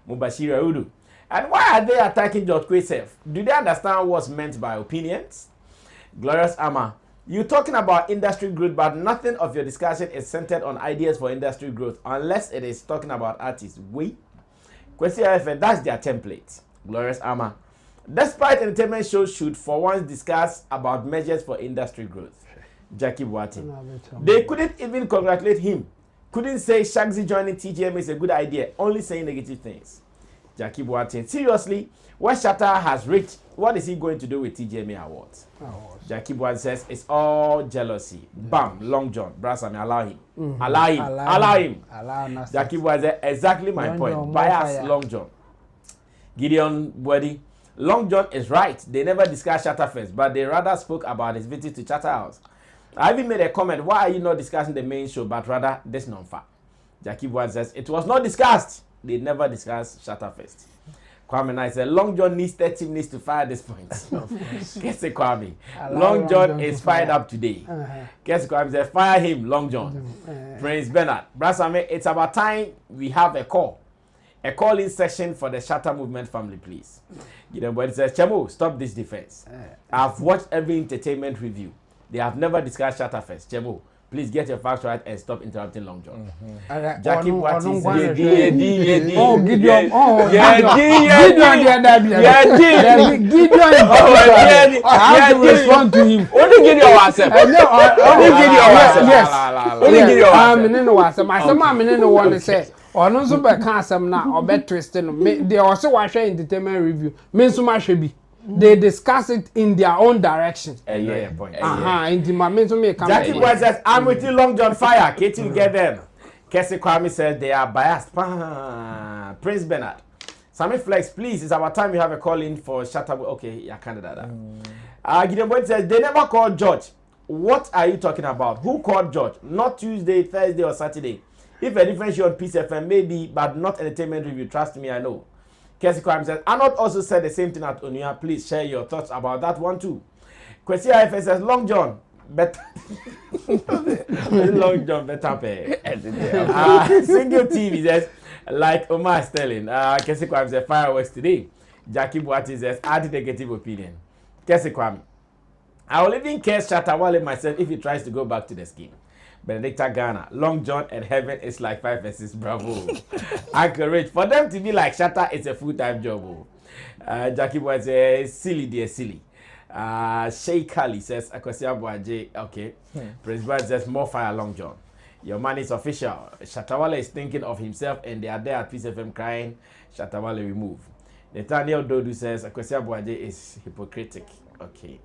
Mubashira Udu. And why are they attacking George Kwesef? Do they understand what's meant by opinions? Glorious Amma. You're talking about industry growth, but nothing of your discussion is centered on ideas for industry growth unless it is talking about artists. Wait. Question IFN, that's their template. Glorious Amma. Despite entertainment shows should for once discuss about measures for industry growth. Jackie Boateng. They couldn't even congratulate him. Couldn't say Shagzy joining TGMA is a good idea. Only saying negative things. Jackie Boateng. Seriously, what Shatta has reached, what is he going to do with TGMA awards? Jackie Boateng says it's all jealousy. Bam, Long John. Brasami, allow him. Allow him. Jackie Boateng says exactly my point. Bias Long John. Gideon Bwedi. Long John is right. They never discussed Shatta first, but they rather spoke about his visit to Chatter House. I even made a comment, why are you not discussing the main show, but rather this non-fact? Jackie Boateng says, it was not discussed. They never discussed Shatta first. Kwame Knight said, Long John needs 30 minutes to fire this point. Guess it, Kwame. Long John is fired up today. Guess Kwame said, fire him, Long John. Prince Bernard. Brasame, it's about time we have a call. A call-in session for the Shatta movement family, please. Gideon Bwedi says, Chemo, stop this defense. I've watched every entertainment review. They have never discussed Shatta first. Chemo, please get your facts right and stop interrupting Long John. Jackie Boateng says, Gideon.
Oh, Gideon. Oh,
Gideon.
I have to respond to him.
Only Gideon WhatsApp. Only Gideon WhatsApp.
Yes.
Only Gideon WhatsApp.
I'm in the WhatsApp. My son, I'm in the one that said, or no, so by cancer now, or bed twisting. They also watch entertainment review. Means so much should be. They discuss it in their own direction.
Yeah, point.
In the moment to make
Jackie Boy says, I'm with you, Long John Fire. Katie will get them. Kessie Kwame says they are biased. Prince Bernard. Sammy Flex, please, it's about time you have a call in for Shatta. Okay, yeah, Canada. Gideon Boy says they never called George. What are you talking about? Who called George? Not Tuesday, Thursday, or Saturday. If a different show on Peace FM, maybe, but not entertainment review. Trust me, I know. Kessie Kwame says, Arnold also said the same thing at Onuya. Please share your thoughts about that one too. Kwesi IFS says, Long John, better. Long John better pay. Single TV says, like Omar Sterling. Kesi Kwame says fireworks today. Jackie Boati says anti-negative opinion. Kesi Kwame. I will even curse Shatta Wale myself if he tries to go back to the scheme. Benedicta Ghana, Long John and Heaven is like 5 verses. Bravo. Accurate. For them to be like Shatta, it's a full-time job. Jackie Boy says, silly, dear, silly. Sheikh Ali says, Akosia Boaje, okay. Prince Brian says, more fire, Long John. Your man is official. Shatta Wale is thinking of himself and they are there at Peace FM crying. Shatta Wale remove. Nathaniel Dodu says, Akosia Boaje is hypocritic. Okay.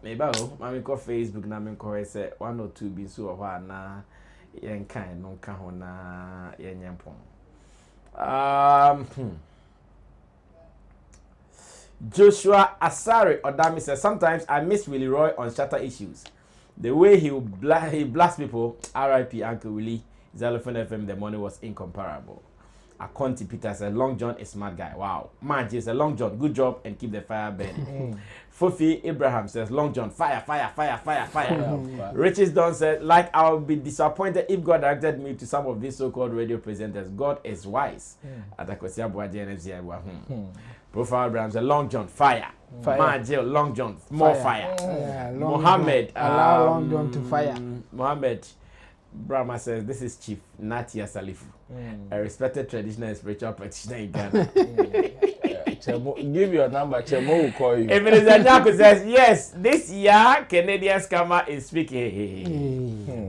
Maybe I go Facebook na me ko say 1 or 2 bi so ho na yen kan no ka ho na yen yempon. Joshua Asari Odami says sometimes I miss Willie Roy on Shatta issues. The way he blasts people, RIP Uncle Willie, Xylophone FM, the money was incomparable. Akonti Peter said, Long John is smart guy. Wow. Manji said, Long John, good job and keep the fire burning. Fofi Abraham says, Long John, fire, fire, fire, fire, fire. Riches Don said, like I'll be disappointed if God directed me to some of these so-called radio presenters. God is wise. Profile Abraham said, Long John, fire. Manji, Long John, more fire. Mohammed,
allow Long John to fire.
Mohammed Brahma says, this is Chief Natia Salifu, a respected traditional and spiritual practitioner in Ghana.
Give your number, Chemo will call you.
If it is a Jaco says, yes, this year Canadian scammer is speaking.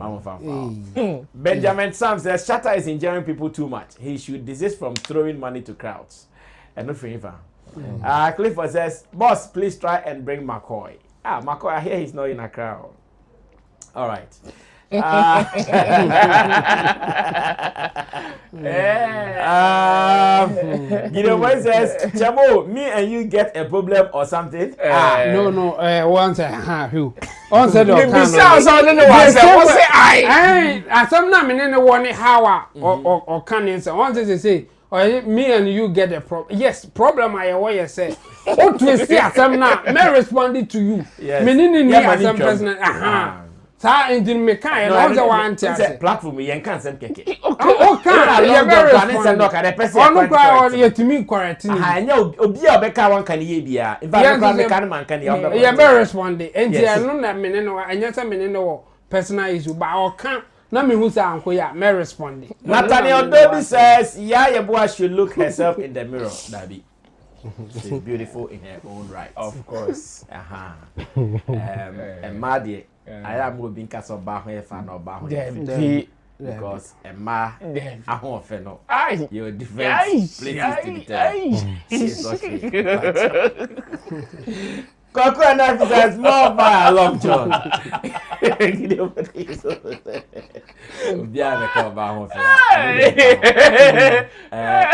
Benjamin Sam says, Shatta is enjoying people too much. He should desist from throwing money to crowds. And not for him. Clifford says, boss, please try and bring McCoy. McCoy, I hear he's not in a crowd. All right. Gideon Boy says, Chamo, me and you get a problem or something?
No, one said, who? One said,
I
some name in the one how or can answer. One says, they say, me and you get a problem. Yes, problem I always say. What we see, some now, may responded to you.
Yes.
Meaning, some person, Sa engine mechanic, no, the one
platform, you can't send keke.
Okay, you're very correct.
I know, Obia Becca one can ye be a you're
very responding. And I know that men and yes, I mean, no personal issue, but I can't. Nami who's uncle, yeah, may responding.
Nathaniel Dobby says, yeah, your boy should look herself in the mirror, Dabby. She's beautiful in her own right.
Of course.
And Maddie. I am moving castle back fan or back because Emma, I won't feel you're different places to be tell. Coco and I says more by a Long John. Yeah, come back.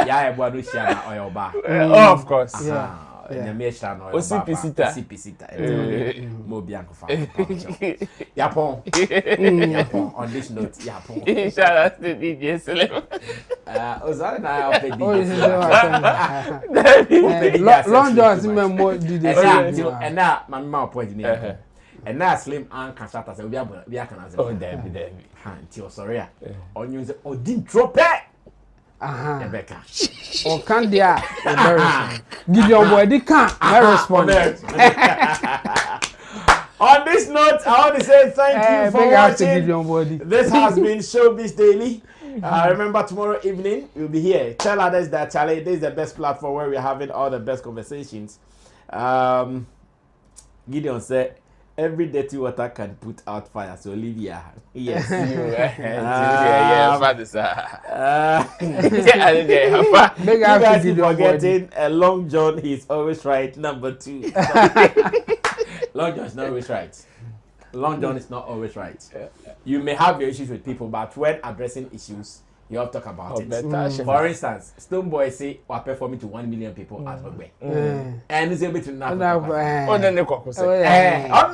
Yeah, what do you oil bar?
Of course.
Osipita. Mobianco. Yapon. On this note, Yapon.
Shout out to TG's.
Ozana
Long John more did
and now my mouth pointing and now Slim and Shatta say we are can answer.
Oh, Debbie.
Until sorry. On you say, oh, didn't drop it. Rebecca.
Or can't dia give your boy the can't respond.
On this note, I want to say thank you for watching. This has been Showbiz Daily. Remember, tomorrow evening we'll be here. Tell others that Charlie, this is the best platform where we're having all the best conversations. Gideon said, every dirty water can put out fire. So Olivia, yes, you guys forgetting Long John. He's always right. Number 2. Long John is not always right. Long John is not always right. You may have your issues with people, but when addressing issues, you have to talk about it. For instance, Stone Boy say we're performing to 1 million people at Ogbe. And he's able to not.
I'm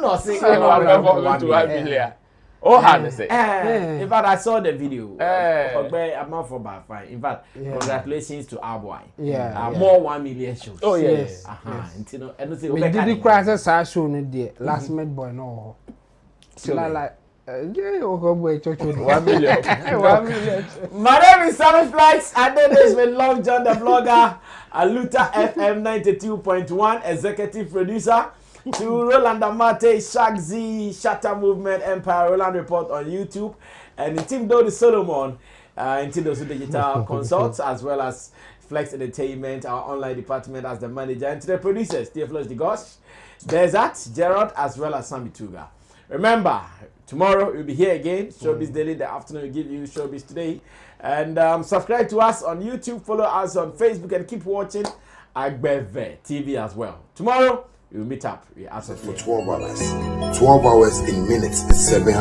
not saying
we're
performing to 1 million. Oh, how to say?
In fact, I saw the video. I'm not for by fine. In fact, congratulations to our boy. More 1 million shows.
Oh yes.
Me did the crisis I show no there. Last made boy no. So like yeah, go boy church
1 million.
1 million.
My name is Sammy Flex. I did this with Long John the blogger, Aluta FM 92.1 executive producer. To Roland Amate, Shagzi, Shatta Movement, Empire, Roland Report on YouTube, and the team Dodi Solomon, into those digital consults, as well as Flex Entertainment, our online department as the manager, and to the producers, Theophilus Digosh, Desert, Gerard, as well as Sammy Tuga. Remember, tomorrow we'll be here again, Showbiz Daily, the afternoon we'll give you Showbiz Today, and subscribe to us on YouTube, follow us on Facebook, and keep watching Agbeve TV as well. Tomorrow, we'll meet up. We ask
for 12 hours. 12 hours in minutes is 700.